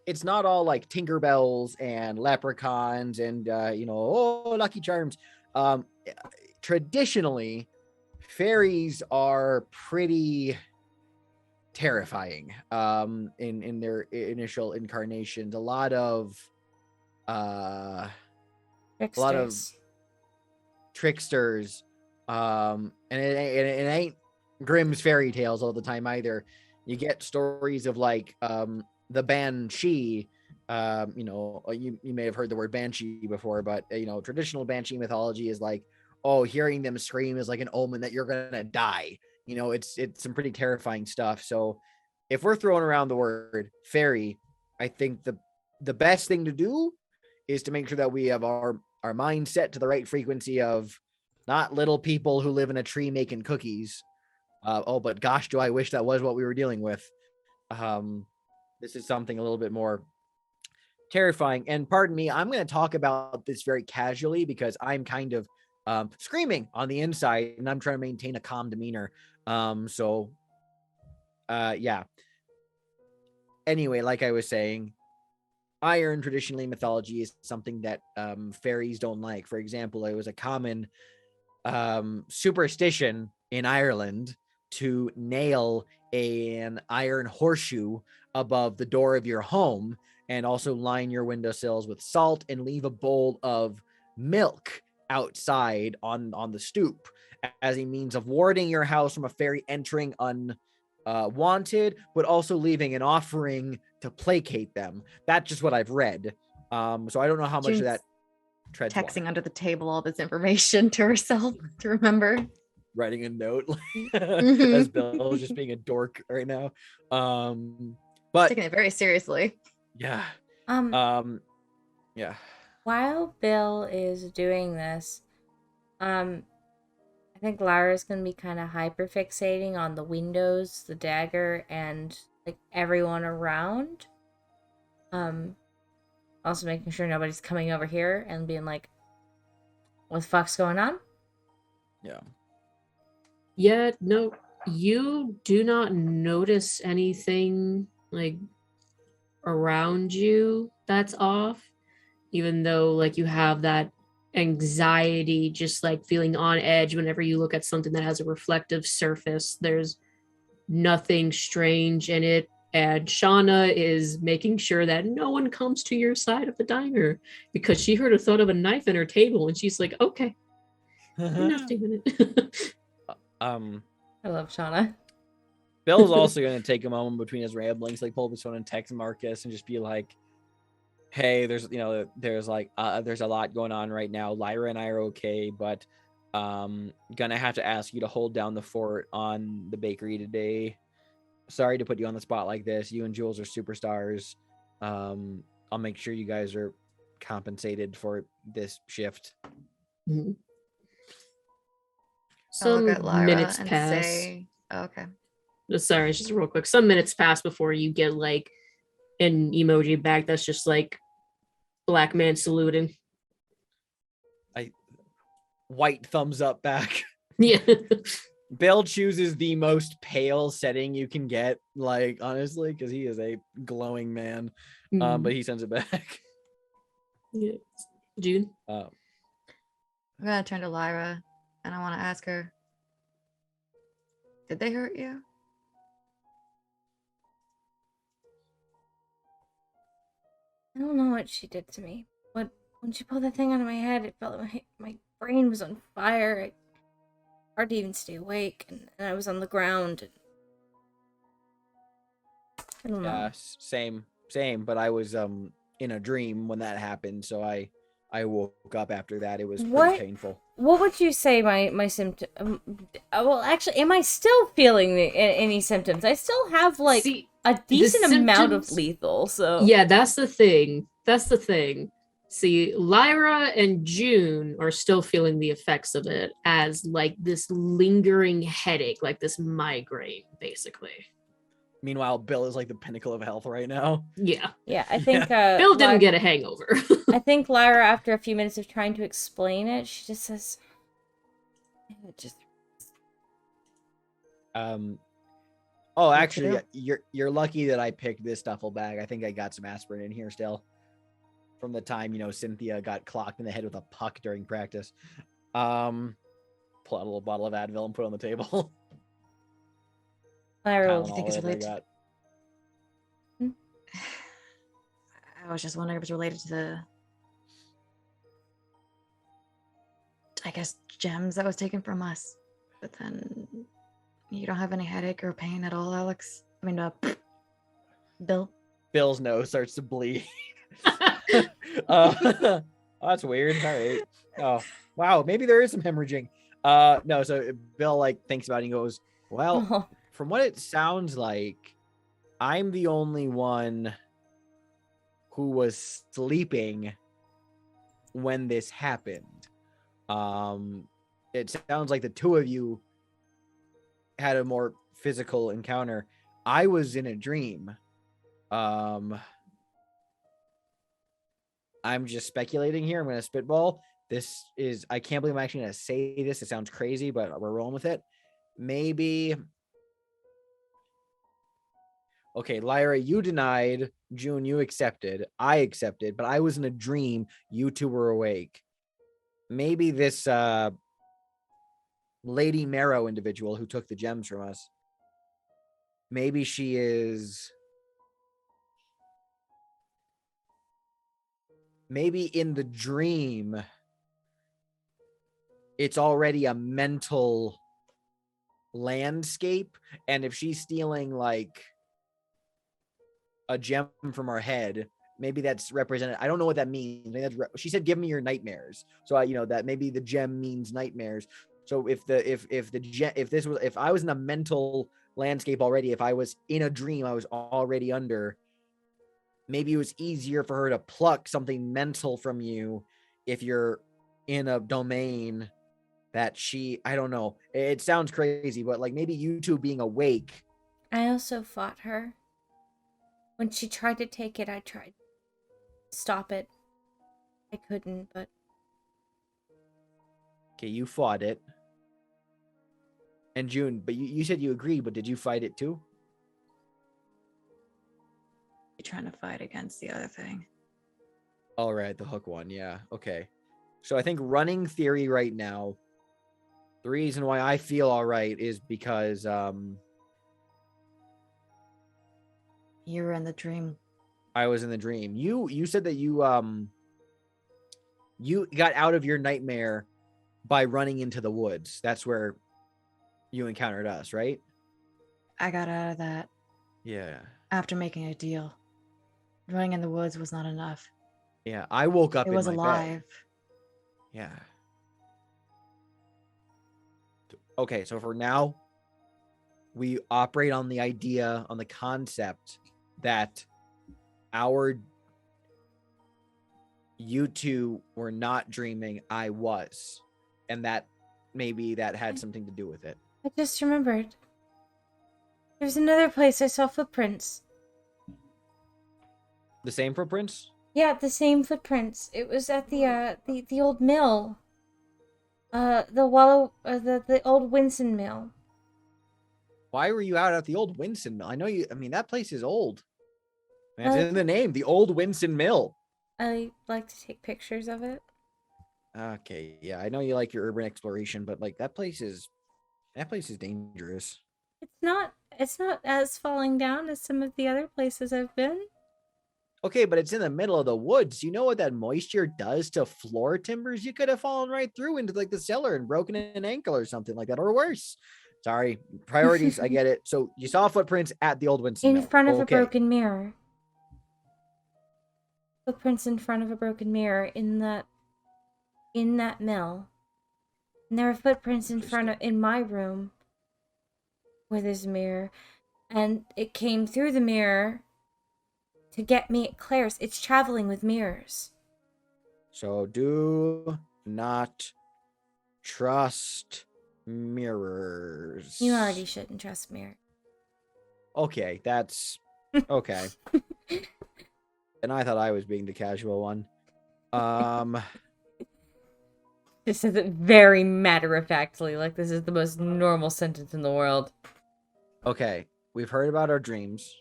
it's not all like Tinkerbells and leprechauns and Lucky Charms. Traditionally, fairies are pretty terrifying in their initial incarnations. A lot of tricksters, and it ain't Grimm's fairy tales all the time either. You get stories of like the banshee. You may have heard the word banshee before, but traditional banshee mythology is like, hearing them scream is like an omen that you're gonna die. It's some pretty terrifying stuff. So if we're throwing around the word fairy, I think the best thing to do is to make sure that we have our mind set to the right frequency of not little people who live in a tree making cookies. But gosh, do I wish that was what we were dealing with. This is something a little bit more terrifying. And pardon me, I'm going to talk about this very casually because I'm kind of screaming on the inside, and I'm trying to maintain a calm demeanor. Yeah. Anyway, like I was saying, iron traditionally in mythology is something that fairies don't like. For example, it was a common superstition in Ireland to nail an iron horseshoe above the door of your home, and also line your windowsills with salt and leave a bowl of milk outside on the stoop as a means of warding your house from a fairy entering unwanted, but also leaving an offering to placate them. That's just what I've read. So I don't know how much of that. treads texting water. under the table all this information to herself to remember. Writing a note Mhm. as Bill just being a dork right now. But Taking it very seriously. yeah. Yeah. While Bill is doing this, I think Lyra's gonna be kind of hyperfixating on the windows, the dagger, and like everyone around. Also making sure nobody's coming over here and being like, "What the fuck's going on?" Yeah. Yeah, no, you do not notice anything like around you that's off, even though like you have that anxiety, just like feeling on edge whenever you look at something that has a reflective surface. There's nothing strange in it. And Shauna is making sure that no one comes to your side of the diner because she heard a thud of a knife in her table and she's like, okay, we're not doing it. I love Shauna. Bill's also going to take a moment between his ramblings, like pull up his phone and text Marcus and just be like, hey, there's a lot going on right now. Lyra and I are okay, but gonna have to ask you to hold down the fort on the bakery today. Sorry to put you on the spot like this. You and Jules are superstars. I'll make sure you guys are compensated for this shift. Mhm. I'll look Some at Lyra minutes and pass. say, oh, okay. Sorry, just real quick. Some minutes pass before you get like an emoji back that's just like black man saluting. White thumbs up back. Yeah. Bill chooses the most pale setting you can get, like, honestly, because he is a glowing man. But he sends it back. Yeah. June? I'm gonna turn to Lyra and I want to ask her, did they hurt you? I don't know what she did to me, but when she pulled that thing out of my head, it felt like my brain was on fire. Hard to even stay awake, and I was on the ground. And I don't know. Yeah, same. But I was in a dream when that happened, so I woke up after that. It was pretty painful. What would you say my symptom? Well, actually, am I still feeling any symptoms? I still have like a decent amount of lethal. So yeah, that's the thing. See, Lyra and June are still feeling the effects of it as like this lingering headache, like this migraine, basically. Meanwhile, Bill is like the pinnacle of health right now. Yeah. Yeah, I think Bill didn't get a hangover. I think Lyra, after a few minutes of trying to explain it, she just says, "It just." Oh, actually, you're lucky that I picked this duffel bag. I think I got some aspirin in here still. From the time, Cynthia got clocked in the head with a puck during practice. Pull out a little bottle of Advil and put it on the table. Lyra, you think it's related? I was just wondering if it's related to the, I guess, gems that was taken from us. But then you don't have any headache or pain at all, Alex? I mean, Bill? Bill's nose starts to bleed. Oh, that's weird. All right. Oh, wow. Maybe there is some hemorrhaging. No, so Bill like thinks about it and goes, well, from what it sounds like, I'm the only one who was sleeping when this happened. It sounds like the two of you had a more physical encounter. I was in a dream. I'm just speculating here. I'm going to spitball. I can't believe I'm actually going to say this. It sounds crazy, but we're rolling with it. Maybe. Okay, Lyra, you denied. June, you accepted. I accepted, but I was in a dream. You two were awake. Maybe this Lady Marrow individual who took the gems from us. Maybe she is. Maybe in the dream, it's already a mental landscape. And if she's stealing like a gem from our head, maybe that's represented. I don't know what that means. Maybe she said, "Give me your nightmares." So that maybe the gem means nightmares. So if I was in a mental landscape already, if I was in a dream, I was already under. Maybe it was easier for her to pluck something mental from you if you're in a domain that I don't know. It sounds crazy, but like maybe you two being awake. I also fought her. When she tried to take it, I tried to stop it. I couldn't, but... Okay, you fought it. And June, but you said you agree, but did you fight it too? You're trying to fight against the other thing. All right, the hook one. Yeah, okay. So I think running theory right now, the reason why I feel all right is because You were in the dream. I was in the dream. You said that you got out of your nightmare by running into the woods. That's where you encountered us, right? I got out of that Yeah. after making a deal. Running in the woods was not enough. Yeah, I woke up It was in my alive. bed. Yeah. Okay, so for now, we operate on the idea, on the concept that you two were not dreaming, I was. And that maybe that had something to do with it. I just remembered. There's another place I saw footprints. The same footprints? Yeah, the same footprints. It was at the old mill. The old Winston mill. Why were you out at the old Winston Mill? I mean, that place is old. That's Uh, in the name, the old Winston Mill. I like to take pictures of it. Okay, yeah, I know you like your urban exploration, but like that place is dangerous. It's not as falling down as some of the other places I've been. Okay, but it's in the middle of the woods. You know what that moisture does to floor timbers? You could have fallen right through into like the cellar and broken an ankle or something like that, or worse. Sorry, priorities. I get it. So you saw footprints at the old Winston In Mill. front of a Okay. broken mirror. Footprints in front of a broken mirror in that mill. And there are footprints in my room where there's a mirror. And it came through the mirror to get me at Claire's. It's traveling with mirrors. So do not trust mirrors. You already shouldn't trust mirrors. Okay, that's okay. And I thought I was being the casual one. This says it very matter-of-factly, like this is the most normal sentence in the world. Okay, we've heard about our dreams.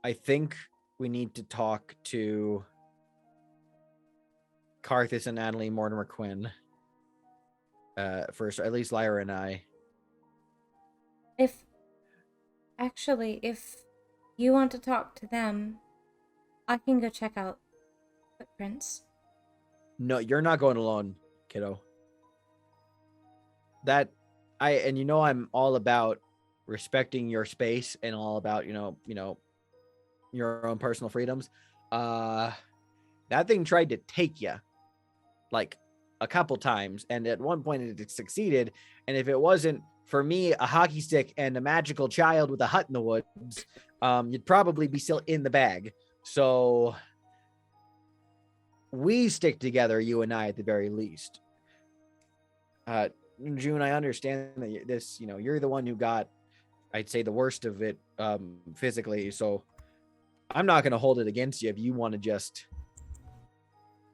I think we need to talk to Karthus and Natalie Mortimer Quinn. First, at least Lyra and I. If you want to talk to them, I can go check out footprints. No, you're not going alone, kiddo. I'm all about respecting your space and all about, your own personal freedoms. That thing tried to take you like a couple times, and at one point it succeeded. And if it wasn't for me, a hockey stick and a magical child with a hut in the woods, you'd probably be still in the bag. So we stick together, you and I, at the very least. June, I understand that you're the one who got, I'd say, the worst of it physically. So I'm not going to hold it against you if you want to just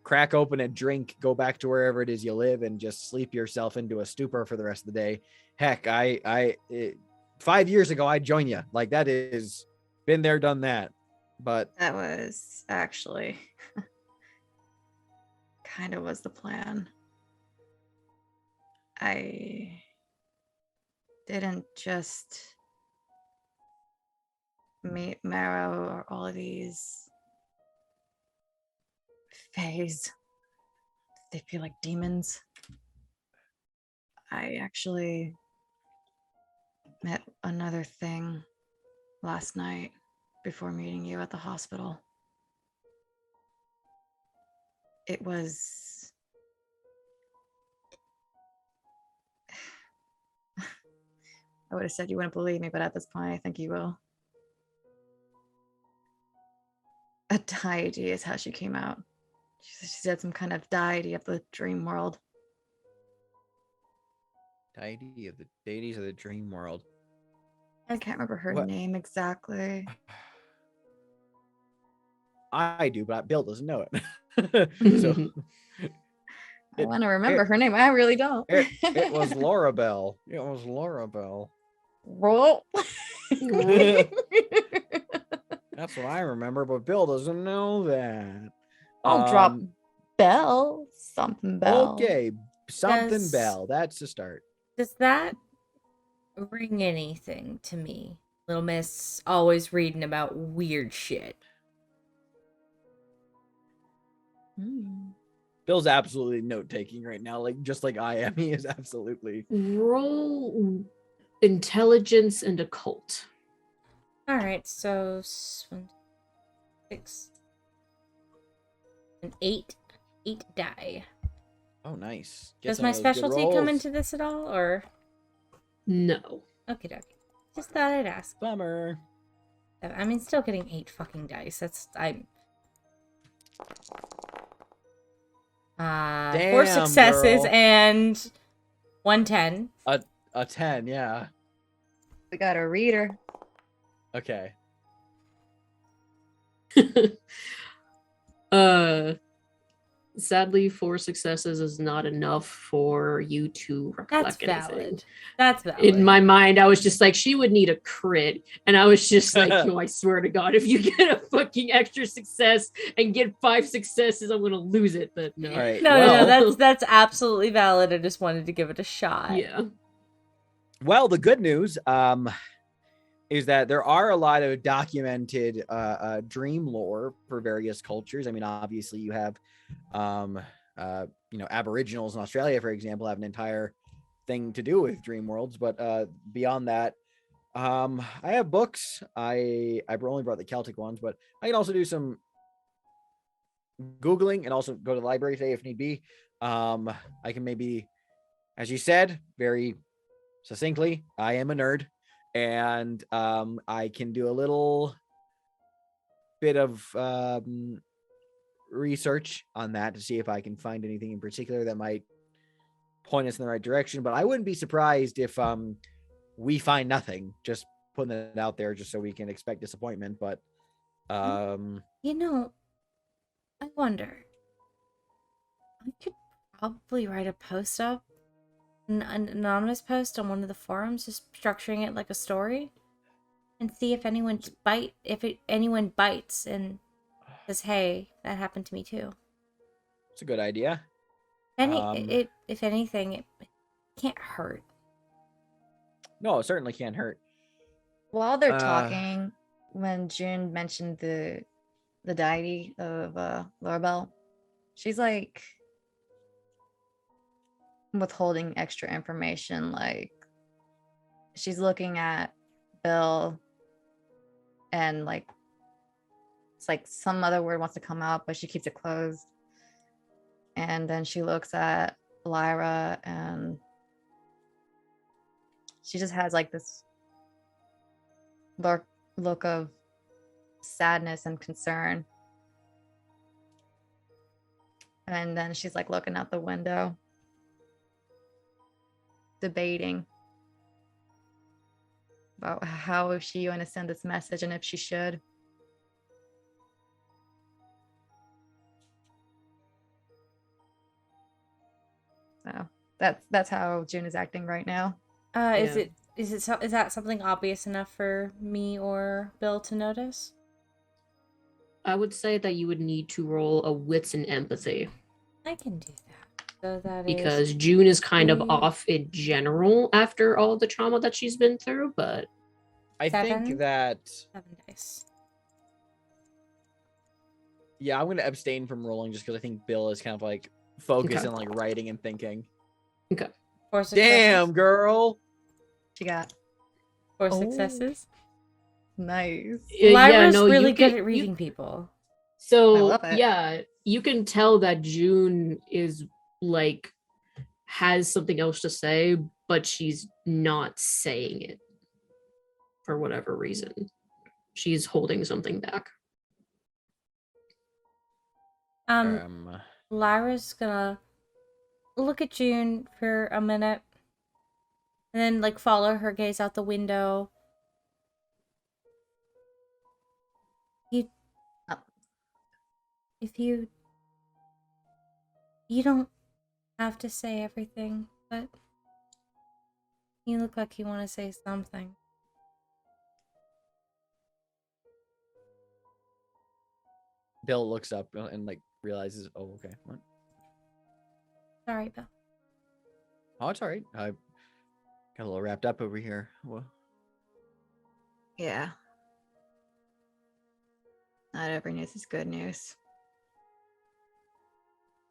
crack open a drink, go back to wherever it is you live, and just sleep yourself into a stupor for the rest of the day. Heck, 5 years ago, I'd join you. Like, that is been there, done that. But That was actually kind of was the plan. I didn't just meet Marrow or all of these fays. They feel like demons. I actually met another thing last night. before meeting you at the hospital. It was... I would have said you wouldn't believe me, but at this point, I think you will. A deity is how she came out. She said some kind of deity of the dream world. Deity of the deities of the dream world. I can't remember her What? name exactly. I do, but Bill doesn't know it. So I want to remember her name. I really don't. it was Laura Bell. It was Laura Bell. Roll. That's what I remember, but Bill doesn't know that. I'll drop Bell. Something Bell. Okay, something Bell. That's the start. Does that ring anything to me? Little Miss always reading about weird shit. Bill's absolutely note taking right now, just like I am. He is absolutely. Roll intelligence and occult. All right, so 6, an 8 die. Oh, nice. Does my specialty come into this at all, or? No. Okay, dokie. Just thought I'd ask. Bummer. I mean, still getting 8 fucking dice. That's 4 successes, girl. And 110. A 10, yeah. We got a reader. Okay. Sadly, 4 successes is not enough for you to recollect That's anything. valid. That's valid. In my mind, I was just like, she would need a crit. And I was just like, yo, I swear to God, if you get a fucking extra success and get 5 successes, I'm going to lose it. But no. All right, No, that's absolutely valid. I just wanted to give it a shot. Yeah. Well, the good news is that there are a lot of documented dream lore for various cultures. I mean, obviously you have, Aboriginals in Australia, for example, have an entire thing to do with dream worlds. But beyond that, I have books. I've only brought the Celtic ones, but I can also do some Googling and also go to the library today if need be. I can maybe, as you said, very succinctly, I am a nerd. And I can do a little bit of research on that to see if I can find anything in particular that might point us in the right direction. But I wouldn't be surprised if we find nothing. Just putting it out there just so we can expect disappointment. But I wonder. I could probably write a post up. An anonymous post on one of the forums, just structuring it like a story, and see if anyone bites and says, "Hey, that happened to me too." it's a good idea. If anything, it can't hurt. No, it certainly can't hurt. While they're talking, when June mentioned the deity of Lorabelle, she's like withholding extra information. Like, she's looking at Bill and it's like some other word wants to come out, but she keeps it closed. And then she looks at Lyra and she just has like this look of sadness and concern. And then she's like looking out the window, debating about how is she going to send this message and if she should. So that's how June is acting right now. Is that something obvious enough for me or Bill to notice? I would say that you would need to roll a wits and empathy. I can do that. So that because June is kind of off in general after all the trauma that she's been through, but I think that 7 dice. Yeah, I'm gonna abstain from rolling just because I think Bill is kind of like focused on like writing and thinking. Okay. 4 successes. Damn, girl. She got 4 successes. Nice. Lyra's no, really you good can- at reading people. So love it. yeah, you can tell that June is like has something else to say, but she's not saying it for whatever reason. She's holding something back. Lyra's gonna look at June for a minute, and then like follow her gaze out the window. If you don't have to say everything, but you look like you want to say something. Bill looks up and like realizes, oh, okay. What? Sorry, Bill. Oh, it's all right. I got a little wrapped up over here. Well, Yeah. Not every news is good news.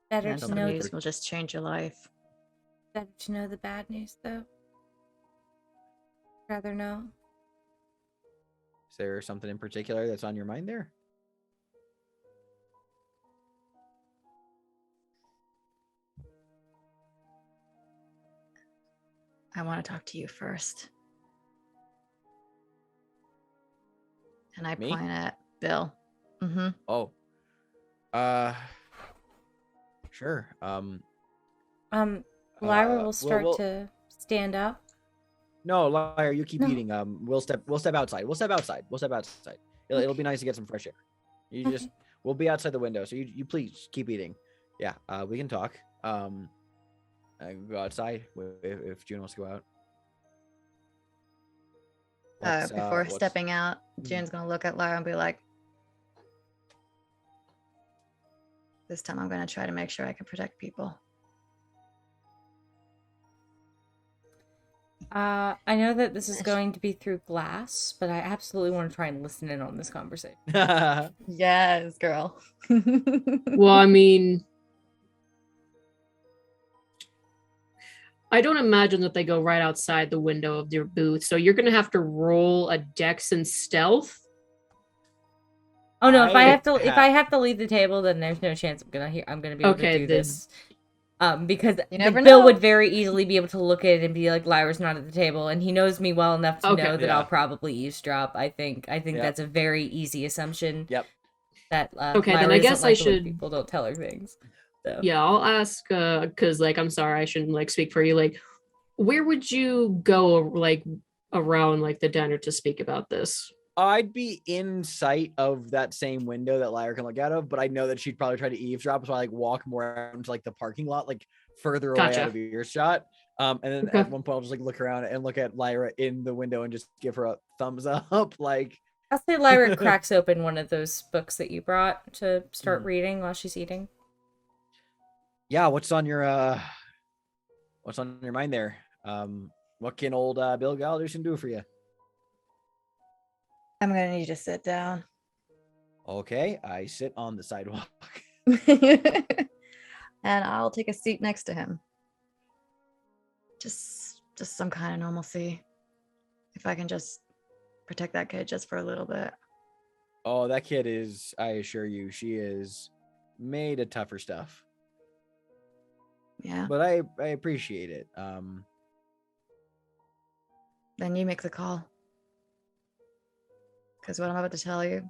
Better And to some know news will just change your life. better to know the bad news, though. Rather know. is there something in particular that's on your mind there? I want to talk to you first. And I Me? point at Bill. Mm-hmm. Oh. Sure. Lyra will start we'll- to stand up. No, Liar, you keep No. eating. We'll step outside. We'll step outside. It'll be nice to get some fresh air. You just Okay. we'll be outside the window. So you please keep eating. Yeah, we can talk. I can go outside if June wants to go out. Before what's- stepping out, June's gonna look at Lyra and be like, "This time I'm gonna try to make sure I can protect people." I know that this is going to be through glass, but I absolutely want to try and listen in on this conversation. Yes, girl. Well, I mean, I don't imagine that they go right outside the window of their booth, so you're gonna have to roll a dex and stealth. Oh no! If I I have to leave the table, then there's no chance I'm gonna be able Okay, to do then- this. Because You never Bill know. would very easily be able to look at it and be like, "Lyra's not at the table," and he knows me well enough to Okay. know that Yeah. I'll probably eavesdrop. I think Yep. that's a very easy assumption. Yep. That Okay, then Lyra I doesn't guess I like the way should- people don't tell her things. So. Yeah, I'll ask because like I'm sorry, I shouldn't like speak for you. Like, where would you go like around like the diner to speak about this? I'd be in sight of that same window that Lyra can look out of, but I know that she'd probably try to eavesdrop, so I like walk more out into like the parking lot, like further away Gotcha. out of earshot. And then Okay. at one point I'll just like look around and look at Lyra in the window and just give her a thumbs up. Like, I'll say Lyra cracks open one of those books that you brought to start Mhm. reading while she's eating. yeah, what's on your mind there? What can old Bill Galderson do for you? I'm gonna need you to sit down. Okay, I sit on the sidewalk. And I'll take a seat next to him. Just some kind of normalcy. If I can just protect that kid just for a little bit. Oh, that kid is, I assure you, she is made of tougher stuff. Yeah. But I appreciate it. Then you make the call. Because what I'm about to tell you,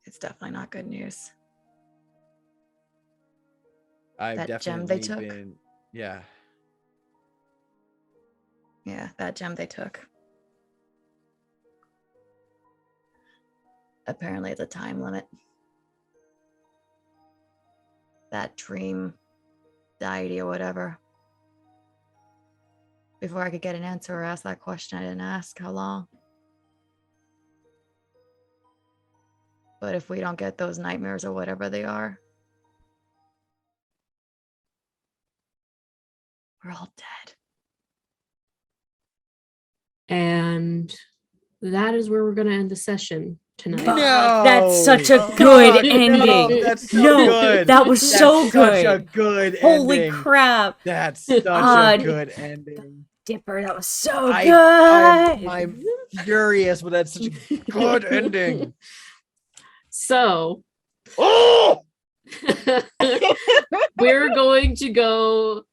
it's definitely not good news. I've That gem definitely they took? been, yeah. Yeah, that gem they took. Apparently it's a time limit. That dream deity or whatever. Before I could get an answer or ask that question, I didn't ask how long. But if we don't get those nightmares or whatever they are, we're all dead. And that is where we're gonna end the session tonight. No! That's such a good ending. No, that's so No, good. that was so Such a good. good Holy ending. crap. That's such Uh, a good ending. Dipper, that was so I- good. I'm furious, but that's such a good ending. So Oh, we're going to go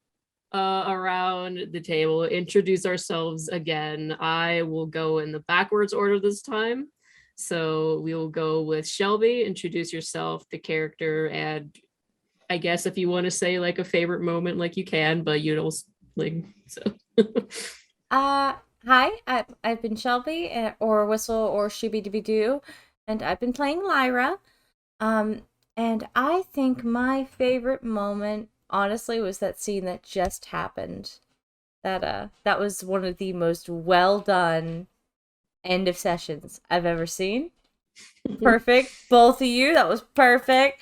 around the table, introduce ourselves again. I will go in the backwards order this time. So we will go with Shelby. Introduce yourself, the character, and I guess if you want to say like a favorite moment, like you can, but you don't like so. Hi, I've been Shelby, or Whistle, or Shooby Dooby Doo, and I've been playing Lyra. And I think my favorite moment, honestly, was that scene that just happened. That was one of the most well done end of sessions I've ever seen. Perfect, both of you. That was perfect.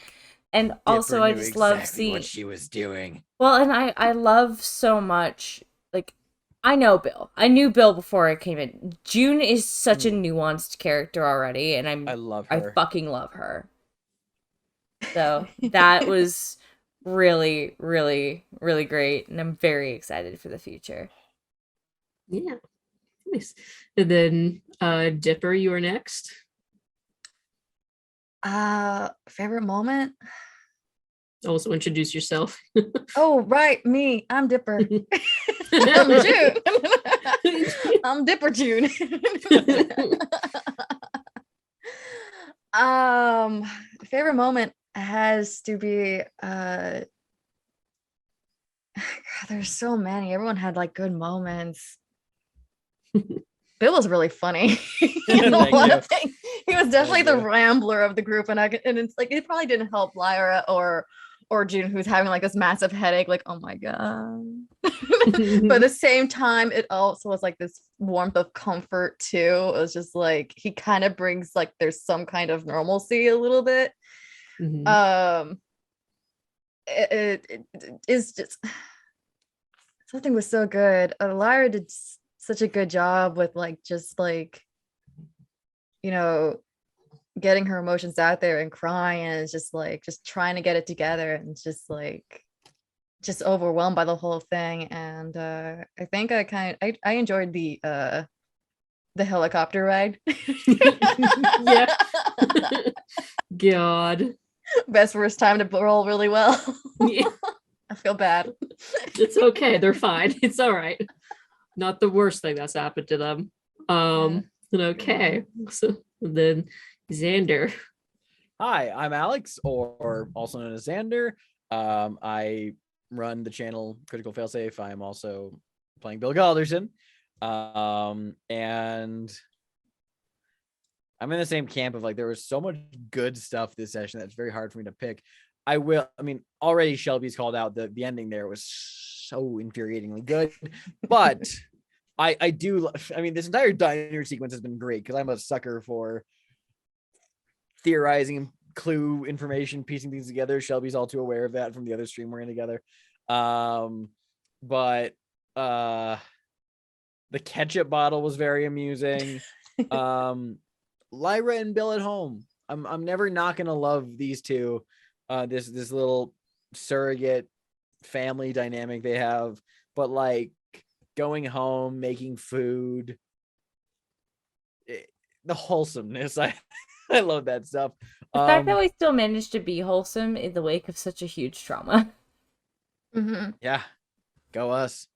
And also, Dipper I knew just love exactly seeing. what she was doing. Well, and I love so much, like, I know Bill. I knew Bill before I came in. June is such a nuanced character already, and I love I her. fucking love her. So that was really, really, really great, and I'm very excited for the future. Yeah. Nice. And then Dipper, you are next. Favorite moment? Also introduce yourself. Oh, right, me. I'm Dipper. I'm June. I'm Dipper June. Favorite moment has to be God, there's so many. Everyone had like good moments. Bill was really funny. Thank you. He was definitely the you. rambler of the group, and it's like it probably didn't help Lyra or June, who's having like this massive headache, like, oh my god. But at the same time, it also was like this warmth of comfort too. It was just like he kind of brings like there's some kind of normalcy a little bit. Mhm. It is just something was so good. Lyra did such a good job with like just like, you know, getting her emotions out there and crying, and it's just like just trying to get it together, and just like just overwhelmed by the whole thing. And I think I enjoyed the helicopter ride. Yeah. God. Best worst time to roll really well. Yeah. I feel bad. It's okay. They're fine. It's all right. Not the worst thing that's happened to them. Okay. So then Xander. Hi, I'm Alex, or also known as Xander. I run the channel Critical Failsafe. I'm also playing Bill Galderson. And I'm in the same camp of like there was so much good stuff this session that's very hard for me to pick. I mean, already Shelby's called out the ending there was so infuriatingly good, but I mean, this entire diner sequence has been great because I'm a sucker for theorizing, clue information, piecing things together. Shelby's all too aware of that from the other stream we're in together. But the ketchup bottle was very amusing. Lyra and Bill at home. I'm never not gonna love these two. This little surrogate family dynamic they have, but like going home, making food, the wholesomeness. I love that stuff. The fact that we still managed to be wholesome in the wake of such a huge trauma. Mm-hmm. Yeah, go us.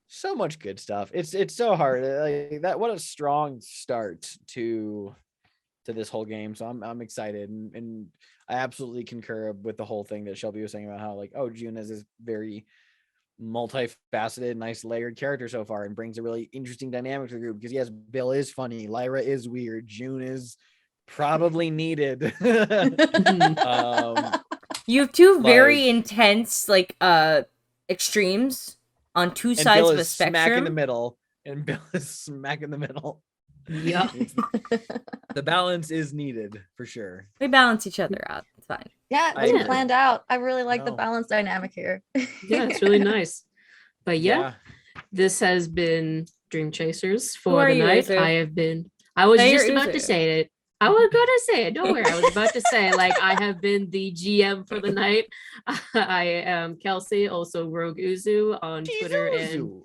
So much good stuff. It's so hard. Like that. What a strong start to this whole game. So I'm excited, and I absolutely concur with the whole thing that Shelby was saying about how like, oh, June is this very multifaceted, nice layered character so far, and brings a really interesting dynamic to the group. Because yes, Bill is funny, Lyra is weird, June is probably needed. You have two very intense like extremes on two sides Bill of a is spectrum. smack in the middle, and Bill is smack in the middle. Yeah. The balance is needed for sure. We balance each other out. It's fine. Yeah, I it's agree. planned out. I really like the No. balance dynamic here. Yeah, it's really nice. But yeah, this has been Dream Chasers Who for are the you, night. Uzu? I was Say your just about Uzu. to say it. I was gonna say, don't worry. I was about to say, like, I have been the GM for the night. I am Kelsey, also Rogue Uzu on Twitter and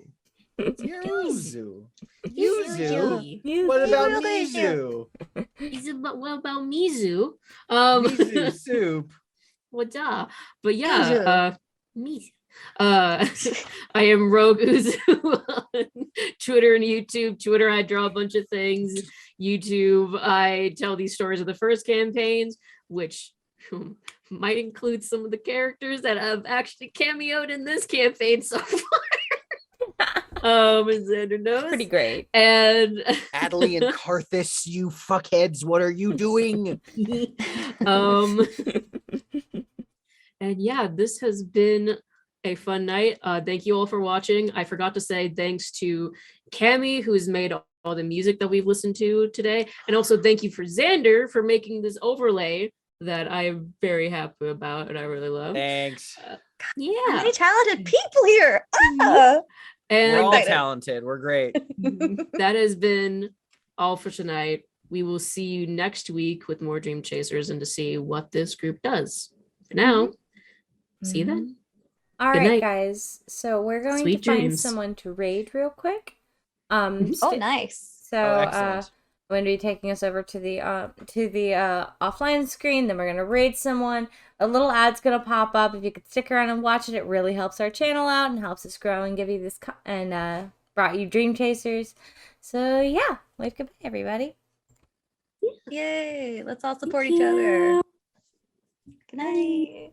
Yuzu. Yuzu. You- What about Rogue Mizu? What about Mizu? Mizu soup. What's up? But yeah, Uzu. Mizu. I am Rogue Uzu on Twitter and YouTube. Twitter, I draw a bunch of things. YouTube, I tell these stories of the first campaigns, which might include some of the characters that have actually cameoed in this campaign so far. As Xander knows. Pretty great. And Adley and Karthus, you fuckheads, what are you doing? And yeah, this has been a fun night. Thank you all for watching. I forgot to say thanks to Cami, who's made all the music that we've listened to today. And also thank you for Xander for making this overlay that I'm very happy about and I really love. Thanks. How Yeah. many talented people here. Ah. And We're all excited. talented. We're great. that has been all for tonight. We will see you next week with more Dream Chasers and to see what this group does. For now, see you then. All Good right, night. guys. So we're going Sweet to find dreams. someone to raid real quick. Oh, nice. So excellent. I'm going to be taking us over to the offline screen. Then we're going to raid someone. A little ad's going to pop up. If you could stick around and watch it, it really helps our channel out and helps us grow and give you this and brought you Dream Chasers. So yeah, wave goodbye, everybody. Yay. Let's all support each other. Good night.